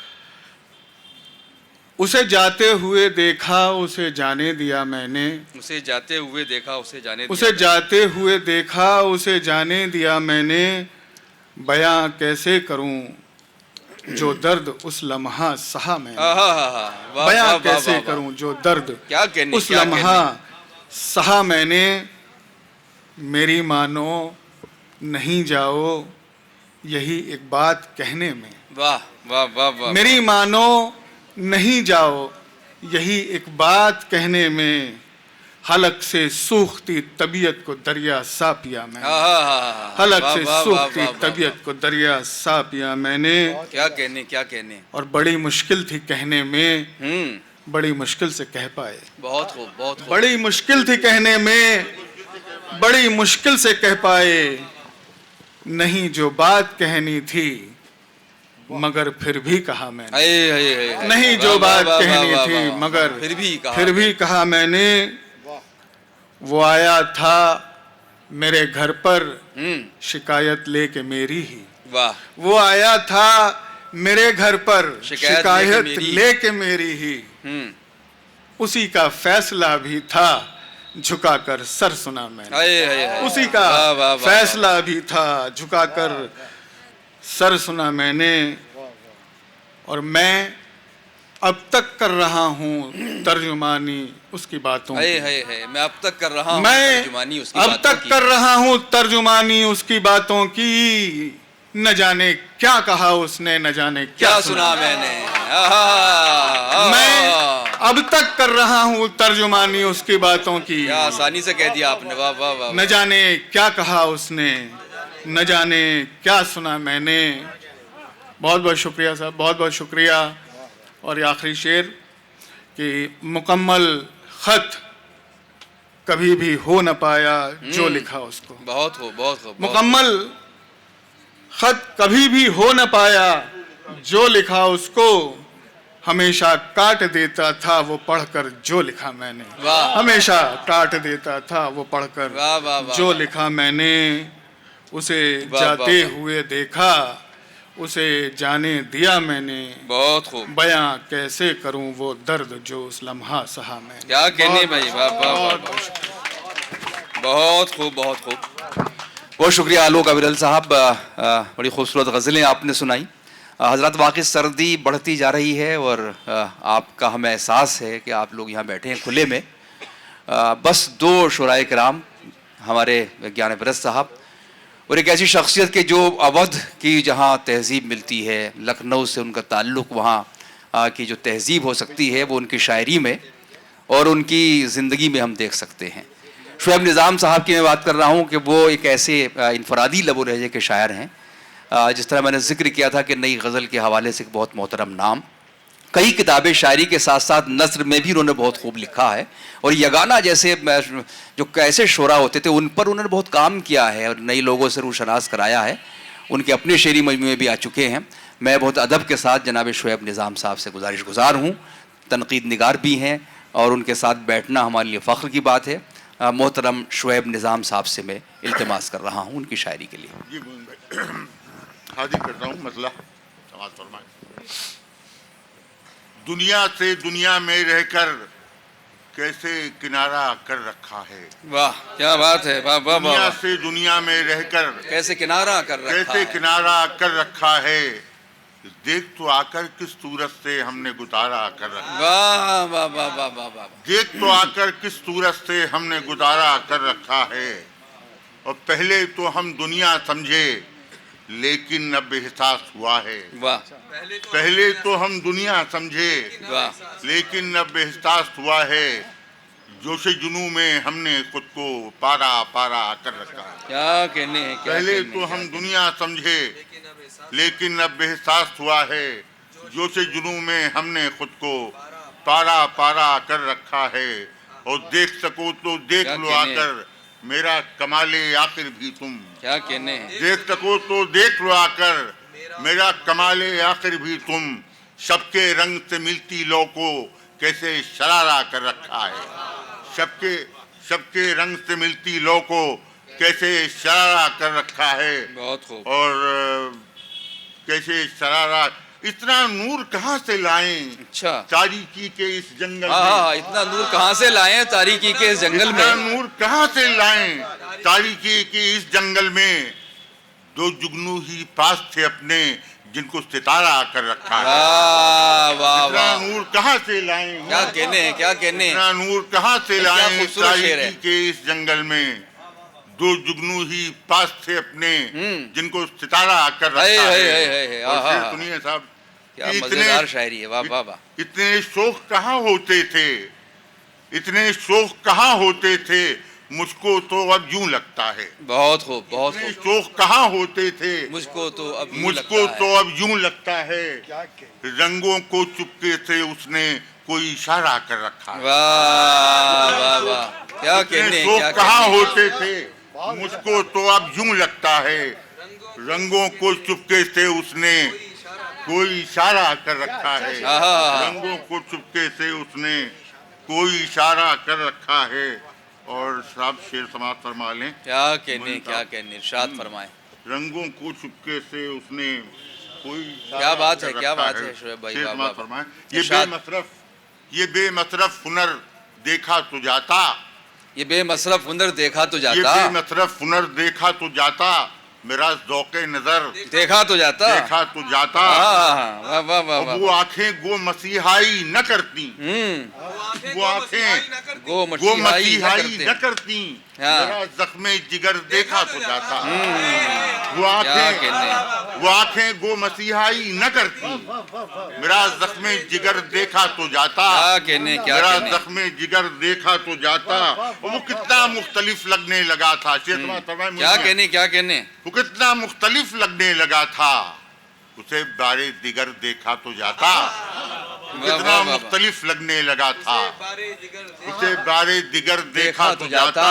उसे जाते हुए देखा उसे जाने दिया मैंने, उसे जाते हुए देखा उसे जाने दिया उसे जाते हुए देखा उसे जाने दिया मैंने, बयां कैसे करूं जो दर्द उस लम्हा सहा मैंने। वाह, बयां वाह, कैसे वाह, वाह। करूं जो दर्द क्या कहने, उस क्या लम्हा सहा मैंने। मेरी मानो नहीं जाओ यही एक बात कहने में, वाह वाह वाह वाह। मेरी मानो नहीं जाओ यही एक बात कहने में, हलक से सूखती तबीयत को दरिया सा पिया मैंने। हलक से सूखती तबीयत को दरिया सा पिया मैंने। क्या कहने, क्या कहने। और बड़ी मुश्किल थी कहने में, बड़ी मुश्किल से कह पाए। बहुत खूब, बहुत खूब। बड़ी मुश्किल थी कहने में, बड़ी मुश्किल से कह पाए, नहीं जो बात कहनी थी मगर फिर भी कहा मैंने। नहीं जो बात कहनी थी मगर फिर भी कहा मैंने। वो आया था मेरे घर पर शिकायत लेके मेरी ही। वाह। वो आया था मेरे घर पर शिकायत लेके मेरी ही। उसी का फैसला भी था झुकाकर सर सुना मैंने। उसी का फैसला भी था झुकाकर सर सुना मैंने। और मैं अब तक कर रहा हूँ तर्जुमानी उसकी बातों की। मैं अब तक कर रहा हूँ तर्जुमानी उसकी अब तक कर रहा हूँ तर्जुमानी उसकी बातों की। न जाने क्या कहा उसने, न जाने क्या सुना मैंने। मैं अब तक कर रहा हूँ तर्जुमानी उसकी बातों की। क्या आसानी से कह दिया आपने। वाह वाह वाह। न जाने क्या कहा उसने, न जाने क्या सुना मैंने। बहुत बहुत शुक्रिया साहब, बहुत बहुत शुक्रिया। और ये आखिरी शेर कि मुकम्मल ख़त कभी भी हो न पाया जो लिखा उसको। बहुत खूब, बहुत खूब। मुकम्मल ख़त कभी भी हो न पाया जो लिखा उसको, हमेशा काट देता था वो पढ़कर जो लिखा मैंने। हमेशा काट देता था वो पढ़कर जो लिखा मैंने। उसे जाते हुए देखा उसे जाने दिया मैंने। बहुत खूब। बयां कैसे करूं वो दर्द जो उस लम्हा सहा मैंने। क्या कहने भाई। वाह वाह। बहुत खूब, बहुत खूब। बहुत शुक्रिया आलोक अविरल साहब। बड़ी खूबसूरत गज़लें आपने सुनाई। हज़रत वाकई सर्दी बढ़ती जा रही है और आपका हमें एहसास है कि आप लोग यहाँ बैठे हैं खुले में। बस दो शुराए किराम, हमारे विज्ञान परस्त साहब और एक ऐसी शख्सियत के जो अवध की जहाँ तहज़ीब मिलती है, लखनऊ से उनका ताल्लुक़, वहाँ की जो तहज़ीब हो सकती है वो उनकी शायरी में और उनकी ज़िंदगी में हम देख सकते हैं। शुएब निज़ाम साहब की मैं बात कर रहा हूँ कि वो एक ऐसे इनफरादी लबो लहजे के शायर हैं। जिस तरह मैंने ज़िक्र किया था कि नई गज़ल के हवाले से बहुत मोहतरम नाम, कई किताबें शायरी के साथ साथ नस्र में भी उन्होंने बहुत खूब लिखा है। और यगाना जैसे जो कैसे शोरा होते थे उन पर उन्होंने बहुत काम किया है और नई लोगों से रूशनास कराया है। उनके अपने शेरी मजमूए भी आ चुके हैं। मैं बहुत अदब के साथ जनाब शुएब निज़ाम साहब से गुज़ार हूँ, तनकीद निगार भी हैं और उनके साथ बैठना हमारे लिए फ़ख्र की बात है। मोहतरम शुएब निज़ाम साहब से मैं इल्तिमास कर रहा हूँ उनकी शायरी के लिए। हाजिर करता हूँ मसला समाज फरमाए। दुनिया से दुनिया में रहकर कैसे किनारा कर रखा है। वाह क्या बात है। वाह वाह। दुनिया से दुनिया में रहकर कैसे किनारा कर रखा है। कैसे किनारा कर रखा है। देख तो आकर किस सूरत से हमने गुजारा कर रखा। वाह वाह वाह वाह वाह वाह। देख तो आकर किस सूरत से हमने गुजारा कर रखा है। और पहले तो हम दुनिया समझे लेकिन अब एहसास हुआ है। वाह। पहले तो हम दुनिया समझे वाह। लेकिन अब एहसास हुआ है। जोश जुनू में हमने खुद को पारा पारा कर रखा है। क्या कहने हैं, क्या पहले कहने तो हैं, हम दुनिया समझे लेकिन अब एहसास हुआ है। जोश जुनू में हमने खुद को पारा पारा कर रखा है। और देख सको तो देख लो आकर मेरा कमाले आखिर भी तुम। क्या कहने हैं। देख सको तो देख लो आकर मेरा कमाले आखिर भी तुम। सबके रंग से मिलती लो को कैसे शरारा कर रखा है। सबके रंग से मिलती लो को कैसे शरारा कर रखा है। बहुत खूब। और कैसे शरारा, इतना नूर कहाँ से लाएं। अच्छा। तारीकी के इस जंगल हाँ, में। इतना नूर कहाँ से लाएं तारीकी के इस जंगल में। इतना नूर कहाँ से लाएं तारीकी के इस जंगल में। दो जुगनू ही पास थे अपने जिनको सितारा कर रखा है। वाह वाह इतना वाह। नूर कहाँ से लाएं। क्या कहने हैं, क्या कहने हैं। इतना नूर कहाँ से क्या लाएं खूबसूरत शेर है। तारीकी के इस जंगल में। दो जुगनू ही पास थे अपने जिनको सितारा कर रखा है। और फिर सुनिए साहब, क्या मजेदार शायरी है। वाह वाह वाह। इतने शौक कहाँ होते थे, इतने शौक कहाँ होते थे, मुझको तो अब यूं लगता है। बहुत खूब, बहुत इतने खूब। शौक कहाँ होते थे, मुझको तो अब यूं मुझको लगता तो है। अब यूं लगता है। रंगों को चुपके से उसने कोई इशारा कर रखा है। वाह वाह वाह। क्या कहने हैं, क्या शौक कहाँ कहने हैं। होते थे, मुझको तो अब यूं लगता है। रंगों को चुपके से उसने कोई इशारा कर रखा है। रंगों को चुपके से उसने कोई इशारा कर रखा है। और साहब शेर समाप्त फरमा लें। क्या कहने, क्या कहने, इरशाद फरमाएं। रंगों को चुपके से उसने कोई क्या बात है, क्या बात है शोएब भाई। शेर वाह समाप्त वाह। फरमाएं। ये बेमसरफ हुनर देखा तो जाता। ये बेमसरफ हुनर देखा तो ये जाता। बेमसरफ हुनर देखा तो जाता। मेरा ज़ौक़े नजर देखा तो जाता। देखा तो जाता। वाह वाह वाह। वो आंखें गो मसीहाई न करती। वो आंखें गो मसीहाई न करती। मेरा ज़ख्मे जिगर देखा तो जाता। वो आंखें गो मसीहाई न करती। मेरा ज़ख्मे जिगर देखा तो जाता। मेरा ज़ख्मे जिगर देखा तो जाता। वो कितना मुख्तलिफ लगने लगा था। क्या कहने, क्या कहने। वो कितना मुख्तलिफ लगने लगा था। उसे बारे दिगर देखा तो जाता। कितना मुख्तलिफ लगने लगा था। उसे बारे दिगर देखा तो जाता।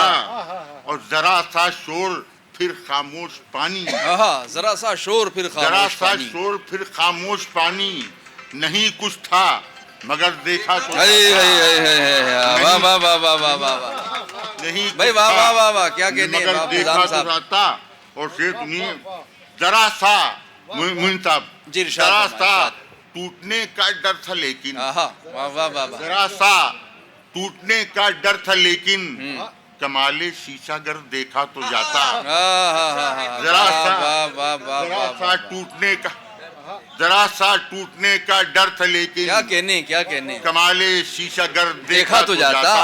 और जरा सा शोर फिर खामोश पानी। जरा सा शोर फिर जरा सा शोर फिर खामोश पानी। नहीं कुछ था मगर देखा तो वाह वाह वाह वाह वाह वाह। नहीं भाई वाह वाह वाह वाह। क्या कहने मगर देखा तो जाता। और शेर सुनिए, जरा सा मुइन साहब, जरा सा टूटने का डर था लेकिन। वाह वाह वाह। जरा सा टूटने का डर था लेकिन कमाले शीशागर देखा तो जाता। जरा सा टूटने का डर था लेकिन क्या कहने, क्या कहने। कमाले शीशागर देखा तो जाता।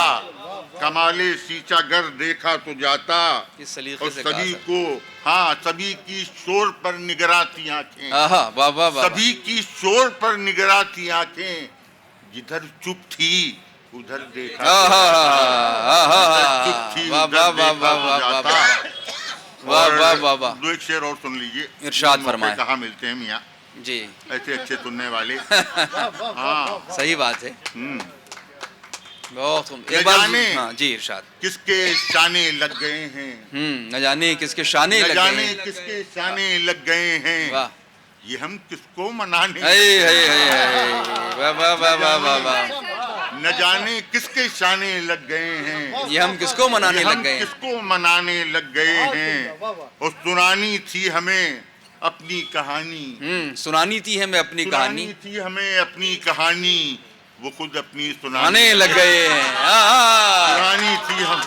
कमाले शीशागर देखा तो जाता। और सभी को, हाँ, सभी की शोर पर निगरां थी आंखें। वाह वाह वाह। सभी की शोर पर निगरां थी आंखें। जिधर चुप थी उधर देखा तो जाता। दो एक शेर और सुन लीजिए। इरशाद फरमाएं। कहाँ मिलते हैं मियाँ जी, ऐसे अच्छे सुनने वाले। हाँ सही बात है। बहुत एक बार जी इरशाद। किसके शाने लग गए हैं। न जाने किसके शाने लग गए। न जाने किसके शाने लग गए हैं। वाह। ये हम किसको मनाने। न जाने किसके शाने लग गए हैं। ये हम किसको मनाने लग गए। किसको मनाने लग गए हैं। और सुनानी थी हमें अपनी कहानी। सुनानी थी हमें अपनी कहानी। थी हमें अपनी कहानी। वो खुद अपनी सुनाने लग गए हैं। पुरानी थी हम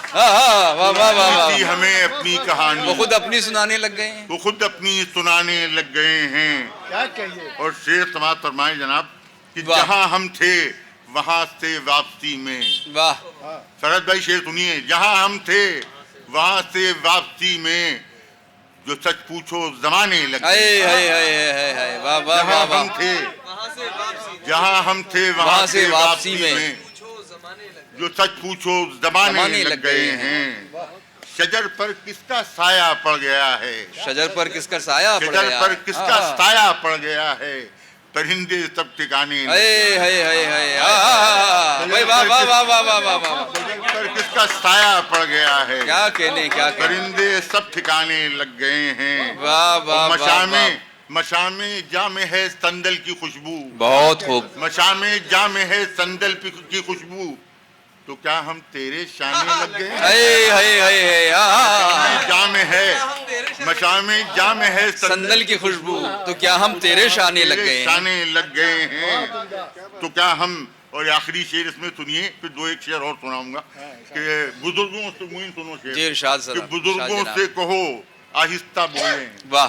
थी हमें अपनी कहानी, वो खुद अपनी सुनाने लग गए हैं। वो खुद अपनी सुनाने लग गए हैं। क्या कहिए। और शेर समाज फरमाए जनाब कि जहां हम थे वहां से वापसी में। वाह शरद भाई शेर सुनिए, जहां हम थे वहां से वापसी में, जो सच पूछो जमाने लग गए। जहां हम थे वहां से वापसी में, जो सच पूछो जमाने लग गए हैं। शजर पर किसका साया पड़ गया है, शजर पर किसका साया पड़ गया, शजर पर किसका साया पड़ गया है, परिंदे सब ठिकाने पर किसका साया पड़ गया है। क्या कहने, क्या परिंदे सब ठिकाने लग गए हैं। मशामे जामे है संदल की खुशबू, बहुत खूब। मशामे जामे है संदल की खुशबू, तो क्या हम तेरे शाने लग गए। जामे है मशामे जामे है संदल की खुशबू, तो क्या हम तेरे शाने लग गए, शाने लग गए हैं। तो क्या हम, और आखिरी शेर इसमें सुनिए, फिर दो एक शेर और सुनाऊंगा कि बुजुर्गों से, मुइन सुनो शेर कि बुजुर्गों से कहो आहिस्ता बोलें। वाह।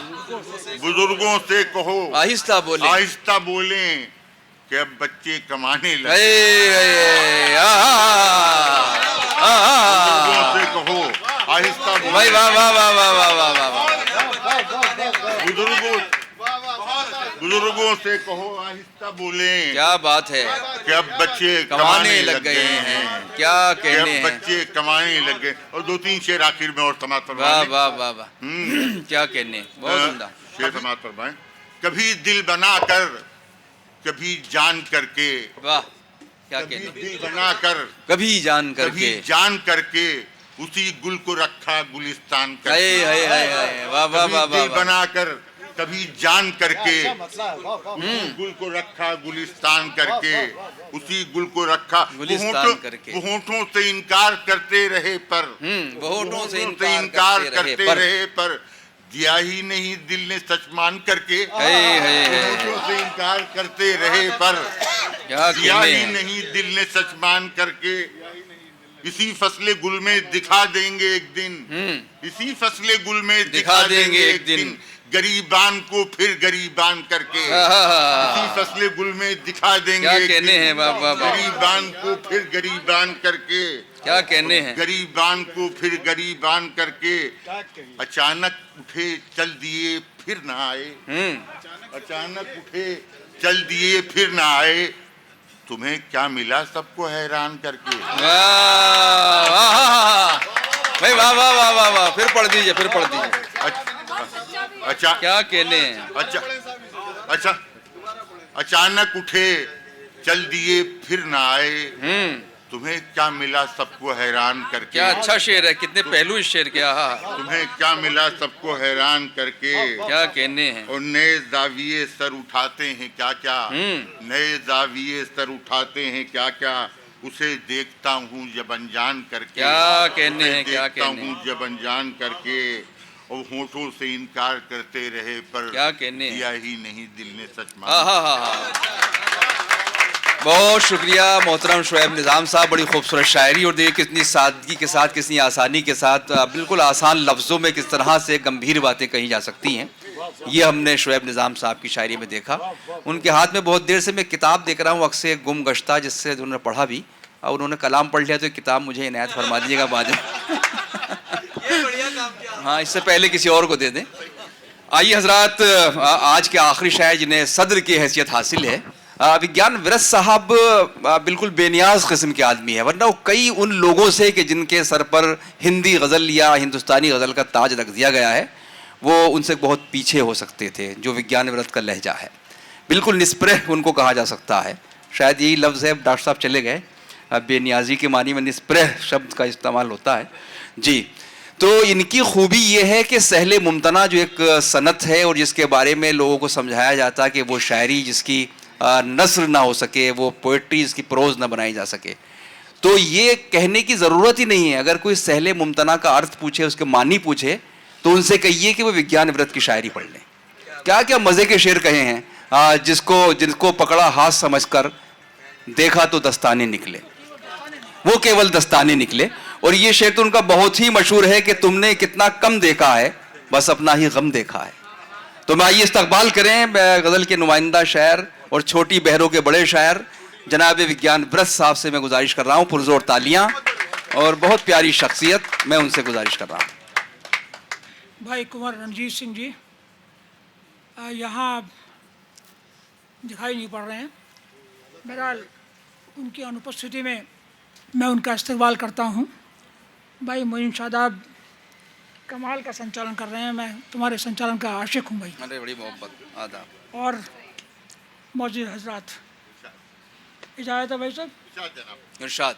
बुजुर्गों से कहो आहिस्ता बोलें, आहिस्ता बोलें कि अब बच्चे कमाने लगे। बुजुर्गों से कहो आहिस्ता बोलें। वाह वाह वाह वाह वाह वाह वाह। बुजुर्गों से कहो आहिस्ता बोलें। क्या बात है कि अब बच्चे कमाने लग गए हैं। क्या कहने हैं, बच्चे कमाने लग गए। और दो तीन शेर आखिर में और समाप्त फरमाएं। वाह वाह वाह वाह। क्या कहने, बहुत उम्दा शेर समाप्त फरमाएं। कभी दिल बनाकर कभी जान करके, वाह क्या कभी कहने, दिल बनाकर कभी जान करके, कभी जान करके उसी गुल को रखा गुलिस्तान करके। वाह वाह वाह। दिल बनाकर कभी जान करके उसी गुल को रखा गुलिस्तान करके, उसी गुल को रखा गुलिस्तान करके। वो होठों से इनकार करते रहे पर, वो होठों से इनकार करते रहे पर, दिया ही नहीं दिल ने सच मान करके। होठों से इनकार करते रहे पर, दिया ही नहीं दिल ने सच मान करके। इसी फसले गुल में दिखा देंगे एक दिन, इसी फसले गुल में दिखा देंगे एक दिन, गरीबान को फिर गरीबान करके। इसी फसले गुल में दिखा देंगे क्या कहने हैं, गरीबान को फिर गरीबान करके। क्या कहने हैं, गरीबान को फिर गरीबान करके। अचानक उठे चल दिए फिर न आए, अचानक उठे चल दिए फिर न आए, तुम्हें क्या मिला सबको हैरान करके। भाई वाह वाह वाह वाह वाह। फिर पढ़ दीजिए, फिर पढ़ दीजिए। अच्छा क्या कहने हैं, अच्छा अचानक उठे चल दिए फिर न आए, तुम्हें क्या मिला सबको हैरान करके। क्या अच्छा शेर है, कितने पहलू इस शेर के। तुम्हें क्या मिला सबको हैरान करके। क्या कहने हैं, और नए जाविये सर उठाते हैं क्या क्या, नए जाविये सर उठाते हैं क्या क्या, उसे देखता हूँ जब अनजान करके। क्या कहने हैं, क्या देखता हूँ जब अनजान करके। और होठों से इनकार करते रहे पर, क्या कहने, दिया ही नहीं दिल ने सच माना। बहुत शुक्रिया मोहतरम शुएब निज़ाम साहब, बड़ी खूबसूरत शायरी, और देखिए कितनी सादगी के साथ, कितनी आसानी के साथ, बिल्कुल आसान लफ्ज़ों में किस तरह से गंभीर बातें कही जा सकती हैं। ये हमने शुएब निज़ाम साहब की शायरी में देखा। उनके हाथ में बहुत देर से मैं किताब देख रहा हूँ, अक्सर गुम गश्ता, जिससे उन्होंने पढ़ा भी और उन्होंने कलाम पढ़ लिया, तो किताब मुझे इनायत फरमा दीजिएगा बाद में। हाँ, इससे पहले किसी और को दे दें। आइए हजरात, आज के आखिरी शायर जिन्हें सदर की हैसियत हासिल है, विज्ञान विरस साहब बिल्कुल बेनियाज किस्म के आदमी है, वरना वो कई उन लोगों से कि जिनके सर पर हिंदी गज़ल या हिंदुस्तानी गज़ल का ताज रख दिया गया है, वो उनसे बहुत पीछे हो सकते थे। जो विज्ञान विरस का लहजा है, बिल्कुल निस्पृह उनको कहा जा सकता है। शायद यही लफ्ज़ है, डॉक्टर साहब चले गए, बेनियाजी के मानी में निस्पृह शब्द का इस्तेमाल होता है जी। तो इनकी खूबी ये है कि सहले मुमतना जो एक सनत है और जिसके बारे में लोगों को समझाया जाता है कि वो शायरी जिसकी नस्र ना हो सके, वो पोइट्री जिसकी प्रोज ना बनाई जा सके, तो ये कहने की ज़रूरत ही नहीं है। अगर कोई सहले मुमतना का अर्थ पूछे, उसके मानी पूछे, तो उनसे कहिए कि वो विज्ञान विरत की शायरी पढ़ लें। क्या क्या मज़े के शेर कहे हैं, जिसको पकड़ा हाथ समझकर देखा तो दस्ताने निकले, वो केवल दस्ताने निकले। और ये शेर तो उनका बहुत ही मशहूर है कि तुमने कितना कम देखा है, बस अपना ही गम देखा है। तो मैं आइए इस्तकबाल करें गज़ल के नुमाइंदा शायर और छोटी बहरों के बड़े शायर जनाब विज्ञान व्रत साहब से मैं गुजारिश कर रहा हूँ, पुरजोर तालियाँ, और बहुत प्यारी शख्सियत, मैं उनसे गुजारिश कर रहा हूँ। भाई कुंवर रणजीत सिंह जी यहाँ दिखाई नहीं पड़ रहे हैं, बहरहाल उनकी अनुपस्थिति में मैं उनका इस्तकबाल करता हूँ। भाई मोइन शादाब कमाल का संचालन कर रहे हैं, मैं तुम्हारे संचालन का आशिक हूँ भाई। अरे बड़ी मोहब्बत, आदाब। और मौजूद हजरात, इजाज़त है भाई साहब? इरशाद।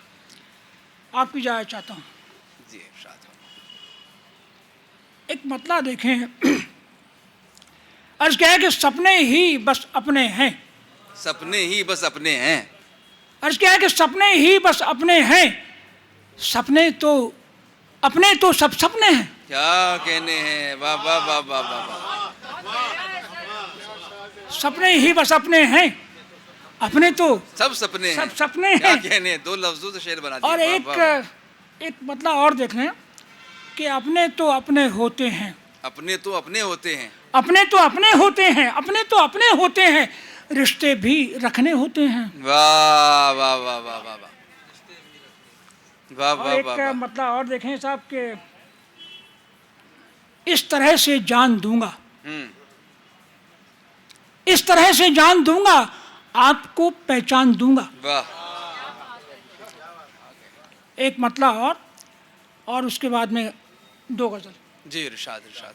आपकी इजाज़त चाहता हूँ जी, इरशाद। एक मतला देखें, अर्ज क्या है कि सपने ही बस अपने हैं, सपने ही बस अपने हैं। अर्ज क्या है कि सपने ही बस अपने हैं, सपने तो अपने तो सब सपने हैं। क्या कहने हैं, वाह वाह वाह वाह वाह। सपने ही बस अपने हैं, अपने तो सब सपने हैं, सब सपने क्या हैं। कहने हैं, दो लफ्जों से शेर बना दिया। और वाह, वाह, वाह। एक मतलब और देख लें कि अपने तो अपने होते हैं, अपने तो अपने होते हैं, अपने तो अपने होते हैं, अपने तो अपने होते हैं, रिश्ते भी रखने होते हैं। वाह वाह वाह वाह वाह वाह वाह और वाह एक वाह। मतलब और देखें साहब के इस तरह से जान दूंगा, इस तरह से जान दूंगा, आपको पहचान दूंगा। वाह। एक मतला और उसके बाद में दो गजल। जी, इरशाद इरशाद।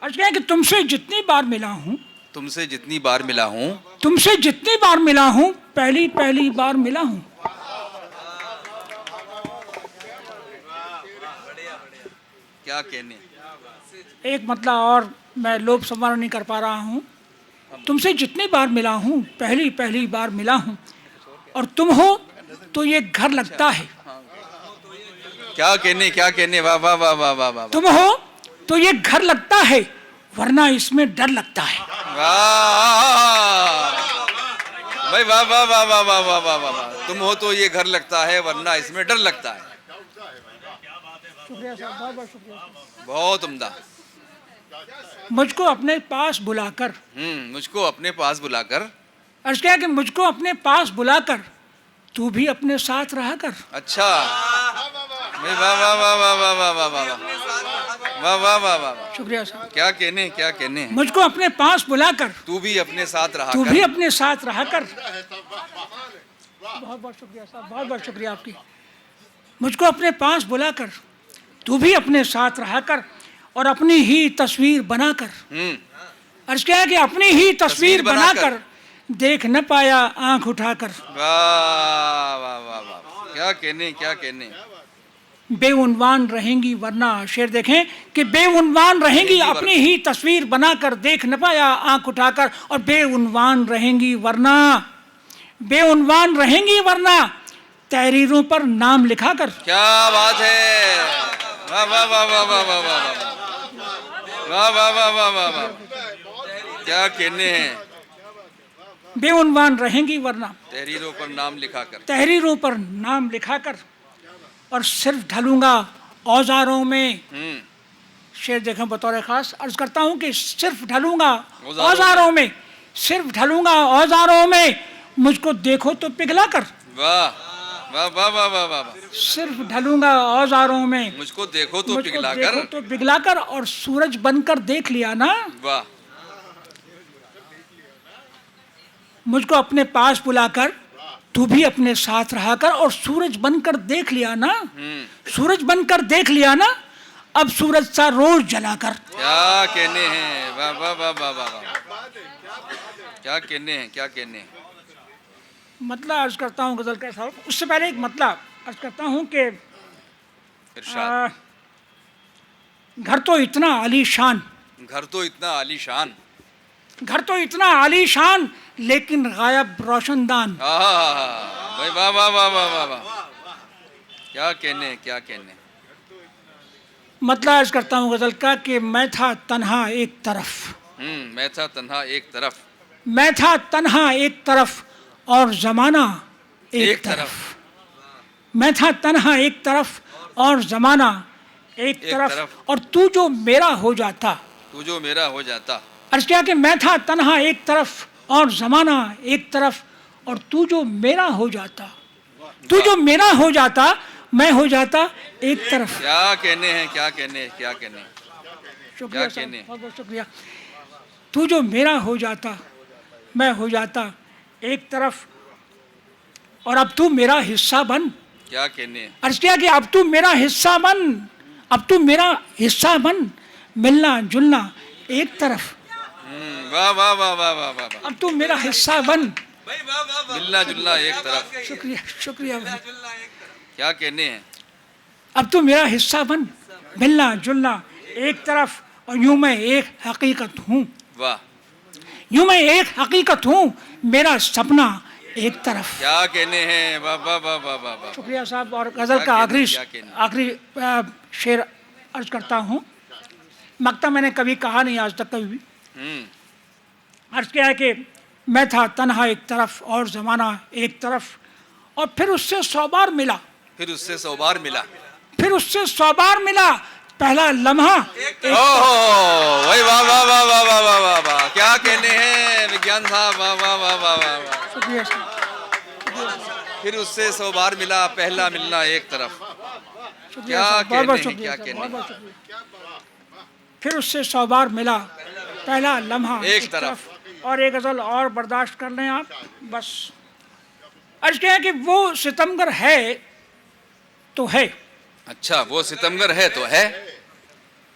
अर्ज क्या है कि तुमसे जितनी बार मिला हूँ, तुमसे जितनी बार मिला हूँ, तुमसे जितनी बार मिला हूँ, पहली पहली बार मिला हूँ। क्या कहने। एक मतलब और मैं लोभ संवारण नहीं कर पा रहा हूँ। तुमसे जितनी बार मिला हूँ, पहली पहली बार मिला हूँ, और तुम हो तो ये घर लगता है। क्या कहने, क्या कहने, वाह वाह वाह वाह वाह वाह। तुम हो तो ये घर लगता है, वरना इसमें डर लगता है। वाह भाई, वाह वाह वाह वाह वाह वाह वाह वाह। तुम हो तो ये घर लगता है, वरना इसमें डर लगता है। शुक्रिया साहब, बहुत बहुत शुक्रिया। बहुत उम्दा। मुझको अपने पास बुलाकर, मुझको अपने पास बुलाकर, अर्ज क्या है कि मुझको अपने पास बुलाकर तू भी अपने साथ रहा कर। अच्छा भाई, वाह वाह वाह वाह वाह वाह वाह वाह वाह वाह वाह वाह। शुक्रिया साहब। क्या कहने, क्या कहने। मुझको अपने पास बुलाकर तू भी अपने साथ रहा तू कर। भी अपने साथ रहा कर। बहुत बहुत शुक्रिया साहब, बहुत बहुत शुक्रिया आपकी। मुझको अपने पास बुलाकर तू भी अपने साथ रहा कर, और अपनी ही तस्वीर बनाकर, अर्ज क्या है कि अपनी ही तस्वीर बनाकर देख न पाया आंख उठाकर। वाह वाह वाह वाह। क्या कहने, क्या कहने। बेउनवान रहेंगी वरना, शेर देखें कि बेउनवान रहेंगी, अपनी ही तस्वीर बनाकर देख न पाया आंख उठाकर, और बेउनवान रहेंगी वरना, बेउनवान रहेंगी वरना तहरीरों पर नाम लिखा कर। क्या बात है, वाह वाह वाह वाह वाह वाह वाह वाह वाह वाह वाह वाह वाह। क्या कहने हैं। बेउनवान रहेंगी वरना तहरीरों पर नाम लिखा कर, तहरीरों पर नाम लिखा कर, और सिर्फ ढलूंगा औजारों में। शेर देखें बतौर खास, अर्ज करता हूँ कि सिर्फ ढलूंगा औजारों में, सिर्फ ढलूंगा औजारों में, मुझको देखो तो पिघला कर। वाह वाह वाह वाह वाह वाह। सिर्फ ढलूंगा औजारों में, मुझको देखो तो मुझको पिघला देखो कर, तो पिघला कर, और सूरज बनकर देख लिया ना। वाह। मुझको अपने पास बुलाकर तू भी अपने साथ रहा कर, और सूरज बनकर देख लिया ना, सूरज बनकर देख लिया ना, अब सूरज सा रोज जलाकर। क्या कहने हैं, वाह वाह वाह वाह वाह। क्या कहने हैं, क्या कहने हैं। मतलब अर्ज करता हूँ गजल का साहब, उससे पहले एक मतलब अर्ज करता हूँ कि इरशाद। घर तो इतना आलीशान, घर तो इतना आलीशान, घर तो इतना आलीशान, लेकिन गायब रोशनदान। भाई वाह वाह वाह वाह वाह वाह। क्या कहने, क्या कहने। मतलब अर्ज करता हूँ गजल का कि मैं था तन्हा एक तरफ, मैं था तन्हा एक तरफ, मैं था तन्हा एक तरफ, और ज़माना एक तरफ। मैं था तन्हा एक तरफ और ज़माना एक तरफ और तू जो मेरा हो जाता। तू जो मेरा हो जाता। अर्ज़ किया कि मैं था तन्हा एक तरफ और ज़माना एक तरफ और तू जो मेरा हो जाता। तू जो मेरा हो जाता, मैं हो जाता एक तरफ। क्या कहने हैं, क्या कहने, क्या कहने, शुक्रिया साहब, बहुत बहुत शुक्रिया। तू जो मेरा हो जाता, मैं हो जाता एक तरफ और अब तू मेरा हिस्सा बन। क्या कहने। अर्ज़ किया कि अब तू मेरा हिस्सा बन, अब तू मेरा हिस्सा बन, मिलना जुलना एक तरफ। वाह वाह वाह वाह वाह वाह। अब तू मेरा हिस्सा बन, मिलना जुलना एक तरफ। शुक्रिया शुक्रिया भाई। क्या कहने हैं। अब तू मेरा हिस्सा बन, मिलना जुलना एक तरफ और यूं मैं एक हकीकत हूँ। वाह। यूं मैं एक हकीकत हूँ, मेरा सपना एक तरफ। क्या कहने हैं। वाह वाह वाह वाह वाह वाह। शुक्रिया साहब। और गज़ल का आखिरी शेर अर्ज करता हूँ। मक्ता मैंने कभी कहा नहीं आज तक कभी भी। अर्ज किया है कि मैं था तन्हा एक तरफ और ज़माना एक तरफ और फिर उससे 100 बार मिला। फिर उससे 100 बार मिला। फिर उससे 100 बार मिला, पहला लम्हा। ओह भाई वाह वाह वाह वाह वाह वाह वाह वाह। क्या कहने हैं विज्ञान साहब। वाह वाह वाह वाह वाह। शुक्रिया साहब। फिर उससे 100 बार मिला, पहला मिलना एक तरफ। शुक्रिया क्या साहब, बहुत कहने बहुत हैं, शुक्रिया क्या साहब, कहने। बहुत बहुत शुक्रिया। फिर उससे 100 बार मिला, पहला लम्हा एक तरफ। और एक गज़ल और बर्दाश्त कर लें आप बस। अर्ज किया कि वो सितमगर है तो है। अच्छा, वो सितमगर है तो है।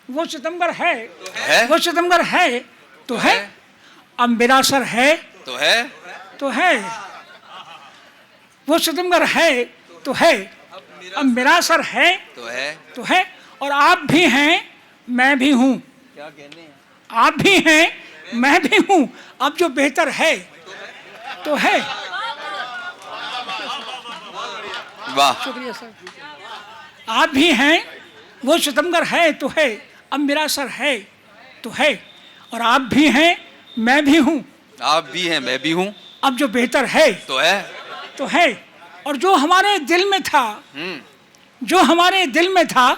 वो सितमगर है, वो सितमगर है तो है। अब मेरा सर है तो है, तो है। वो सितमगर है तो है, अब मेरा सर है तो है, तो है। और आप भी हैं, मैं भी हूँ। क्या कहने हैं। आप भी हैं, मैं भी हूँ। अब जो बेहतर है तो है। वाह। शुक्रिया सर। आप भी हैं, वो सितमगर है तो है, अब मेरा सर है तो है। और आप भी हैं, मैं भी हूँ। आप भी हैं, मैं भी हूँ। अब जो बेहतर है तो है, तो है। और जो हमारे दिल में था, जो हमारे दिल में था,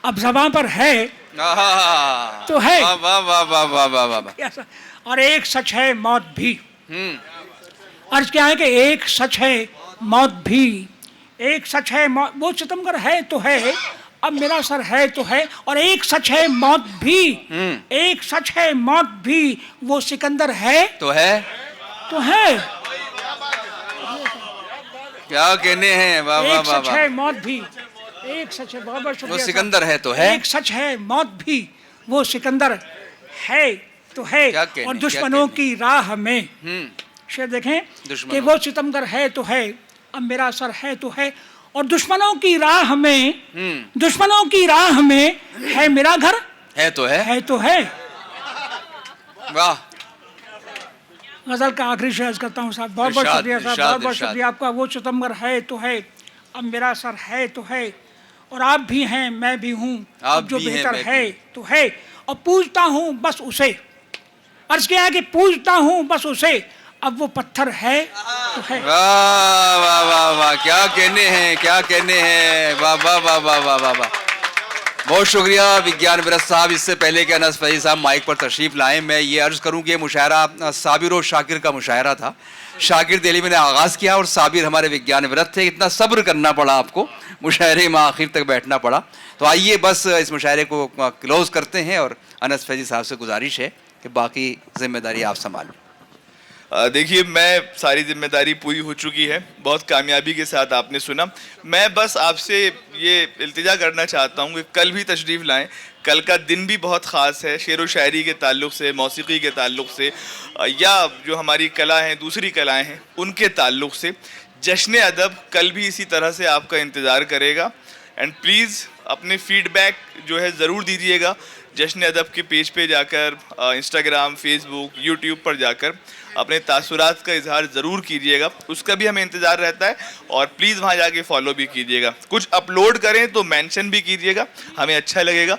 अब ज़बान पर है तो है। वाह वाह वाह वाह वाह वाह वाह। और एक सच है मौत भी। अर्ज क्या है कि एक सच है मौत भी। एक सच है मौत, वो सितमगर है तो है, अब मेरा सर है तो है। और एक सच है मौत भी। एक सच है मौत भी, वो सिकंदर है तो है, तो है। क्या कहने हैं। वाह वाह एक वाह सच वाह। है मौत भी, एक सच है। बहुत बहुत वो शुक्रिया। सिकंदर है तो है। एक सच है मौत भी, वो सिकंदर है तो है। क्या कहने, और क्या दुश्मनों कहने। की राह में शेर देखें कि वो सितमगर है तो है, अब मेरा सर है तो है। और दुश्मनों की राह में, दुश्मनों की राह में है मेरा घर है तो है तो है। वाह। गजल का आखिरी शेर करता हूँ साहब। बहुत बहुत इरशाद, शुक्रिया साहब, इरशाद, बहुत बहुत इरशाद। शुक्रिया आपका। वो सितमगर है तो है, अब मेरा सर है तो है। और आप भी हैं, मैं भी हूँ, आप अब जो भी हैं, बेहतर मैं भी है तो है। और पूछता हूँ बस उसे। अर्ज किया है कि पूछता हूँ बस उसे, अब वो पत्थर है तो है। वाह वाह वाह वाह। क्या कहने हैं, क्या कहने हैं। वाह वाह वाह वाह वाह वाह वाह। बहुत शुक्रिया विज्ञान विरत साहब। इससे पहले कि अनस फैज़ी साहब माइक पर तशरीफ़ लाएं, मैं ये अर्ज़ करूं कि ये मुशायरा साबिर और शाकिर का मुशायरा था। शाकिर दिल्ली में आगाज़ किया और साबिर हमारे विज्ञान विरत थे। इतना सब्र करना पड़ा आपको, मुशायरे में आखिर तक बैठना पड़ा। तो आइए बस इस मुशायरे को क्लोज़ करते हैं और अनस फैज़ी साहब से गुजारिश है कि बाकी ज़िम्मेदारी आप संभालें। देखिए, मैं सारी जिम्मेदारी पूरी हो चुकी है, बहुत कामयाबी के साथ आपने सुना। मैं बस आपसे ये इल्तिजा करना चाहता हूँ कि कल भी तशरीफ़ लाएं। कल का दिन भी बहुत ख़ास है, शेर व शायरी के ताल्लुक़ से, मौसीकी के ताल्लुक़ से, या जो हमारी कला हैं, दूसरी कलाएं हैं, उनके ताल्लुक़ से। जश्न अदब कल भी इसी तरह से आपका इंतज़ार करेगा। एंड प्लीज़ अपने फ़ीडबैक जो है ज़रूर दीजिएगा। जश्न अदब के पेज पे जाकर, इंस्टाग्राम, फेसबुक, यूट्यूब पर जाकर अपने तासुरात का इजहार ज़रूर कीजिएगा, उसका भी हमें इंतज़ार रहता है। और प्लीज़ वहाँ जाके फॉलो भी कीजिएगा। कुछ अपलोड करें तो मेंशन भी कीजिएगा, हमें अच्छा लगेगा।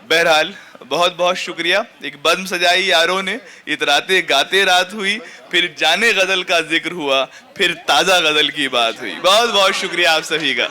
बहरहाल बहुत बहुत शुक्रिया। एक बज़्म सजाई यारों ने, इतराते गाते रात हुई, फिर जाने गज़ल का जिक्र हुआ, फिर ताज़ा गज़ल की बात हुई। बहुत बहुत शुक्रिया आप सभी का।